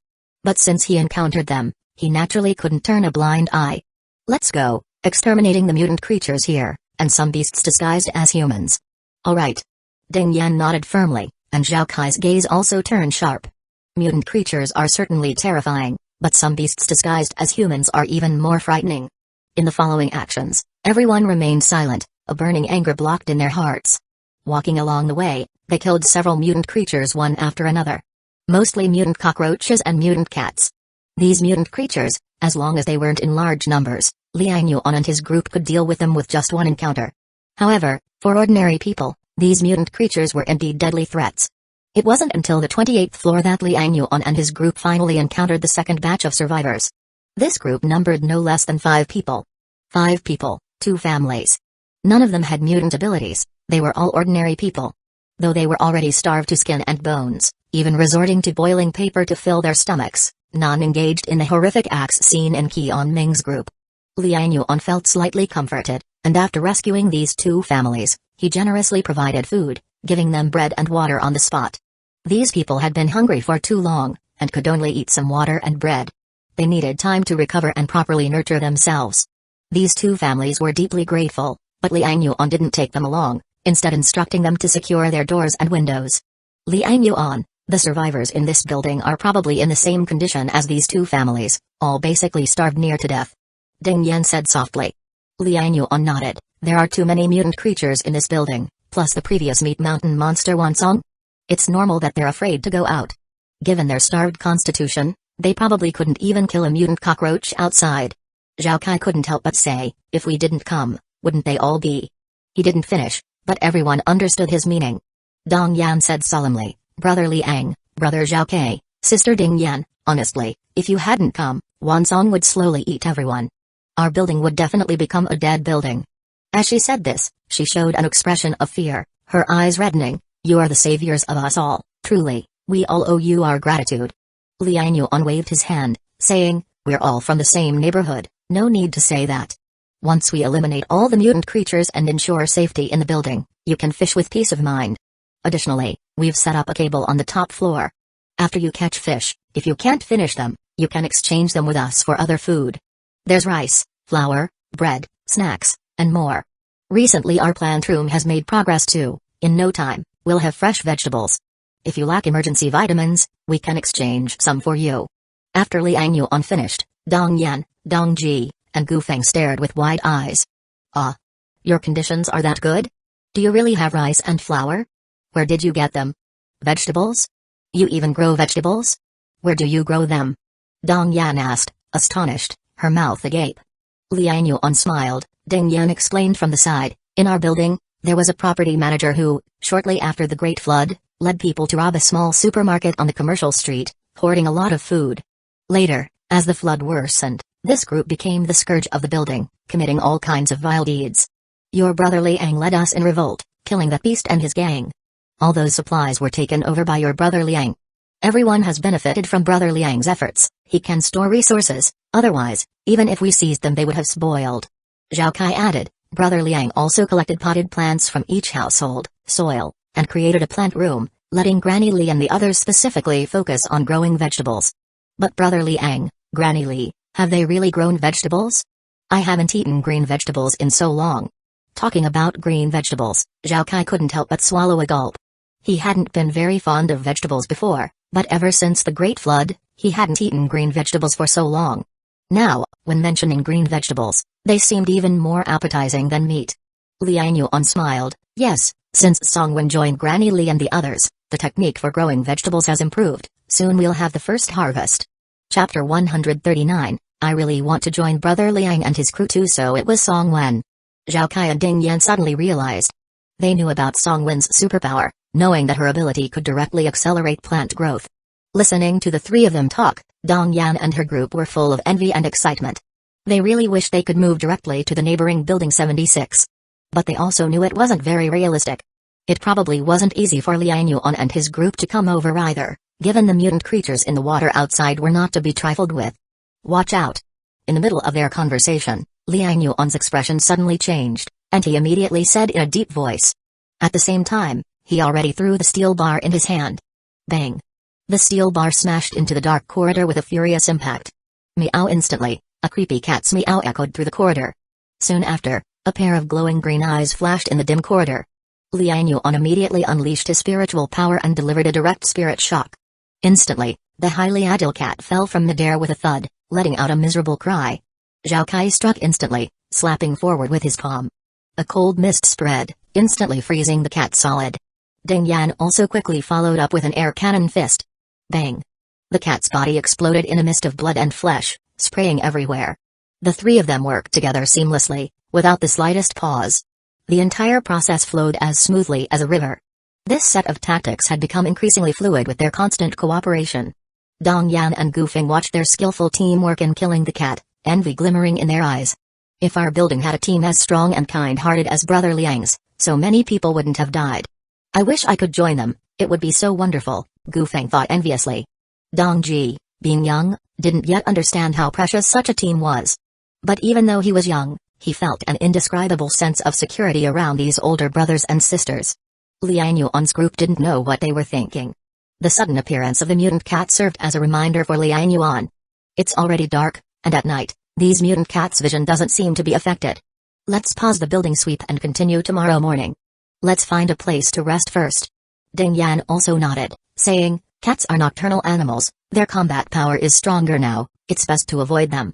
But since he encountered them, he naturally couldn't turn a blind eye. Let's go, exterminating the mutant creatures here, and some beasts disguised as humans. Alright. Ding Yan nodded firmly, and Zhao Kai's gaze also turned sharp. Mutant creatures are certainly terrifying, but some beasts disguised as humans are even more frightening. In the following actions, everyone remained silent, a burning anger blocked in their hearts. Walking along the way, they killed several mutant creatures one after another. Mostly mutant cockroaches and mutant cats. These mutant creatures, as long as they weren't in large numbers, Liang Yuan and his group could deal with them with just one encounter. However, for ordinary people, these mutant creatures were indeed deadly threats. It wasn't until the 28th floor that Liang Yuan and his group finally encountered the second batch of survivors. This group numbered no less than 5 people. 5 people, 2 families. None of them had mutant abilities, they were all ordinary people. Though they were already starved to skin and bones, even resorting to boiling paper to fill their stomachs, none engaged in the horrific acts seen in Qi Ming's group. Liang Yuan felt slightly comforted, and after rescuing these 2 families, he generously provided food, giving them bread and water on the spot. These people had been hungry for too long, and could only eat some water and bread. They needed time to recover and properly nurture themselves. These two families were deeply grateful, but Liang Yuan didn't take them along, instead instructing them to secure their doors and windows. Liang Yuan, the survivors in this building are probably in the same condition as these two families, all basically starved near to death. Ding Yan said softly. Liang Yuan nodded. There are too many mutant creatures in this building, plus the previous meat mountain monster Wansong. It's normal that they're afraid to go out. Given their starved constitution, they probably couldn't even kill a mutant cockroach outside. Zhao Kai couldn't help but say, if we didn't come, wouldn't they all be? He didn't finish, but everyone understood his meaning. Dong Yan said solemnly, Brother Liang, Brother Zhao Kai, Sister Ding Yan, honestly, if you hadn't come, Wansong would slowly eat everyone. Our building would definitely become a dead building. As she said this, she showed an expression of fear, her eyes reddening. You are the saviors of us all, truly, we all owe you our gratitude. Liang Yuan waved his hand, saying, we're all from the same neighborhood, no need to say that. Once we eliminate all the mutant creatures and ensure safety in the building, you can fish with peace of mind. Additionally, we've set up a cable on the top floor. After you catch fish, if you can't finish them, you can exchange them with us for other food. There's rice, flour, bread, snacks, and more. Recently our plant room has made progress too. In no time, we'll have fresh vegetables. If you lack emergency vitamins, we can exchange some for you. After Liang Yuan finished, Dong Yan, Dong Ji, and Gu Feng stared with wide eyes. Ah. Your conditions are that good? Do you really have rice and flour? Where did you get them? Vegetables? You even grow vegetables? Where do you grow them? Dong Yan asked, astonished, her mouth agape. Liang Yuan smiled. Ding Yan explained from the side, in our building, there was a property manager who, shortly after the Great Flood, led people to rob a small supermarket on the commercial street, hoarding a lot of food. Later, as the flood worsened, this group became the scourge of the building, committing all kinds of vile deeds. Your brother Liang led us in revolt, killing that beast and his gang. All those supplies were taken over by your brother Liang. Everyone has benefited from brother Liang's efforts. He can store resources, otherwise, even if we seized them they would have spoiled. Zhao Kai added, Brother Liang also collected potted plants from each household, soil, and created a plant room, letting Granny Li and the others specifically focus on growing vegetables. But Brother Liang, Granny Li, have they really grown vegetables? I haven't eaten green vegetables in so long. Talking about green vegetables, Zhao Kai couldn't help but swallow a gulp. He hadn't been very fond of vegetables before, but ever since the Great Flood, he hadn't eaten green vegetables for so long. Now, when mentioning green vegetables, they seemed even more appetizing than meat. Liang Yuan smiled. Yes, since Songwen joined Granny Li and the others, the technique for growing vegetables has improved. Soon we'll have the first harvest. Chapter 139, I really want to join Brother Liang and his crew too. So it was Songwen. Zhao Kai and Ding Yan suddenly realized. They knew about Songwen's superpower, knowing that her ability could directly accelerate plant growth. Listening to the three of them talk, Dong Yan and her group were full of envy and excitement. They really wished they could move directly to the neighboring Building 76. But they also knew it wasn't very realistic. It probably wasn't easy for Liang Yuan and his group to come over either, given the mutant creatures in the water outside were not to be trifled with. Watch out! In the middle of their conversation, Liang Yuan's expression suddenly changed, and he immediately said in a deep voice. At the same time, he already threw the steel bar in his hand. Bang! The steel bar smashed into the dark corridor with a furious impact. Meow! Instantly, a creepy cat's meow echoed through the corridor. Soon after, a pair of glowing green eyes flashed in the dim corridor. Liang Yuan immediately unleashed his spiritual power and delivered a direct spirit shock. Instantly, the highly agile cat fell from midair with a thud, letting out a miserable cry. Zhao Kai struck instantly, slapping forward with his palm. A cold mist spread, instantly freezing the cat solid. Ding Yan also quickly followed up with an air cannon fist. Bang! The cat's body exploded in a mist of blood and flesh, spraying everywhere. The three of them worked together seamlessly, without the slightest pause. The entire process flowed as smoothly as a river. This set of tactics had become increasingly fluid with their constant cooperation. Dong Yan and Gu Feng watched their skillful teamwork in killing the cat, envy glimmering in their eyes. If our building had a team as strong and kind-hearted as Brother Liang's, so many people wouldn't have died. I wish I could join them, it would be so wonderful, Gu Feng thought enviously. Dong Ji, being young, didn't yet understand how precious such a team was. But even though he was young, he felt an indescribable sense of security around these older brothers and sisters. Liang Yuan's group didn't know what they were thinking. The sudden appearance of the mutant cat served as a reminder for Liang Yuan. It's already dark, and at night, these mutant cats' vision doesn't seem to be affected. Let's pause the building sweep and continue tomorrow morning. Let's find a place to rest first. Ding Yan also nodded, saying, cats are nocturnal animals, their combat power is stronger now, it's best to avoid them.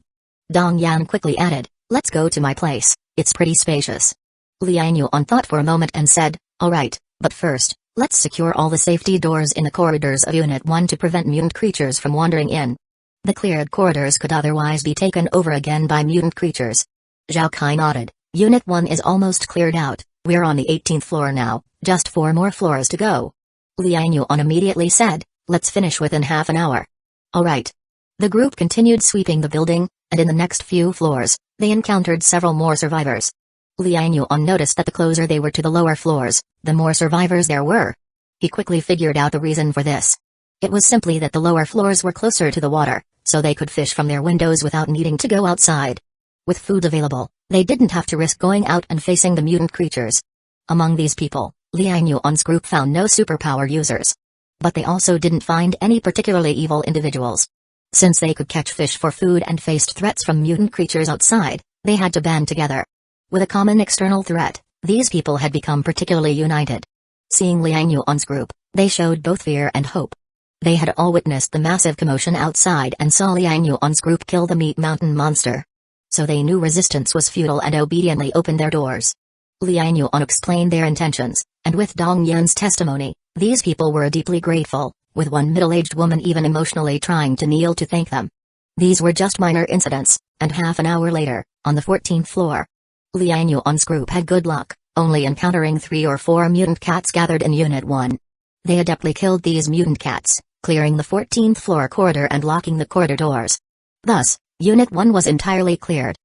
Dong Yan quickly added, let's go to my place, it's pretty spacious. Liang Yuan thought for a moment and said, alright, but first, let's secure all the safety doors in the corridors of Unit 1 to prevent mutant creatures from wandering in. The cleared corridors could otherwise be taken over again by mutant creatures. Zhao Kai nodded, Unit 1 is almost cleared out, we're on the 18th floor now, just 4 more floors to go. Liang Yuan immediately said, let's finish within half an hour. Alright. The group continued sweeping the building, and in the next few floors, they encountered several more survivors. Liang Yuan noticed that the closer they were to the lower floors, the more survivors there were. He quickly figured out the reason for this. It was simply that the lower floors were closer to the water, so they could fish from their windows without needing to go outside. With food available, they didn't have to risk going out and facing the mutant creatures. Among these people, Liang Yuan's group found no superpower users. But they also didn't find any particularly evil individuals. Since they could catch fish for food and faced threats from mutant creatures outside, they had to band together. With a common external threat, these people had become particularly united. Seeing Liang Yuan's group, they showed both fear and hope. They had all witnessed the massive commotion outside and saw Liang Yuan's group kill the meat mountain monster. So they knew resistance was futile and obediently opened their doors. Liang Yuan explained their intentions, and with Dong Yan's testimony, these people were deeply grateful, with one middle-aged woman even emotionally trying to kneel to thank them. These were just minor incidents, and half an hour later, on the 14th floor, Liang Yuan's group had good luck, only encountering 3 or 4 mutant cats gathered in Unit 1. They adeptly killed these mutant cats, clearing the 14th floor corridor and locking the corridor doors. Thus, Unit 1 was entirely cleared.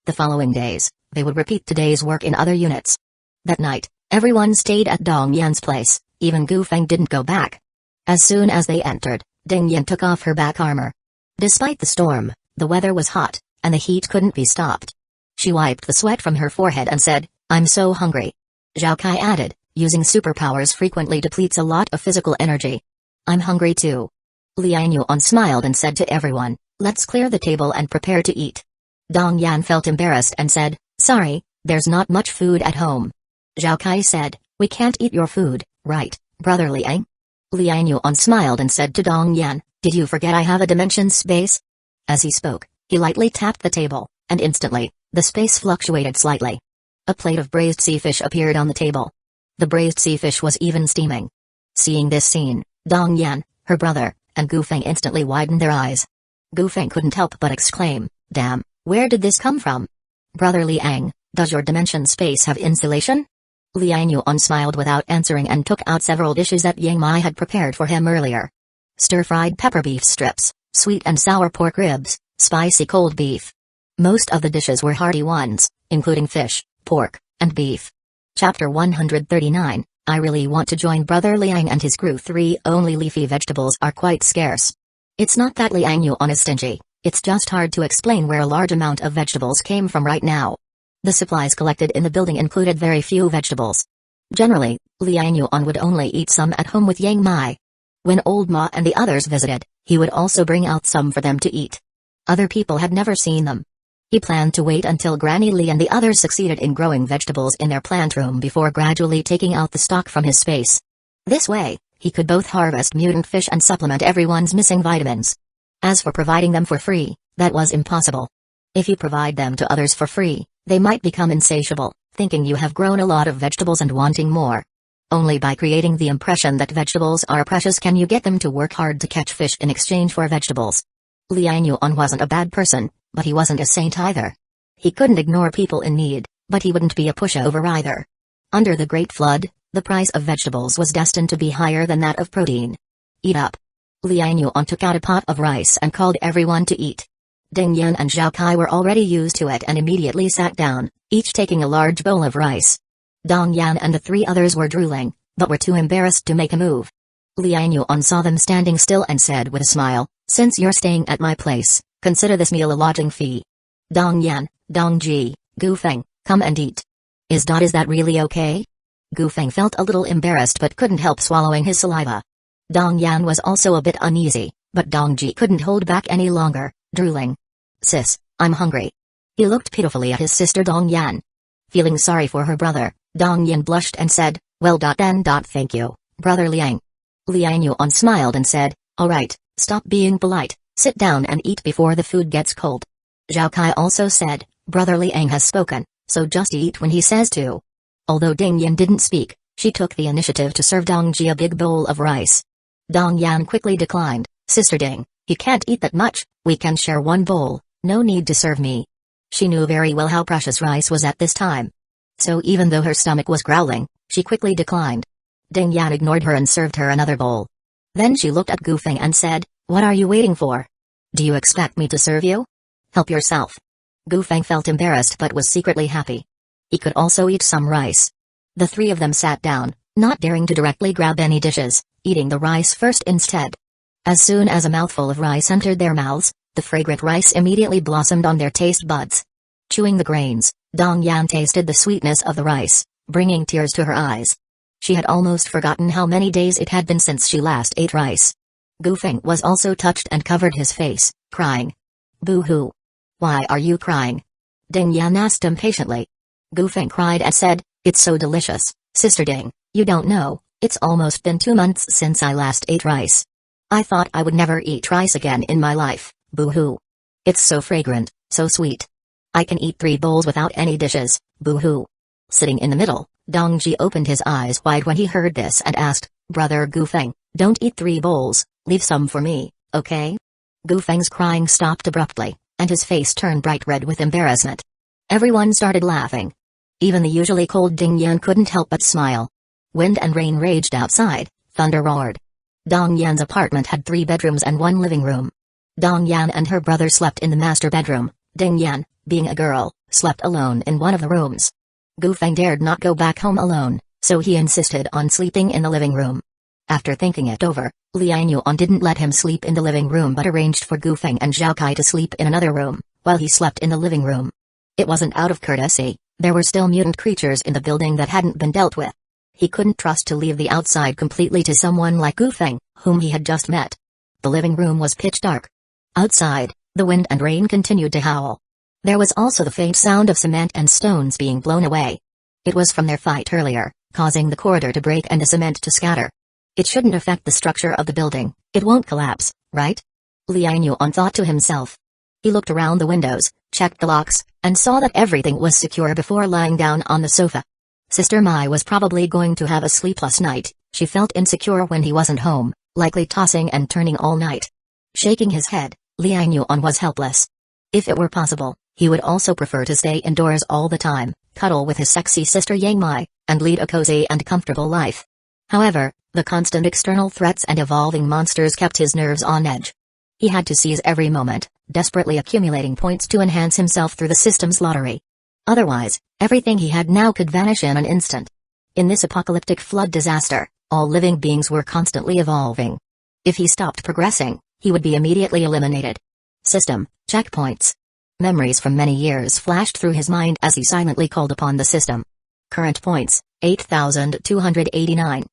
The following days, they would repeat today's work in other units. That night, everyone stayed at Dong Yan's place, even Gu Feng didn't go back. As soon as they entered, Ding Yan took off her back armor. Despite the storm, the weather was hot, and the heat couldn't be stopped. She wiped the sweat from her forehead and said, I'm so hungry. Zhao Kai added, using superpowers frequently depletes a lot of physical energy. I'm hungry too. Liang Yuan smiled and said to everyone, let's clear the table and prepare to eat. Dong Yan felt embarrassed and said, sorry, there's not much food at home. Zhao Kai said, we can't eat your food, right, Brother Liang? Liang Yuan smiled and said to Dong Yan, did you forget I have a dimension space? As he spoke, he lightly tapped the table, and instantly, the space fluctuated slightly. A plate of braised sea fish appeared on the table. The braised sea fish was even steaming. Seeing this scene, Dong Yan, her brother, and Gu Feng instantly widened their eyes. Gu Feng couldn't help but exclaim, damn, where did this come from? Brother Liang, does your dimension space have insulation? Liang Yuan smiled without answering and took out several dishes that Yang Mai had prepared for him earlier. Stir-fried pepper beef strips, sweet and sour pork ribs, spicy cold beef. Most of the dishes were hearty ones, including fish, pork, and beef. Chapter 139, I really want to join Brother Liang and his crew. 3 Only leafy vegetables are quite scarce. It's not that Liang Yuan is stingy, it's just hard to explain where a large amount of vegetables came from right now. The supplies collected in the building included very few vegetables. Generally, Liang Yuan would only eat some at home with Yang Mai. When Old Ma and the others visited, he would also bring out some for them to eat. Other people had never seen them. He planned to wait until Granny Li and the others succeeded in growing vegetables in their plant room before gradually taking out the stock from his space. This way, he could both harvest mutant fish and supplement everyone's missing vitamins. As for providing them for free, that was impossible. If you provide them to others for free, they might become insatiable, thinking you have grown a lot of vegetables and wanting more. Only by creating the impression that vegetables are precious can you get them to work hard to catch fish in exchange for vegetables. Liang Yuan wasn't a bad person, but he wasn't a saint either. He couldn't ignore people in need, but he wouldn't be a pushover either. Under the Great Flood, the price of vegetables was destined to be higher than that of protein. Eat up. Liang Yuan took out a pot of rice and called everyone to eat. Ding Yan and Zhao Kai were already used to it and immediately sat down, each taking a large bowl of rice. Dong Yan and the 3 others were drooling, but were too embarrassed to make a move. Liang Yuan saw them standing still and said with a smile, since you're staying at my place, consider this meal a lodging fee. Dong Yan, Dong Ji, Gu Feng, come and eat. Is that really okay? Gu Feng felt a little embarrassed but couldn't help swallowing his saliva. Dong Yan was also a bit uneasy, but Dong Ji couldn't hold back any longer, drooling. "Sis, I'm hungry." He looked pitifully at his sister Dong Yan. Feeling sorry for her brother, Dong Yan blushed and said, "Well then thank you, brother Liang." Liang Yuan smiled and said, "Alright, stop being polite, sit down and eat before the food gets cold." Zhao Kai also said, "Brother Liang has spoken, so just eat when he says to." Although Ding Yan didn't speak, she took the initiative to serve Dong Ji a big bowl of rice. Dong Yan quickly declined, "Sister Ding, he can't eat that much, we can share one bowl, no need to serve me." She knew very well how precious rice was at this time. So even though her stomach was growling, she quickly declined. Ding Yan ignored her and served her another bowl. Then she looked at Gu Feng and said, "What are you waiting for? Do you expect me to serve you? Help yourself." Gu Feng felt embarrassed but was secretly happy. He could also eat some rice. The three of them sat down, not daring to directly grab any dishes, eating the rice first instead. As soon as a mouthful of rice entered their mouths, the fragrant rice immediately blossomed on their taste buds. Chewing the grains, Dong Yan tasted the sweetness of the rice, bringing tears to her eyes. She had almost forgotten how many days it had been since she last ate rice. Gu Feng was also touched and covered his face, crying. "Boo-hoo. Why are you crying?" Ding Yan asked impatiently. Gu Feng cried and said, "It's so delicious, Sister Ding, you don't know, it's almost been 2 months since I last ate rice. I thought I would never eat rice again in my life, boo-hoo. It's so fragrant, so sweet. I can eat 3 bowls without any dishes, boo-hoo." Sitting in the middle, Dong Ji opened his eyes wide when he heard this and asked, "Brother Gu Feng, don't eat 3 bowls, leave some for me, okay?" Gu Feng's crying stopped abruptly, and his face turned bright red with embarrassment. Everyone started laughing. Even the usually cold Ding Yan couldn't help but smile. Wind and rain raged outside, thunder roared. Dong Yan's apartment had 3 bedrooms and 1 living room. Dong Yan and her brother slept in the master bedroom. Ding Yan, being a girl, slept alone in one of the rooms. Gu Feng dared not go back home alone, so he insisted on sleeping in the living room. After thinking it over, Liang Yuan didn't let him sleep in the living room but arranged for Gu Feng and Zhao Kai to sleep in another room, while he slept in the living room. It wasn't out of courtesy, there were still mutant creatures in the building that hadn't been dealt with. He couldn't trust to leave the outside completely to someone like Gu Feng, whom he had just met. The living room was pitch dark. Outside, the wind and rain continued to howl. There was also the faint sound of cement and stones being blown away. It was from their fight earlier, causing the corridor to break and the cement to scatter. It shouldn't affect the structure of the building, it won't collapse, right? Liang Yuan thought to himself. He looked around the windows, checked the locks, and saw that everything was secure before lying down on the sofa. Sister Mai was probably going to have a sleepless night. She felt insecure when he wasn't home, likely tossing and turning all night. Shaking his head, Liang Yuan was helpless. If it were possible, he would also prefer to stay indoors all the time, cuddle with his sexy sister Yang Mai, and lead a cozy and comfortable life. However, the constant external threats and evolving monsters kept his nerves on edge. He had to seize every moment, desperately accumulating points to enhance himself through the system's lottery. Otherwise, everything he had now could vanish in an instant. In this apocalyptic flood disaster, all living beings were constantly evolving. If he stopped progressing, he would be immediately eliminated. System, checkpoints. Memories from many years flashed through his mind as he silently called upon the system. Current points, 8,289.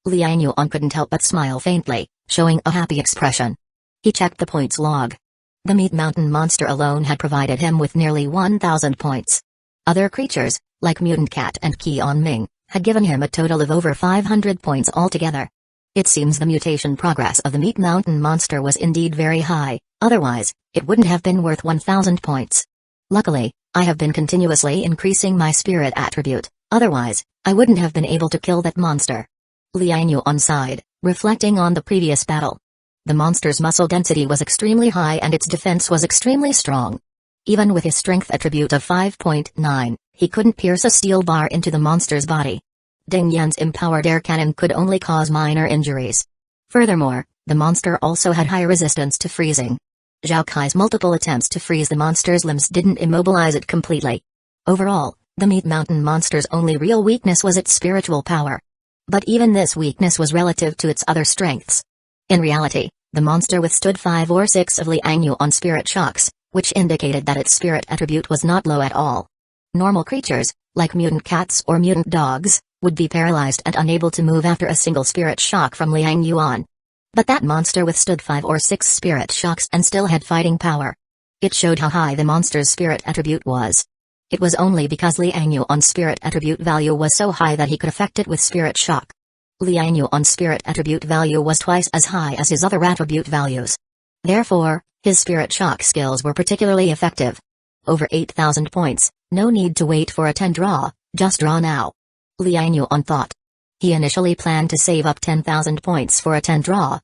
Liang Yuan couldn't help but smile faintly, showing a happy expression. He checked the points log. The Meat Mountain monster alone had provided him with nearly 1,000 points. Other creatures, like Mutant Cat and Qian Ming, had given him a total of over 500 points altogether. It seems the mutation progress of the Meat Mountain monster was indeed very high, otherwise, it wouldn't have been worth 1,000 points. Luckily, I have been continuously increasing my spirit attribute, otherwise, I wouldn't have been able to kill that monster. Liang Yuan sighed, reflecting on the previous battle. The monster's muscle density was extremely high and its defense was extremely strong. Even with his strength attribute of 5.9, he couldn't pierce a steel bar into the monster's body. Ding Yan's empowered air cannon could only cause minor injuries. Furthermore, the monster also had high resistance to freezing. Zhao Kai's multiple attempts to freeze the monster's limbs didn't immobilize it completely. Overall, the Meat Mountain monster's only real weakness was its spiritual power. But even this weakness was relative to its other strengths. In reality, the monster withstood 5 or 6 of Liang Yuan's spirit shocks, which indicated that its spirit attribute was not low at all. Normal creatures, like mutant cats or mutant dogs, would be paralyzed and unable to move after a single spirit shock from Liang Yuan. But that monster withstood 5 or 6 spirit shocks and still had fighting power. It showed how high the monster's spirit attribute was. It was only because Liang Yuan's spirit attribute value was so high that he could affect it with spirit shock. Liang Yuan's spirit attribute value was twice as high as his other attribute values. Therefore, his spirit shock skills were particularly effective. Over 8,000 points, no need to wait for a 10 draw, just draw now. Liang Yuan thought. He initially planned to save up 10,000 points for a 10 draw.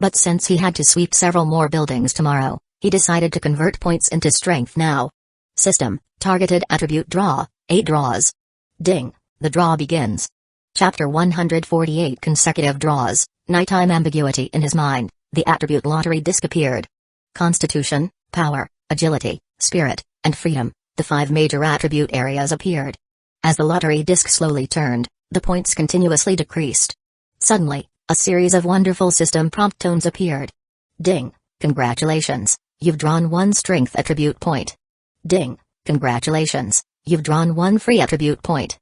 But since he had to sweep several more buildings tomorrow, he decided to convert points into strength now. System, targeted attribute draw, 8 draws. Ding, the draw begins. Chapter 148 Consecutive draws, nighttime ambiguity in his mind, the attribute lottery disc appeared. Constitution, power, agility, spirit, and freedom, the 5 major attribute areas appeared. As the lottery disc slowly turned, the points continuously decreased. Suddenly, a series of wonderful system prompt tones appeared. Ding, congratulations, you've drawn 1 strength attribute point. Ding, congratulations, you've drawn 1 free attribute point.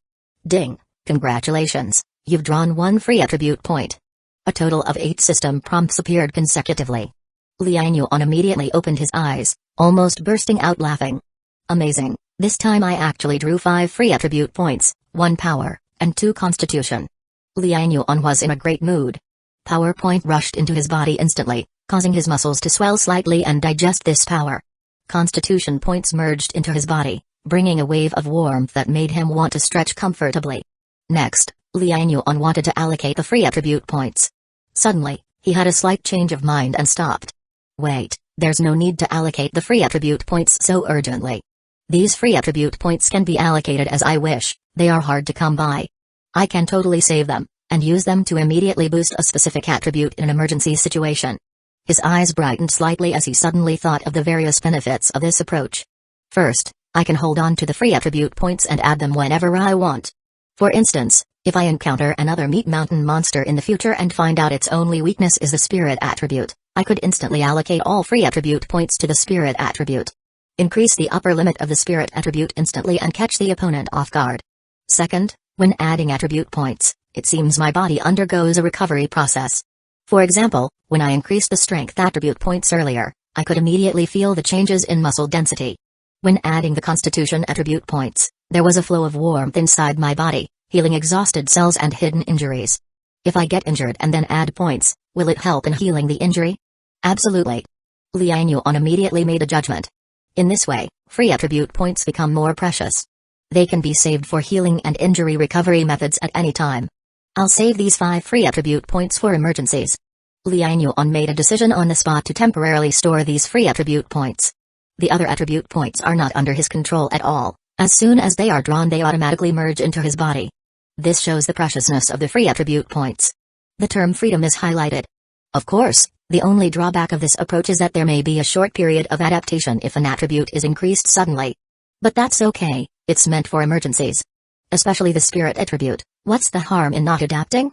Ding, congratulations, you've drawn 1 free attribute point. A total of 8 system prompts appeared consecutively. Liang Yuan immediately opened his eyes, almost bursting out laughing. Amazing, this time I actually drew 5 free attribute points, 1 power, and 2 constitution. Liang Yuan was in a great mood. Power point rushed into his body instantly, causing his muscles to swell slightly and digest this power. Constitution points merged into his body, bringing a wave of warmth that made him want to stretch comfortably. Next, Liang Yuan wanted to allocate the free attribute points. Suddenly, he had a slight change of mind and stopped. Wait, there's no need to allocate the free attribute points so urgently. These free attribute points can be allocated as I wish, they are hard to come by. I can totally save them, and use them to immediately boost a specific attribute in an emergency situation. His eyes brightened slightly as he suddenly thought of the various benefits of this approach. First, I can hold on to the free attribute points and add them whenever I want. For instance, if I encounter another meat mountain monster in the future and find out its only weakness is the spirit attribute, I could instantly allocate all free attribute points to the spirit attribute. Increase the upper limit of the spirit attribute instantly and catch the opponent off guard. Second, when adding attribute points, it seems my body undergoes a recovery process. For example, when I increased the strength attribute points earlier, I could immediately feel the changes in muscle density. When adding the constitution attribute points, there was a flow of warmth inside my body, healing exhausted cells and hidden injuries. If I get injured and then add points, will it help in healing the injury? Absolutely. Liang Yuan immediately made a judgment. In this way, free attribute points become more precious. They can be saved for healing and injury recovery methods at any time. I'll save these 5 free attribute points for emergencies. Liang Yuan made a decision on the spot to temporarily store these free attribute points. The other attribute points are not under his control at all. As soon as they are drawn, they automatically merge into his body. This shows the preciousness of the free attribute points. The term freedom is highlighted. Of course, the only drawback of this approach is that there may be a short period of adaptation if an attribute is increased suddenly. But that's okay, it's meant for emergencies. Especially the spirit attribute, what's the harm in not adapting?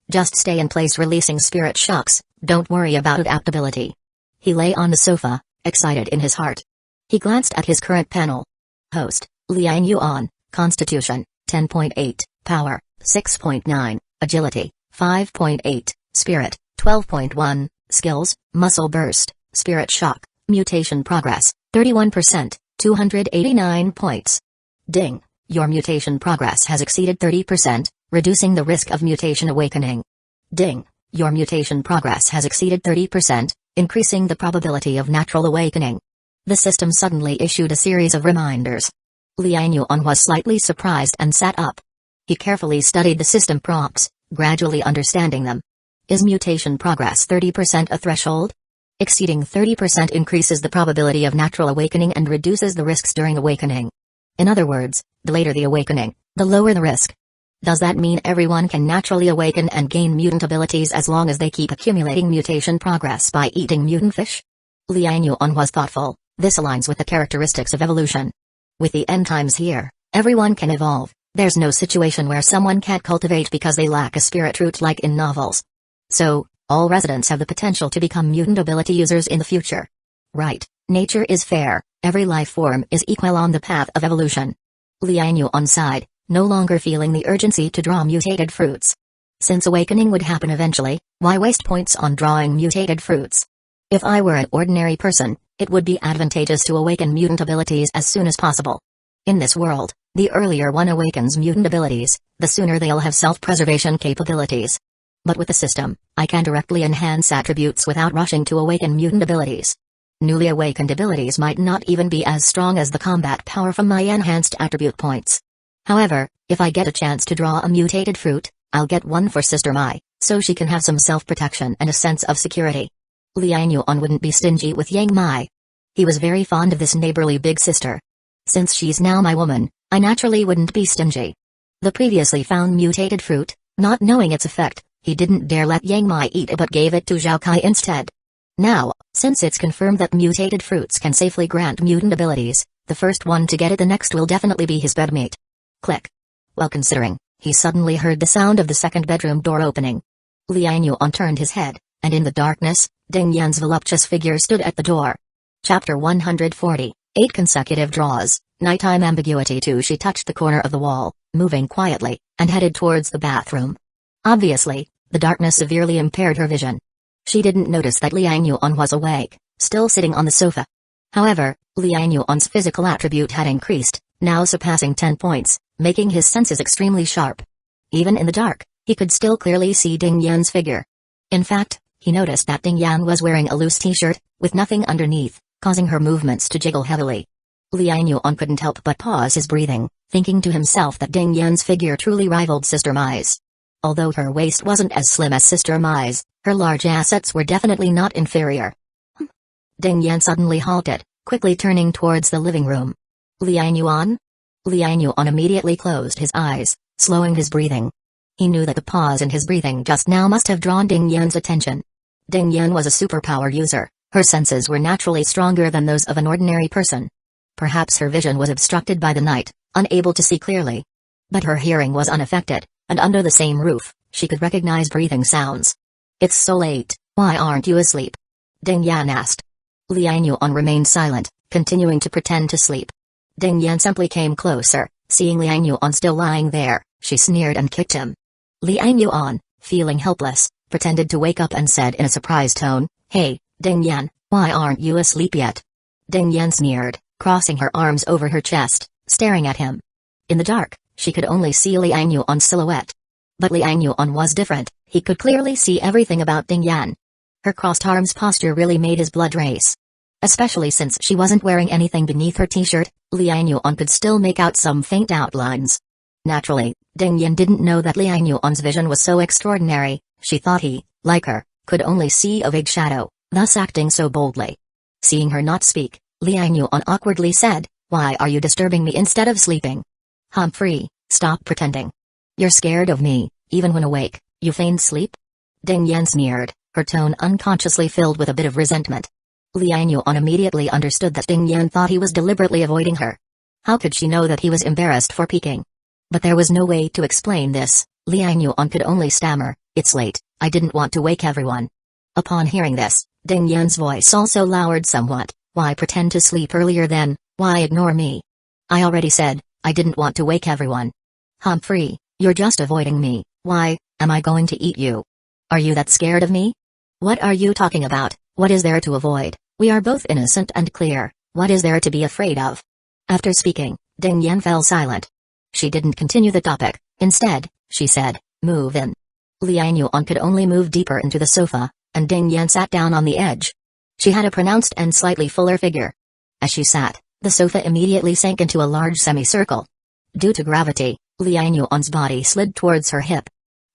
Just stay in place releasing spirit shocks, don't worry about adaptability. He lay on the sofa, excited in his heart. He glanced at his current panel. Host, Liang Yuan, Constitution, 10.8, Power, 6.9, Agility, 5.8, Spirit, 12.1, Skills, Muscle Burst, Spirit Shock, Mutation Progress, 31%, 289 points. Ding, your mutation progress has exceeded 30%, reducing the risk of mutation awakening. Ding, your mutation progress has exceeded 30%, increasing the probability of natural awakening. The system suddenly issued a series of reminders. Liang Yuan was slightly surprised and sat up. He carefully studied the system prompts, gradually understanding them. Is mutation progress 30% a threshold? Exceeding 30% increases the probability of natural awakening and reduces the risks during awakening. In other words, the later the awakening, the lower the risk. Does that mean everyone can naturally awaken and gain mutant abilities as long as they keep accumulating mutation progress by eating mutant fish? Liang Yuan was thoughtful. This aligns with the characteristics of evolution. With the end times here, everyone can evolve. There's no situation where someone can't cultivate because they lack a spirit root like in novels. So, all residents have the potential to become mutant ability users in the future. Right, nature is fair, every life form is equal on the path of evolution. Liang Yuan sighed, no longer feeling the urgency to draw mutated fruits. Since awakening would happen eventually, why waste points on drawing mutated fruits? If I were an ordinary person, It would be advantageous to awaken mutant abilities as soon as possible. In this world, the earlier one awakens mutant abilities, the sooner they'll have self-preservation capabilities. But with the system, I can directly enhance attributes without rushing to awaken mutant abilities. Newly awakened abilities might not even be as strong as the combat power from my enhanced attribute points. However, if I get a chance to draw a mutated fruit, I'll get one for Sister Mai, so she can have some self-protection and a sense of security. Liang Yuan wouldn't be stingy with Yang Mai. He was very fond of this neighborly big sister. Since she's now my woman, I naturally wouldn't be stingy. The previously found mutated fruit, not knowing its effect, he didn't dare let Yang Mai eat it but gave it to Zhao Kai instead. Now, since it's confirmed that mutated fruits can safely grant mutant abilities, the first one to get it the next will definitely be his bedmate. Click. While considering, he suddenly heard the sound of the second bedroom door opening. Liang Yuan turned his head, and in the darkness, Ding Yan's voluptuous figure stood at the door. Chapter 140, 8 consecutive draws, Nighttime Ambiguity 2. She touched the corner of the wall, moving quietly, and headed towards the bathroom. Obviously, the darkness severely impaired her vision. She didn't notice that Liang Yuan was awake, still sitting on the sofa. However, Liang Yuan's physical attribute had increased, now surpassing 10 points, making his senses extremely sharp. Even in the dark, he could still clearly see Ding Yan's figure. In fact, he noticed that Ding Yan was wearing a loose t-shirt, with nothing underneath, causing her movements to jiggle heavily. Liang Yuan couldn't help but pause his breathing, thinking to himself that Ding Yan's figure truly rivaled Sister Mai's. Although her waist wasn't as slim as Sister Mai's, her large assets were definitely not inferior. Ding Yan suddenly halted, quickly turning towards the living room. Liang Yuan? Liang Yuan immediately closed his eyes, slowing his breathing. He knew that the pause in his breathing just now must have drawn Ding Yan's attention. Ding Yan was a superpower user, her senses were naturally stronger than those of an ordinary person. Perhaps her vision was obstructed by the night, unable to see clearly. But her hearing was unaffected, and under the same roof, she could recognize breathing sounds. "It's so late, why aren't you asleep?" Ding Yan asked. Liang Yuan remained silent, continuing to pretend to sleep. Ding Yan simply came closer, seeing Liang Yuan still lying there, she sneered and kicked him. Liang Yuan, feeling helpless, pretended to wake up and said in a surprised tone, "Hey, Ding Yan, why aren't you asleep yet?" Ding Yan sneered, crossing her arms over her chest, staring at him. In the dark, she could only see Liang Yuan's silhouette. But Liang Yuan was different, he could clearly see everything about Ding Yan. Her crossed arms posture really made his blood race. Especially since she wasn't wearing anything beneath her t-shirt, Liang Yuan could still make out some faint outlines. Naturally, Ding Yan didn't know that Liang Yuan's vision was so extraordinary. She thought he, like her, could only see a vague shadow, thus acting so boldly. Seeing her not speak, Liang Yuan awkwardly said, "Why are you disturbing me instead of sleeping? Humphrey, stop pretending. You're scared of me, even when awake, you feigned sleep?" Ding Yan sneered, her tone unconsciously filled with a bit of resentment. Liang Yuan immediately understood that Ding Yan thought he was deliberately avoiding her. How could she know that he was embarrassed for peeking? But there was no way to explain this. Liang Yuan could only stammer, "It's late, I didn't want to wake everyone." Upon hearing this, Ding Yan's voice also lowered somewhat. "Why pretend to sleep earlier then? Why ignore me? I already said, I didn't want to wake everyone. Humphrey, you're just avoiding me. Why, am I going to eat you? Are you that scared of me? What are you talking about? What is there to avoid? We are both innocent and clear, what is there to be afraid of?" After speaking, Ding Yan fell silent. She didn't continue the topic, instead, she said, "Move in." Liang Yuan could only move deeper into the sofa, and Ding Yan sat down on the edge. She had a pronounced and slightly fuller figure. As she sat, the sofa immediately sank into a large semicircle. Due to gravity, Liang Yuan's body slid towards her hip.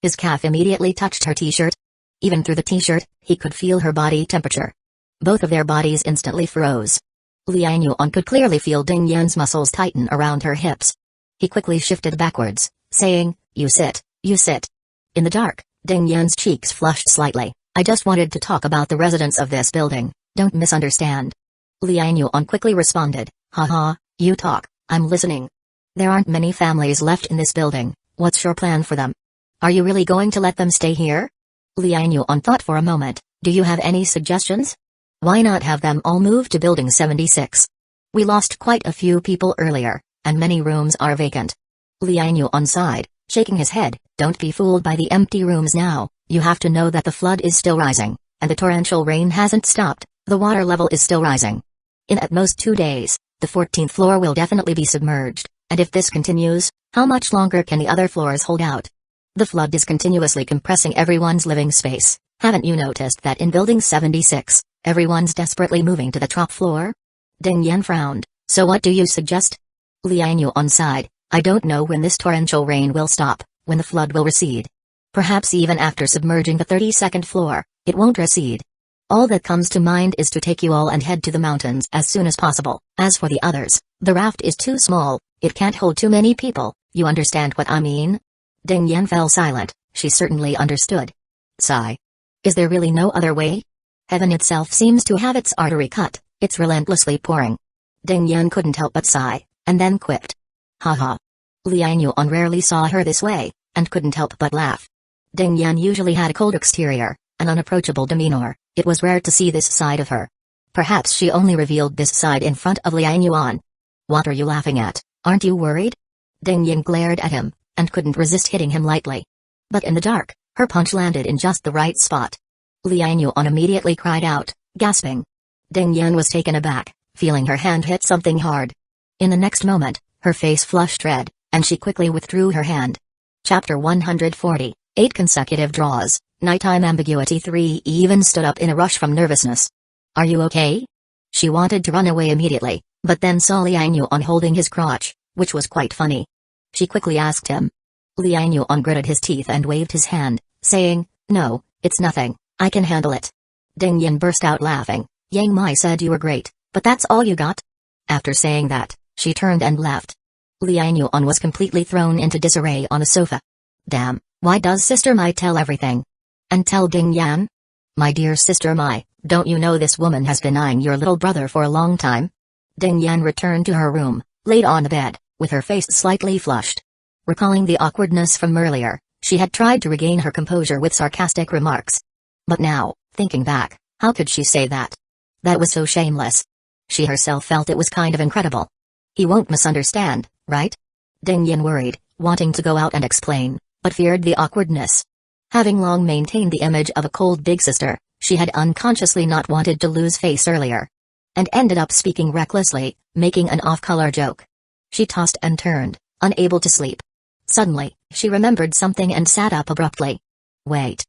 His calf immediately touched her t-shirt. Even through the t-shirt, he could feel her body temperature. Both of their bodies instantly froze. Liang Yuan could clearly feel Ding Yan's muscles tighten around her hips. He quickly shifted backwards, saying, "You sit, you sit." In the dark, Ding Yan's cheeks flushed slightly. "I just wanted to talk about the residents of this building, don't misunderstand." Liang Yuan quickly responded, "Haha, you talk, I'm listening. There aren't many families left in this building, what's your plan for them? Are you really going to let them stay here?" Liang Yuan thought for a moment, "Do you have any suggestions? Why not have them all move to Building 76? We lost quite a few people earlier, and many rooms are vacant." Liang Yuan sighed, shaking his head, "Don't be fooled by the empty rooms now, you have to know that the flood is still rising, and the torrential rain hasn't stopped, the water level is still rising. In at most 2 days, the 14th floor will definitely be submerged, and if this continues, how much longer can the other floors hold out? The flood is continuously compressing everyone's living space. Haven't you noticed that in Building 76, everyone's desperately moving to the top floor? Ding Yan frowned. So what do you suggest? Liang Yuan sighed. I don't know when this torrential rain will stop, when the flood will recede. Perhaps even after submerging the 32nd floor, it won't recede. All that comes to mind is to take you all and head to the mountains as soon as possible. As for the others, the raft is too small, it can't hold too many people, you understand what I mean? Ding Yan fell silent, she certainly understood. Sigh. Is there really no other way? Heaven itself seems to have its artery cut, it's relentlessly pouring. Ding Yan couldn't help but sigh, and then quipped. Haha. Liang Yuan rarely saw her this way, and couldn't help but laugh. Ding Yan usually had a cold exterior, an unapproachable demeanor, it was rare to see this side of her. Perhaps she only revealed this side in front of Liang Yuan. What are you laughing at, aren't you worried? Ding Yan glared at him, and couldn't resist hitting him lightly. But in the dark, her punch landed in just the right spot. Liang Yuan immediately cried out, gasping. Ding Yan was taken aback, feeling her hand hit something hard. In the next moment, her face flushed red, and she quickly withdrew her hand. Chapter 140, 8 consecutive draws, Nighttime Ambiguity 3 even stood up in a rush from nervousness. Are you okay? She wanted to run away immediately, but then saw Liang Yuan holding his crotch, which was quite funny. She quickly asked him. Liang Yuan gritted his teeth and waved his hand, saying, No, it's nothing, I can handle it. Ding Yan burst out laughing. Yang Mai said you were great, but that's all you got? After saying that, she turned and left. Liang Yuan was completely thrown into disarray on a sofa. Damn, why does Sister Mai tell everything? And tell Ding Yan? My dear Sister Mai, don't you know this woman has been eyeing your little brother for a long time? Ding Yan returned to her room, laid on the bed, with her face slightly flushed. Recalling the awkwardness from earlier, she had tried to regain her composure with sarcastic remarks. But now, thinking back, how could she say that? That was so shameless. She herself felt it was kind of incredible. He won't misunderstand, right? Ding Yan worried, wanting to go out and explain, but feared the awkwardness. Having long maintained the image of a cold big sister, she had unconsciously not wanted to lose face earlier. And ended up speaking recklessly, making an off-color joke. She tossed and turned, unable to sleep. Suddenly, she remembered something and sat up abruptly. Wait,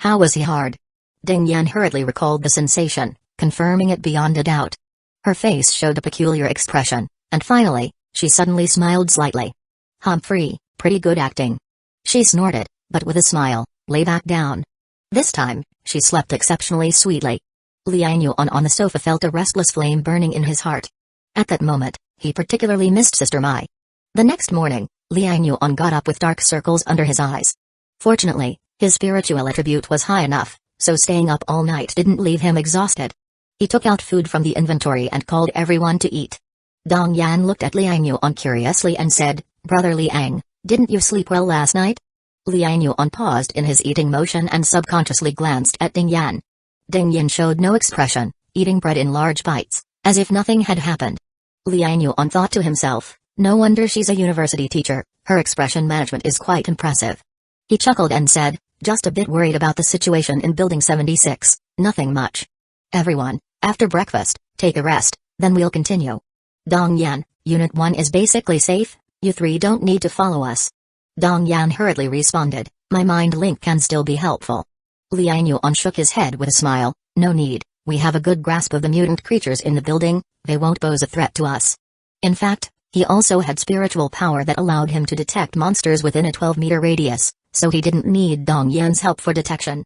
how was he hard? Ding Yan hurriedly recalled the sensation, confirming it beyond a doubt. Her face showed a peculiar expression, and finally, she suddenly smiled slightly. Humphrey, pretty good acting. She snorted, but with a smile, lay back down. This time, she slept exceptionally sweetly. Liang Yuan on the sofa felt a restless flame burning in his heart. At that moment, he particularly missed Sister Mai. The next morning, Liang Yuan got up with dark circles under his eyes. Fortunately, his spiritual attribute was high enough, so staying up all night didn't leave him exhausted. He took out food from the inventory and called everyone to eat. Dong Yan looked at Liang Yuan curiously and said, Brother Liang, didn't you sleep well last night? Liang Yuan paused in his eating motion and subconsciously glanced at Ding Yan. Ding Yan showed no expression, eating bread in large bites, as if nothing had happened. Liang Yuan thought to himself, no wonder she's a university teacher, her expression management is quite impressive. He chuckled and said, just a bit worried about the situation in Building 76, nothing much. Everyone, after breakfast, take a rest, then we'll continue. Dong Yan, Unit 1 is basically safe, you three don't need to follow us. Dong Yan hurriedly responded, my mind link can still be helpful. Liang Yuan shook his head with a smile, no need, we have a good grasp of the mutant creatures in the building, they won't pose a threat to us. In fact, he also had spiritual power that allowed him to detect monsters within a 12-meter radius, so he didn't need Dong Yan's help for detection.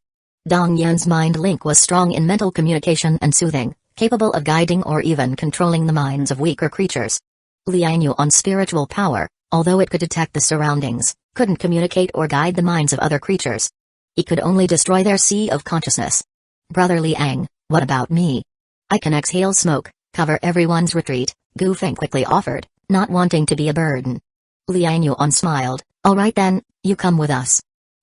Dong Yan's mind link was strong in mental communication and soothing, capable of guiding or even controlling the minds of weaker creatures. Liang Yuan's spiritual power, although it could detect the surroundings, couldn't communicate or guide the minds of other creatures. He could only destroy their sea of consciousness. Brother Liang, what about me? I can exhale smoke, cover everyone's retreat, Gu Feng quickly offered, not wanting to be a burden. Liang Yuan smiled, alright then, you come with us.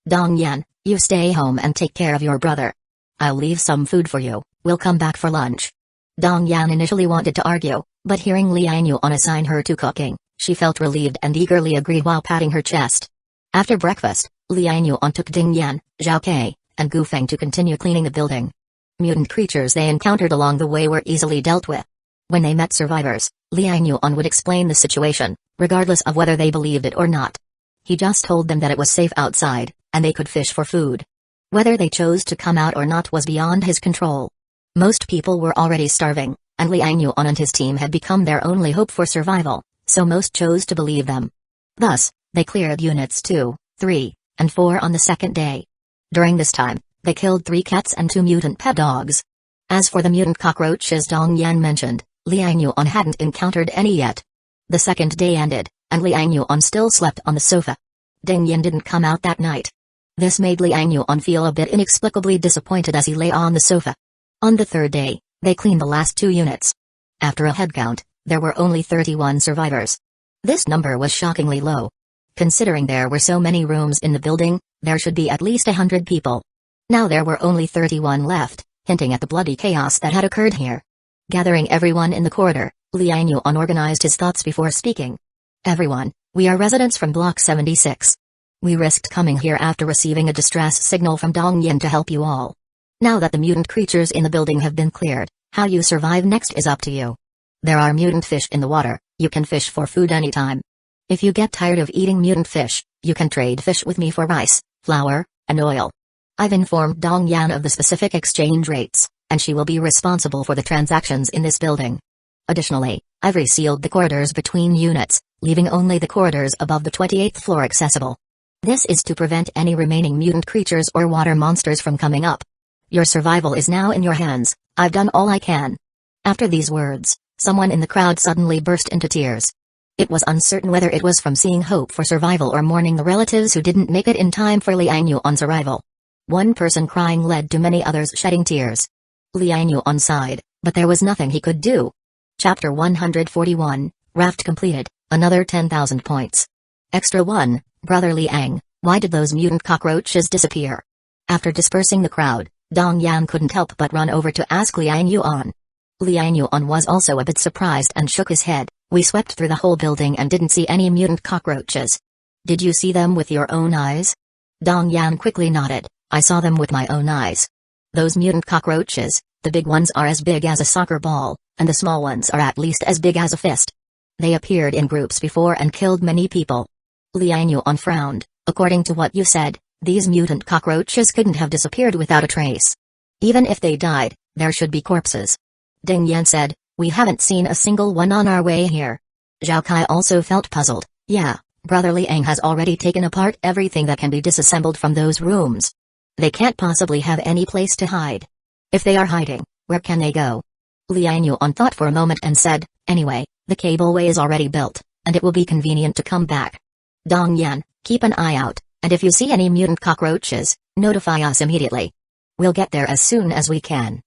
Dong Yan, you stay home and take care of your brother. I'll leave some food for you, we'll come back for lunch. Dong Yan initially wanted to argue, but hearing Liang Yuan assign her to cooking, she felt relieved and eagerly agreed while patting her chest. After breakfast, Liang Yuan took Ding Yan, Zhao Kei, and Gu Feng to continue cleaning the building. Mutant creatures they encountered along the way were easily dealt with. When they met survivors, Liang Yuan would explain the situation, regardless of whether they believed it or not. He just told them that it was safe outside, and they could fish for food. Whether they chose to come out or not was beyond his control. Most people were already starving, and Liang Yuan and his team had become their only hope for survival, so most chose to believe them. Thus, they cleared units 2, 3, and 4 on the second day. During this time, they killed 3 cats and 2 mutant pet dogs. As for the mutant cockroaches Dong Yan mentioned, Liang Yuan hadn't encountered any yet. The second day ended, and Liang Yuan still slept on the sofa. Ding Yin didn't come out that night. This made Liang Yuan feel a bit inexplicably disappointed as he lay on the sofa. On the third day, they cleaned the last 2 units. After a head count, there were only 31 survivors. This number was shockingly low. Considering there were so many rooms in the building, there should be at least 100 people. Now there were only 31 left, hinting at the bloody chaos that had occurred here. Gathering everyone in the corridor, Liang Yuan organized his thoughts before speaking. Everyone, we are residents from Block 76. We risked coming here after receiving a distress signal from Dong Yin to help you all. Now that the mutant creatures in the building have been cleared, how you survive next is up to you. There are mutant fish in the water, you can fish for food anytime. If you get tired of eating mutant fish, you can trade fish with me for rice, flour, and oil. I've informed Dong Yan of the specific exchange rates, and she will be responsible for the transactions in this building. Additionally, I've resealed the corridors between units, leaving only the corridors above the 28th floor accessible. This is to prevent any remaining mutant creatures or water monsters from coming up. Your survival is now in your hands, I've done all I can. After these words, someone in the crowd suddenly burst into tears. It was uncertain whether it was from seeing hope for survival or mourning the relatives who didn't make it in time for Liang Yuan's arrival. One person crying led to many others shedding tears. Liang Yuan sighed, but there was nothing he could do. Chapter 141, Raft completed, another 10,000 points. Extra 1, Brother Liang, why did those mutant cockroaches disappear? After dispersing the crowd, Dong Yan couldn't help but run over to ask Liang Yuan. Liang Yuan was also a bit surprised and shook his head. We swept through the whole building and didn't see any mutant cockroaches. Did you see them with your own eyes? Dong Yan quickly nodded. I saw them with my own eyes. Those mutant cockroaches, the big ones are as big as a soccer ball, and the small ones are at least as big as a fist. They appeared in groups before and killed many people. Liang Yuan frowned. According to what you said, these mutant cockroaches couldn't have disappeared without a trace. Even if they died, there should be corpses. Ding Yan said, we haven't seen a single one on our way here. Zhao Kai also felt puzzled. Yeah, Brother Liang has already taken apart everything that can be disassembled from those rooms. They can't possibly have any place to hide. If they are hiding, where can they go? Liang Yuan thought for a moment and said, anyway, the cableway is already built, and it will be convenient to come back. Dong Yan, keep an eye out, and if you see any mutant cockroaches, notify us immediately. We'll get there as soon as we can.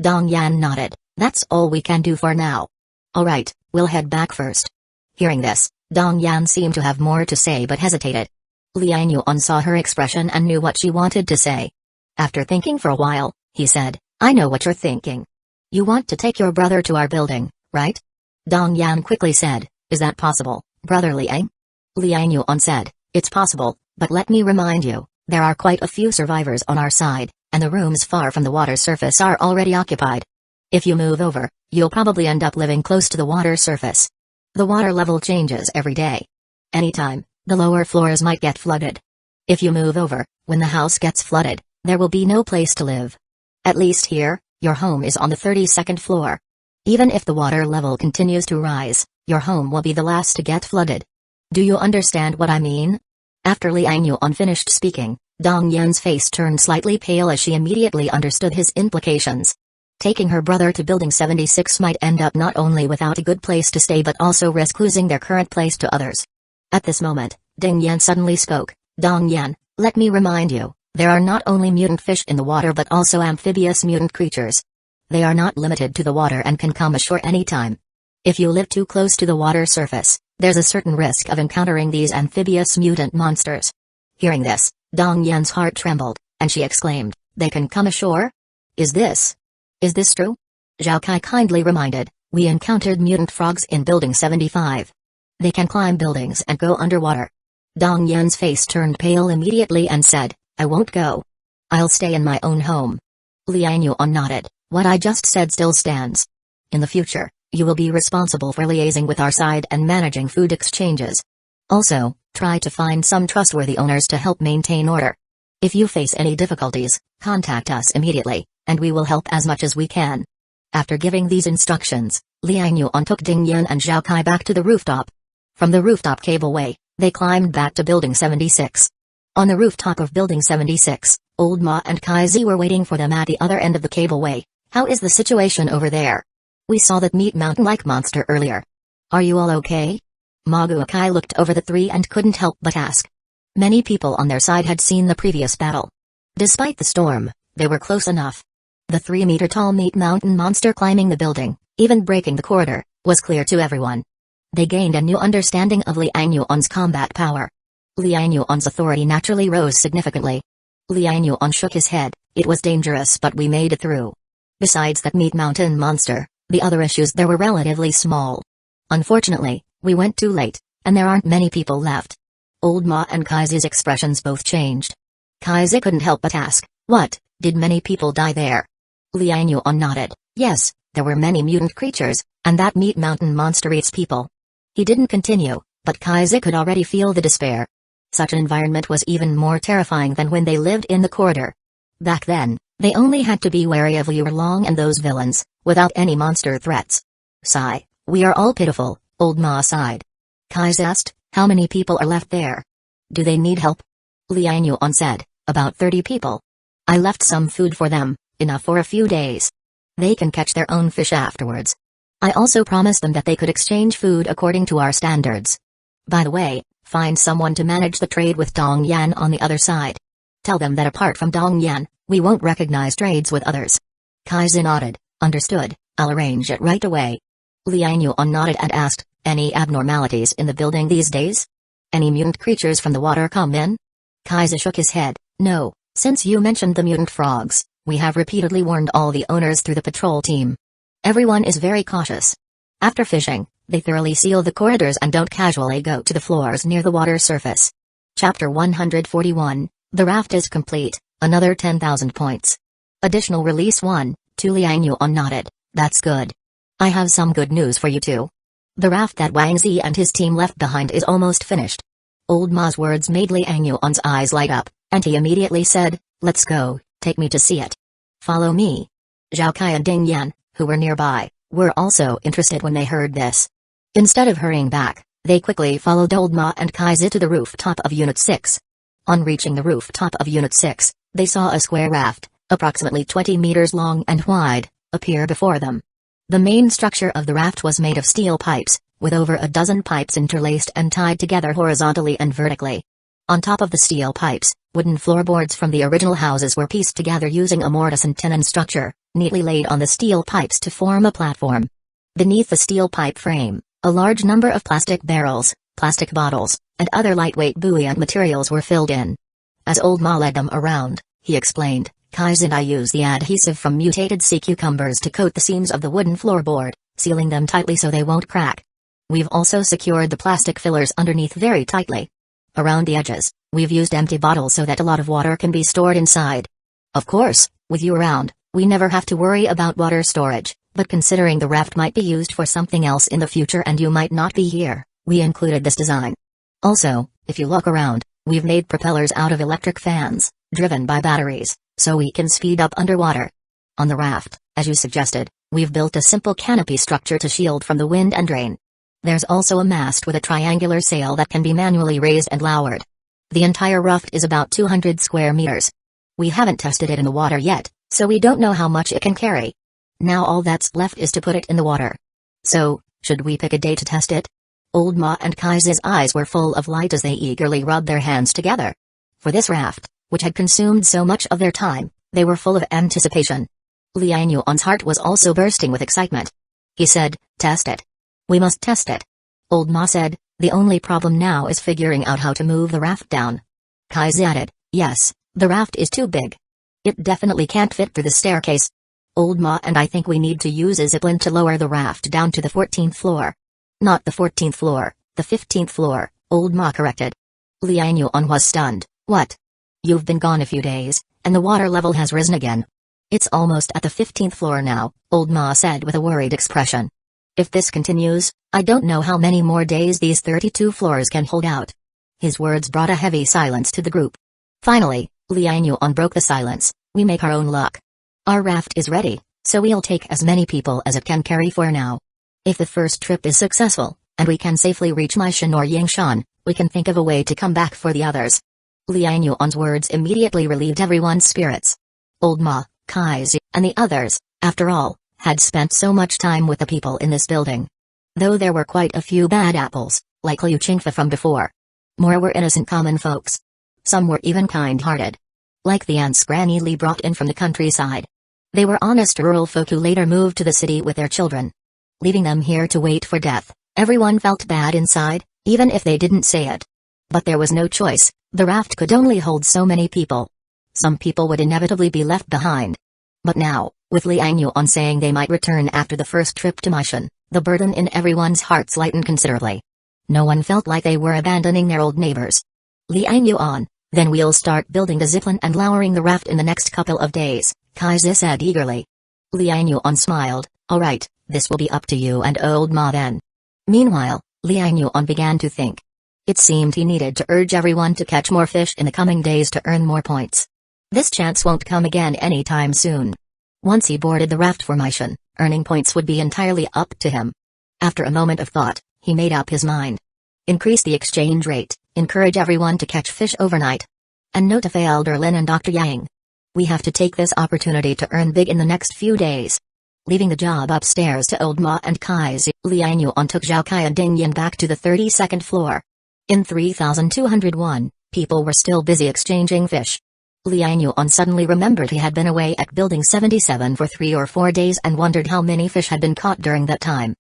Dong Yan nodded. That's all we can do for now. Alright, we'll head back first. Hearing this, Dong Yan seemed to have more to say but hesitated. Liang Yuan saw her expression and knew what she wanted to say. After thinking for a while, he said, I know what you're thinking. You want to take your brother to our building, right? Dong Yan quickly said, is that possible, Brother Liang? Liang Yuan said, it's possible, but let me remind you, there are quite a few survivors on our side, and the rooms far from the water surface are already occupied. If you move over, you'll probably end up living close to the water surface. The water level changes every day. Anytime, the lower floors might get flooded. If you move over, when the house gets flooded, there will be no place to live. At least here, your home is on the 32nd floor. Even if the water level continues to rise, your home will be the last to get flooded. Do you understand what I mean? After Liang Yuan finished speaking, Dong Yan's face turned slightly pale as she immediately understood his implications. Taking her brother to Building 76 might end up not only without a good place to stay but also risk losing their current place to others. At this moment, Ding Yan suddenly spoke. Dong Yan, let me remind you, there are not only mutant fish in the water but also amphibious mutant creatures. They are not limited to the water and can come ashore anytime. If you live too close to the water surface, there's a certain risk of encountering these amphibious mutant monsters. Hearing this, Dong Yan's heart trembled, and she exclaimed, they can come ashore? Is this true? Zhao Kai kindly reminded, we encountered mutant frogs in Building 75. They can climb buildings and go underwater. Dong Yan's face turned pale immediately and said, I won't go. I'll stay in my own home. Liang Yuan nodded, what I just said still stands. In the future, You will be responsible for liaising with our side and managing food exchanges. Also, try to find some trustworthy owners to help maintain order. If you face any difficulties, contact us immediately, and we will help as much as we can. After giving these instructions, Liang Yuan took Ding Yan and Zhao Kai back to the rooftop. From the rooftop cableway, they climbed back to Building 76. On the rooftop of Building 76, Old Ma and Kaizi were waiting for them at the other end of the cableway. How is the situation over there? We saw that meat mountain-like monster earlier. Are you all okay? Ma Guokai looked over the three and couldn't help but ask. Many people on their side had seen the previous battle. Despite the storm, they were close enough. The 3-meter-tall meat mountain monster climbing the building, even breaking the corridor, was clear to everyone. They gained a new understanding of Liang Yuan's combat power. Liang Yuan's authority naturally rose significantly. Liang Yuan shook his head. It was dangerous, but we made it through. Besides that meat mountain monster, the other issues there were relatively small. Unfortunately, we went too late, and there aren't many people left. Old Ma and Kaizi's expressions both changed. Kaizi couldn't help but ask, what, did many people die there? Liang Yuan nodded, yes, there were many mutant creatures, and that meat mountain monster eats people. He didn't continue, but Kaizi could already feel the despair. Such an environment was even more terrifying than when they lived in the corridor. Back then, they only had to be wary of Liu Erlong and those villains, without any monster threats. Sigh, we are all pitiful, Old Ma sighed. Kaizi asked, how many people are left there? Do they need help? Liang Yuan said, about 30 people. I left some food for them, enough for a few days. They can catch their own fish afterwards. I also promised them that they could exchange food according to our standards. By the way, find someone to manage the trade with Dong Yan on the other side. Tell them that apart from Dong Yan, we won't recognize trades with others. Kaizi nodded, understood, I'll arrange it right away. Liang Yuan nodded and asked, any abnormalities in the building these days? Any mutant creatures from the water come in? Kaizi shook his head, no, since you mentioned the mutant frogs, we have repeatedly warned all the owners through the patrol team. Everyone is very cautious. After fishing, they thoroughly seal the corridors and don't casually go to the floors near the water surface. Chapter 141, The Raft is complete, another 10,000 points. Additional release 1, to Liang Yuan nodded, that's good. I have some good news for you too. The raft that Wang Zi and his team left behind is almost finished. Old Ma's words made Liang Yuan's eyes light up, and he immediately said, let's go, take me to see it. Follow me. Zhao Kai and Ding Yan, who were nearby, were also interested when they heard this. Instead of hurrying back, they quickly followed Old Ma and Kaizi to the rooftop of Unit 6. On reaching the rooftop of Unit 6, they saw a square raft, approximately 20 meters long and wide, appear before them. The main structure of the raft was made of steel pipes, with over a dozen pipes interlaced and tied together horizontally and vertically. On top of the steel pipes, wooden floorboards from the original houses were pieced together using a mortise and tenon structure, neatly laid on the steel pipes to form a platform. Beneath the steel pipe frame, a large number of plastic barrels, plastic bottles, and other lightweight buoyant materials were filled in. As Old Ma led them around, he explained, Kaizi and I use the adhesive from mutated sea cucumbers to coat the seams of the wooden floorboard, sealing them tightly so they won't crack. We've also secured the plastic fillers underneath very tightly. Around the edges, we've used empty bottles so that a lot of water can be stored inside. Of course, with you around, we never have to worry about water storage, but considering the raft might be used for something else in the future and you might not be here, we included this design. Also, if you look around, we've made propellers out of electric fans, driven by batteries, so we can speed up underwater. On the raft, as you suggested, we've built a simple canopy structure to shield from the wind and rain. There's also a mast with a triangular sail that can be manually raised and lowered. The entire raft is about 200 square meters. We haven't tested it in the water yet, so we don't know how much it can carry. Now all that's left is to put it in the water. So, should we pick a day to test it? Old Ma and Kaizi's eyes were full of light as they eagerly rubbed their hands together. For this raft, which had consumed so much of their time, they were full of anticipation. Liang Yuan's heart was also bursting with excitement. He said, test it. We must test it. Old Ma said, the only problem now is figuring out how to move the raft down. Kaizi added, yes, the raft is too big. It definitely can't fit through the staircase. Old Ma and I think we need to use a zipline to lower the raft down to the 14th floor. Not the 14th floor, the 15th floor, Old Ma corrected. Liang Yuan was stunned, what? You've been gone a few days, and the water level has risen again. It's almost at the 15th floor now, Old Ma said with a worried expression. If this continues, I don't know how many more days these 32 floors can hold out. His words brought a heavy silence to the group. Finally, Liang Yuan broke the silence. We make our own luck. Our raft is ready, so we'll take as many people as it can carry for now. If the first trip is successful, and we can safely reach Maishan or Yangshan, we can think of a way to come back for the others. Liang Yuan's words immediately relieved everyone's spirits. Old Ma, Kaizi, and the others, after all, had spent so much time with the people in this building. Though there were quite a few bad apples, like Liu Qingfa from before. More were innocent common folks. Some were even kind-hearted. Like the ants Granny Lee brought in from the countryside. They were honest rural folk who later moved to the city with their children. Leaving them here to wait for death, everyone felt bad inside, even if they didn't say it. But there was no choice, the raft could only hold so many people. Some people would inevitably be left behind. But now, with Liang Yuan saying they might return after the first trip to Maishan, the burden in everyone's hearts lightened considerably. No one felt like they were abandoning their old neighbors. Liang Yuan, then we'll start building the zipline and lowering the raft in the next couple of days, Kaizi said eagerly. Liang Yuan smiled, alright, this will be up to you and old Ma then. Meanwhile, Liang Yuan began to think. It seemed he needed to urge everyone to catch more fish in the coming days to earn more points. This chance won't come again anytime soon. Once he boarded the raft for Maishan, earning points would be entirely up to him. After a moment of thought, he made up his mind. Increase the exchange rate, encourage everyone to catch fish overnight. And notify Elder Lin and Dr. Yang. We have to take this opportunity to earn big in the next few days. Leaving the job upstairs to Old Ma and Kaizi, Liang Yuan took Zhao Kai and Ding Yin back to the 32nd floor. In 3201, people were still busy exchanging fish. Liang Yuan suddenly remembered he had been away at Building 77 for 3 or 4 days and wondered how many fish had been caught during that time.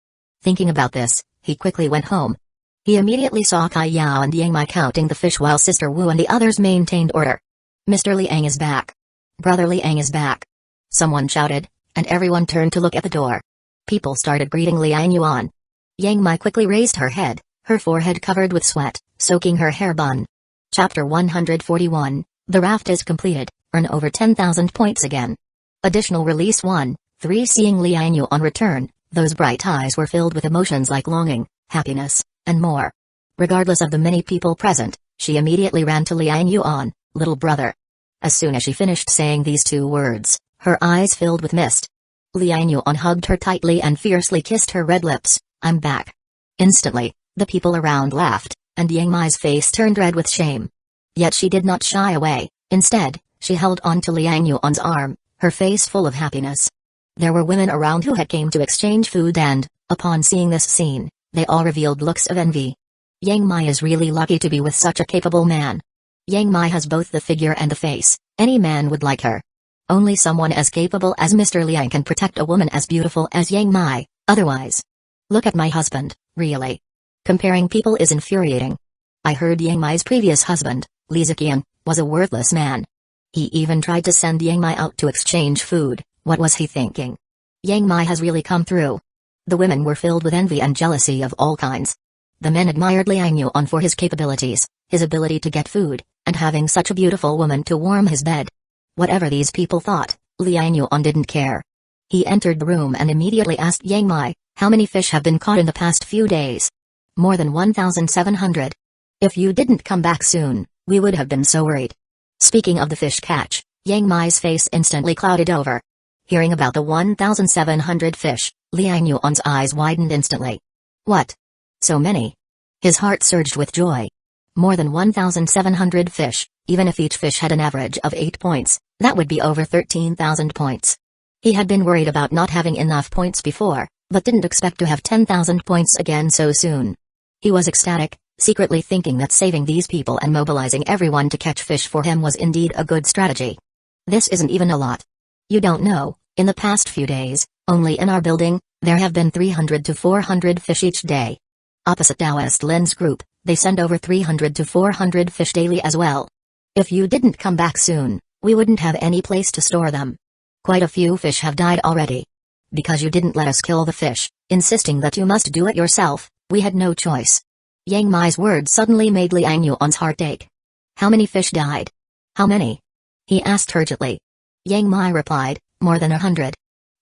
Thinking about this, he quickly went home. He immediately saw Kai Yao and Yang Mai counting the fish while Sister Wu and the others maintained order. Mr. Liang is back. Brother Liang is back. Someone shouted, and everyone turned to look at the door. People started greeting Liang Yuan. Yang Mai quickly raised her head, her forehead covered with sweat, soaking her hair bun. Chapter 141, The Raft is completed, earn over 10,000 points again. Additional Release 1, 3 Seeing Liang Yuan return, those bright eyes were filled with emotions like longing, happiness, and more. Regardless of the many people present, she immediately ran to Liang Yuan, little brother. As soon as she finished saying these 2 words, her eyes filled with mist. Liang Yuan hugged her tightly and fiercely kissed her red lips. I'm back. Instantly, the people around laughed, and Yang Mai's face turned red with shame. Yet she did not shy away, instead, she held on to Liang Yuan's arm, her face full of happiness. There were women around who had came to exchange food and, upon seeing this scene, they all revealed looks of envy. Yang Mai is really lucky to be with such a capable man. Yang Mai has both the figure and the face, any man would like her. Only someone as capable as Mr. Liang can protect a woman as beautiful as Yang Mai, otherwise. Look at my husband, really. Comparing people is infuriating. I heard Yang Mai's previous husband, Li Ziqian, was a worthless man. He even tried to send Yang Mai out to exchange food. What was he thinking? Yang Mai has really come through. The women were filled with envy and jealousy of all kinds. The men admired Liang Yuan for his capabilities, his ability to get food, and having such a beautiful woman to warm his bed. Whatever these people thought, Liang Yuan didn't care. He entered the room and immediately asked Yang Mai, how many fish have been caught in the past few days? More than 1,700. If you didn't come back soon, we would have been so worried. Speaking of the fish catch, Yang Mai's face instantly clouded over. Hearing about the 1,700 fish, Liang Yuan's eyes widened instantly. What? So many? His heart surged with joy. More than 1,700 fish, even if each fish had an average of 8 points, that would be over 13,000 points. He had been worried about not having enough points before, but didn't expect to have 10,000 points again so soon. He was ecstatic, secretly thinking that saving these people and mobilizing everyone to catch fish for him was indeed a good strategy. This isn't even a lot. You don't know, in the past few days, only in our building, there have been 300 to 400 fish each day. Opposite Taoist Lin's group, they send over 300 to 400 fish daily as well. If you didn't come back soon, we wouldn't have any place to store them. Quite a few fish have died already. Because you didn't let us kill the fish, insisting that you must do it yourself, we had no choice. Yang Mai's words suddenly made Liang Yuan's heart ache. How many fish died? How many? He asked urgently. Yang Mai replied, more than 100.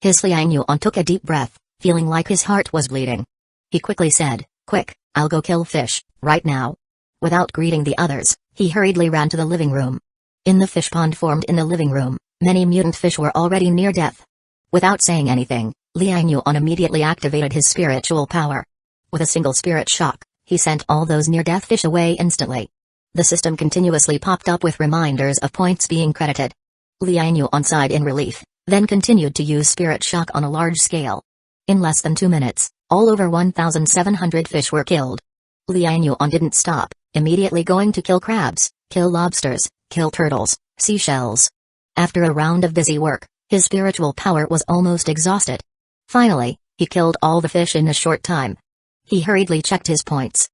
His Liang Yuan took a deep breath, feeling like his heart was bleeding. He quickly said, "Quick, I'll go kill fish, right now." Without greeting the others, he hurriedly ran to the living room. In the fish pond formed in the living room, many mutant fish were already near death. Without saying anything, Liang Yuan immediately activated his spiritual power. With a single spirit shock, he sent all those near-death fish away instantly. The system continuously popped up with reminders of points being credited. Liang Yuan sighed in relief, then continued to use spirit shock on a large scale. In less than 2 minutes, all over 1,700 fish were killed. Liang Yuan didn't stop, immediately going to kill crabs, kill lobsters, kill turtles, seashells. After a round of busy work, his spiritual power was almost exhausted. Finally, he killed all the fish in a short time. He hurriedly checked his points.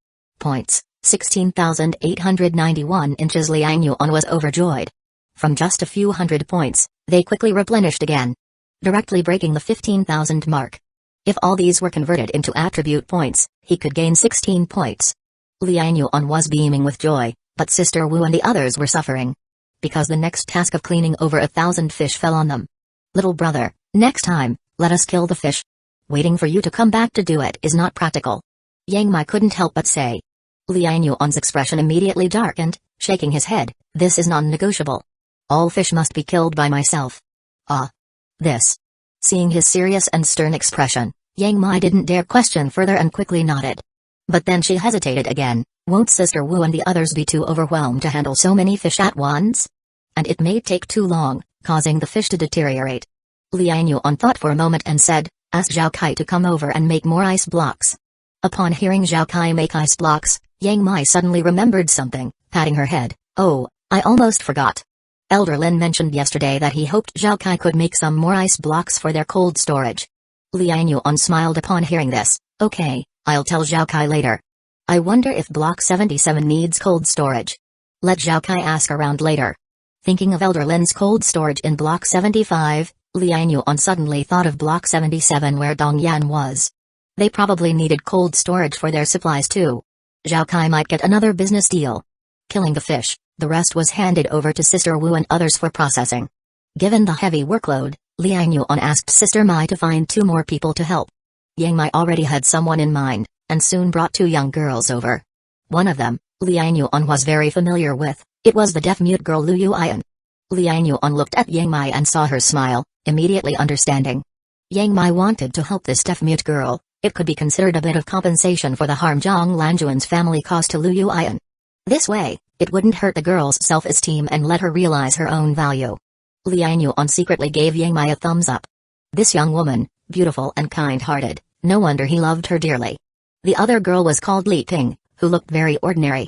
16,891 inches. Liang Yuan was overjoyed. From just a few hundred points, they quickly replenished again, directly breaking the 15,000 mark. If all these were converted into attribute points, he could gain 16 points. Liang Yuan was beaming with joy, but Sister Wu and the others were suffering. Because the next task of cleaning over 1,000 fish fell on them. "Little brother, next time, let us kill the fish. Waiting for you to come back to do it is not practical," Yang Mai couldn't help but say. Liang Yuan's expression immediately darkened, shaking his head. "This is non-negotiable. All fish must be killed by myself." This. Seeing his serious and stern expression, Yang Mai didn't dare question further and quickly nodded. But then she hesitated again. Won't Sister Wu and the others be too overwhelmed to handle so many fish at once? And it may take too long, causing the fish to deteriorate. Liang Yuan thought for a moment and said, "Ask Zhao Kai to come over and make more ice blocks." Upon hearing Zhao Kai make ice blocks, Yang Mai suddenly remembered something, patting her head. "Oh, I almost forgot. Elder Lin mentioned yesterday that he hoped Zhao Kai could make some more ice blocks for their cold storage." Liang Yuan smiled upon hearing this. "Okay, I'll tell Zhao Kai later. I wonder if Block 77 needs cold storage. Let Zhao Kai ask around later." Thinking of Elder Lin's cold storage in Block 75, Liang Yuan suddenly thought of Block 77 where Dong Yan was. They probably needed cold storage for their supplies too. Zhao Kai might get another business deal. Killing the fish, the rest was handed over to Sister Wu and others for processing. Given the heavy workload, Liang Yuan asked Sister Mai to find 2 more people to help. Yang Mai already had someone in mind, and soon brought 2 young girls over. One of them, Liang Yuan was very familiar with. It was the deaf-mute girl Lu Yuan. Liang Yuan looked at Yang Mai and saw her smile, immediately understanding. Yang Mai wanted to help this deaf-mute girl. It could be considered a bit of compensation for the harm Zhang Lanjuan's family caused to Lu Yuan. This way, it wouldn't hurt the girl's self-esteem and let her realize her own value. Liang Yuan secretly gave Yang Mai a thumbs up. This young woman, beautiful and kind-hearted, no wonder he loved her dearly. The other girl was called Li Ping, who looked very ordinary.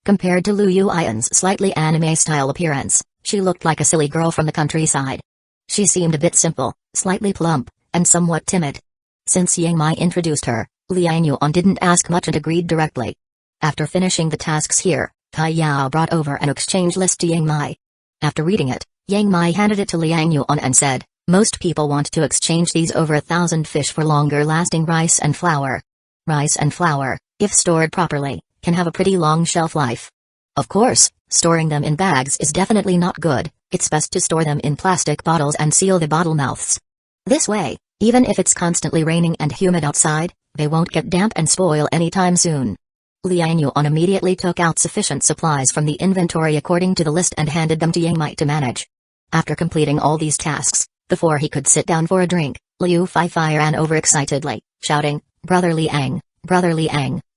Compared to Lu Yuan's slightly anime-style appearance, she looked like a silly girl from the countryside. She seemed a bit simple, slightly plump, and somewhat timid. Since Yang Mai introduced her, Liang Yuan didn't ask much and agreed directly. After finishing the tasks here, Tai Yao brought over an exchange list to Yang Mai. After reading it, Yang Mai handed it to Liang Yuan and said, "Most people want to exchange these over 1,000 fish for longer-lasting rice and flour. Rice and flour, if stored properly, can have a pretty long shelf life. Of course, storing them in bags is definitely not good. It's best to store them in plastic bottles and seal the bottle mouths. This way, even if it's constantly raining and humid outside, they won't get damp and spoil anytime soon." Liang Yuan immediately took out sufficient supplies from the inventory according to the list and handed them to Yang Mai to manage. After completing all these tasks, before he could sit down for a drink, Liu Fei ran over excitedly, shouting, Brother Liang,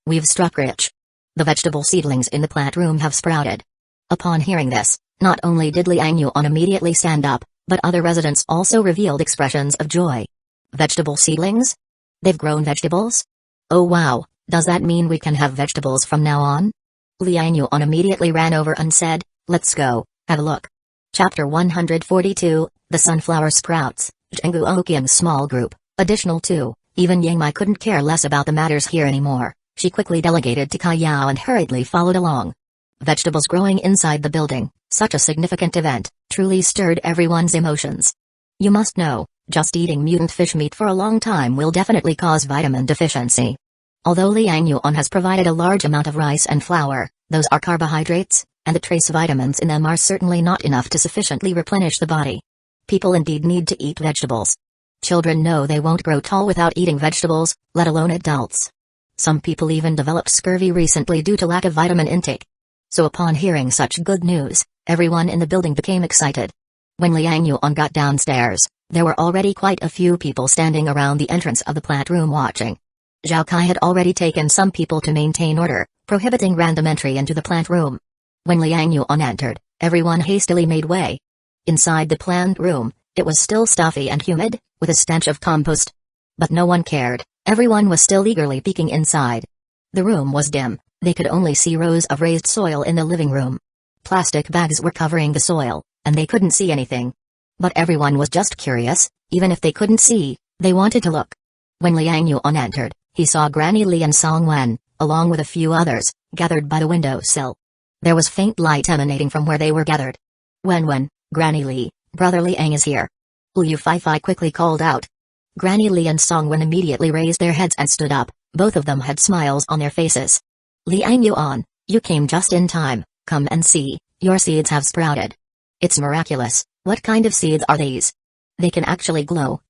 we've struck rich. The vegetable seedlings in the plant room have sprouted." Upon hearing this, not only did Liang Yuan immediately stand up, but other residents also revealed expressions of joy. "Vegetable seedlings? They've grown vegetables? Oh wow, does that mean we can have vegetables from now on?" Liang Yuan immediately ran over and said, "Let's go, have a look." Chapter 142, The Sunflower Sprouts, Zhengu Okiang's small group, additional 2, even Yang Mai couldn't care less about the matters here anymore. She quickly delegated to Kai Yao and hurriedly followed along. Vegetables growing inside the building, such a significant event, truly stirred everyone's emotions. You must know, just eating mutant fish meat for a long time will definitely cause vitamin deficiency. Although Liang Yuan has provided a large amount of rice and flour, those are carbohydrates, and the trace vitamins in them are certainly not enough to sufficiently replenish the body. People indeed need to eat vegetables. Children know they won't grow tall without eating vegetables, let alone adults. Some people even developed scurvy recently due to lack of vitamin intake. So upon hearing such good news, everyone in the building became excited. When Liang Yuan got downstairs, there were already quite a few people standing around the entrance of the plant room watching. Zhao Kai had already taken some people to maintain order, prohibiting random entry into the plant room. When Liang Yuan entered, everyone hastily made way. Inside the plant room, it was still stuffy and humid, with a stench of compost. But no one cared, everyone was still eagerly peeking inside. The room was dim, they could only see rows of raised soil in the living room. Plastic bags were covering the soil, and they couldn't see anything. But everyone was just curious, even if they couldn't see, they wanted to look. When Liang Yuan entered, he saw Granny Li and Song Wen, along with a few others, gathered by the windowsill. There was faint light emanating from where they were gathered. Wen, Granny Li, Brother Liang is here. Liu Fei quickly called out. Granny Li and Song Wen immediately raised their heads and stood up, both of them had smiles on their faces. Liang Yuan, you came just in time, come and see, your seeds have sprouted. It's miraculous, what kind of seeds are these? They can actually glow.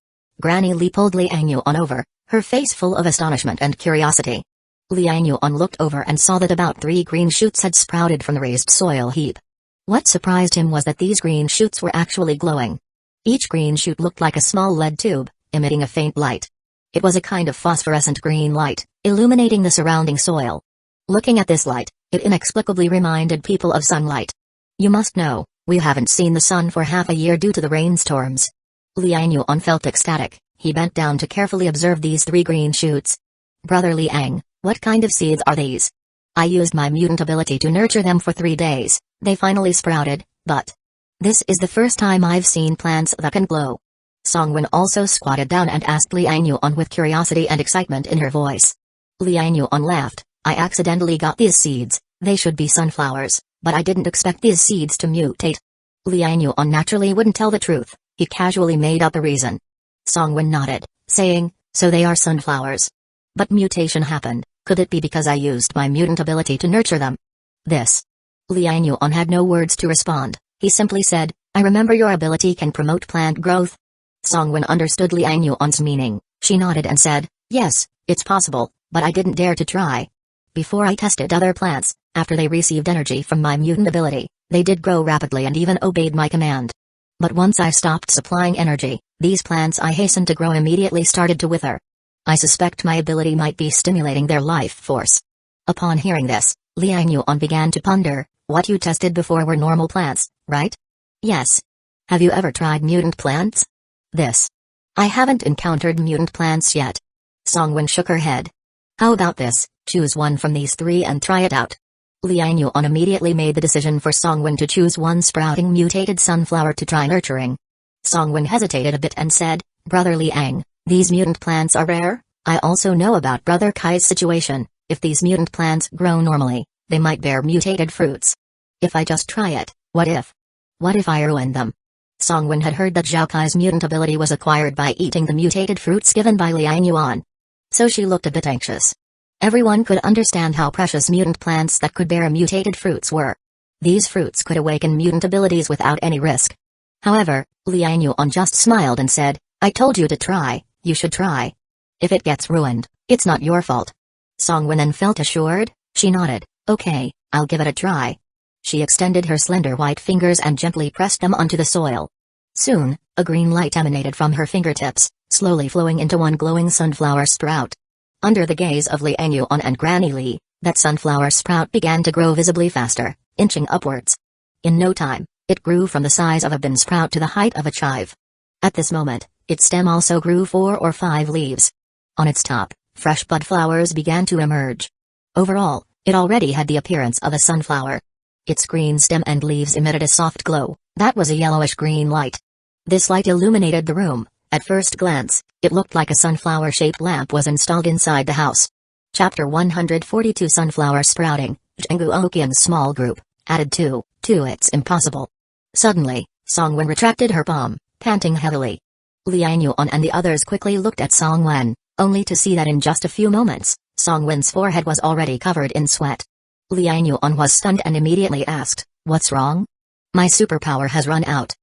Granny Li pulled Liang Yuan over, her face full of astonishment and curiosity. Liang Yuan looked over and saw that about 3 green shoots had sprouted from the raised soil heap. What surprised him was that these green shoots were actually glowing. Each green shoot looked like a small lead tube, emitting a faint light. It was a kind of phosphorescent green light, illuminating the surrounding soil. Looking at this light, it inexplicably reminded people of sunlight. You must know, we haven't seen the sun for half a year due to the rainstorms. Liang Yuan felt ecstatic, he bent down to carefully observe these 3 green shoots. Brother Liang, what kind of seeds are these? I used my mutant ability to nurture them for 3 days, they finally sprouted, but this is the first time I've seen plants that can glow. Song Wen also squatted down and asked Liang Yuan with curiosity and excitement in her voice. Liang Yuan laughed, I accidentally got these seeds, they should be sunflowers, but I didn't expect these seeds to mutate. Liang Yuan naturally wouldn't tell the truth, he casually made up a reason. Song Wen nodded, saying, so they are sunflowers. But mutation happened, could it be because I used my mutant ability to nurture them? This. Liang Yuan had no words to respond, he simply said, I remember your ability can promote plant growth. Song Wen understood Liang Yuan's meaning, she nodded and said, yes, it's possible, but I didn't dare to try. Before I tested other plants, after they received energy from my mutant ability, they did grow rapidly and even obeyed my command. But once I stopped supplying energy, these plants I hastened to grow immediately started to wither. I suspect my ability might be stimulating their life force. Upon hearing this, Liang Yuan began to ponder, what you tested before were normal plants, right? Yes. Have you ever tried mutant plants? This. I haven't encountered mutant plants yet. Song Wen shook her head. How about this, choose one from these 3 and try it out. Liang Yuan immediately made the decision for Song Wen to choose one sprouting mutated sunflower to try nurturing. Song Wen hesitated a bit and said, Brother Liang, these mutant plants are rare, I also know about Brother Kai's situation, if these mutant plants grow normally, they might bear mutated fruits. If I just try it, what if? What if I ruin them? Song Wen had heard that Zhao Kai's mutant ability was acquired by eating the mutated fruits given by Liang Yuan. So she looked a bit anxious. Everyone could understand how precious mutant plants that could bear mutated fruits were. These fruits could awaken mutant abilities without any risk. However, Liang Yuan just smiled and said, I told you to try, you should try. If it gets ruined, it's not your fault. Song Wen then felt assured, she nodded, okay, I'll give it a try. She extended her slender white fingers and gently pressed them onto the soil. Soon, a green light emanated from her fingertips, slowly flowing into one glowing sunflower sprout. Under the gaze of Liang Yuan and Granny Li, that sunflower sprout began to grow visibly faster, inching upwards. In no time, it grew from the size of a bean sprout to the height of a chive. At this moment, its stem also grew 4 or 5 leaves. On its top, fresh bud flowers began to emerge. Overall, it already had the appearance of a sunflower. Its green stem and leaves emitted a soft glow, that was a yellowish-green light. This light illuminated the room. At first glance, it looked like a sunflower-shaped lamp was installed inside the house. Chapter 142 Sunflower Sprouting, Zhengu Oqian's small group, added 2, it's impossible. Suddenly, Song Wen retracted her palm, panting heavily. Liang Yuan and the others quickly looked at Song Wen, only to see that in just a few moments, Song Wen's forehead was already covered in sweat. Liang Yuan was stunned and immediately asked, what's wrong? My superpower has run out.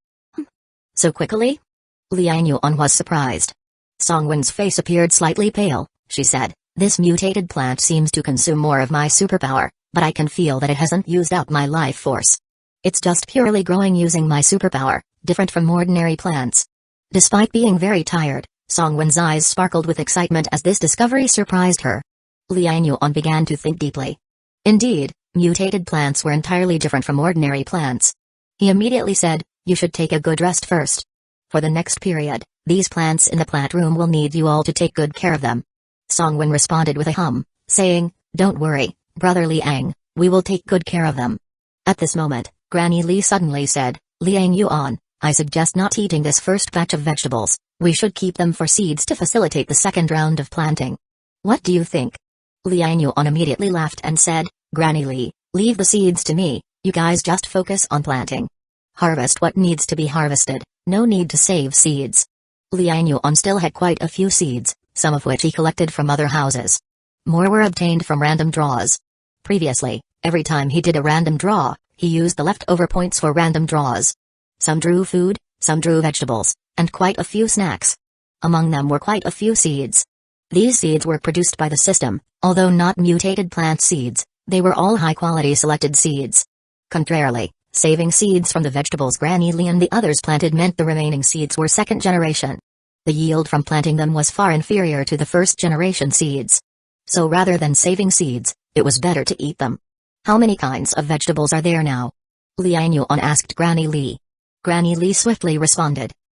So quickly? Liang Yuan was surprised, Songwon's face appeared slightly pale. She said, "This mutated plant seems to consume more of my superpower, but I can feel that it hasn't used up my life force. It's just purely growing using my superpower, different from ordinary plants." Despite being very tired, Songwon's eyes sparkled with excitement as this discovery surprised her. Liang Yuan began to think deeply. Indeed, mutated plants were entirely different from ordinary plants. He immediately said, "You should take a good rest first. For the next period, these plants in the plant room will need you all to take good care of them." Songwon responded with a hum, saying, "Don't worry, Brother Liang, we will take good care of them." At this moment, Granny Li suddenly said, "Liang Yuan, I suggest not eating this first batch of vegetables. We should keep them for seeds to facilitate the second round of planting. What do you think?" Liang Yuan immediately laughed and said, "Granny Li, leave the seeds to me, you guys just focus on planting. Harvest what needs to be harvested, no need to save seeds." Liang Yuan still had quite a few seeds, some of which he collected from other houses. More were obtained from random draws. Previously, every time he did a random draw, he used the leftover points for random draws. Some drew food, some drew vegetables, and quite a few snacks. Among them were quite a few seeds. These seeds were produced by the system, although not mutated plant seeds, they were all high-quality selected seeds. Contrarily, saving seeds from the vegetables Granny Li and the others planted meant the remaining seeds were second generation. The yield from planting them was far inferior to the first generation seeds. So rather than saving seeds, it was better to eat them. "How many kinds of vegetables are there now?" Liang Yuan asked Granny Li. Granny Li swiftly responded,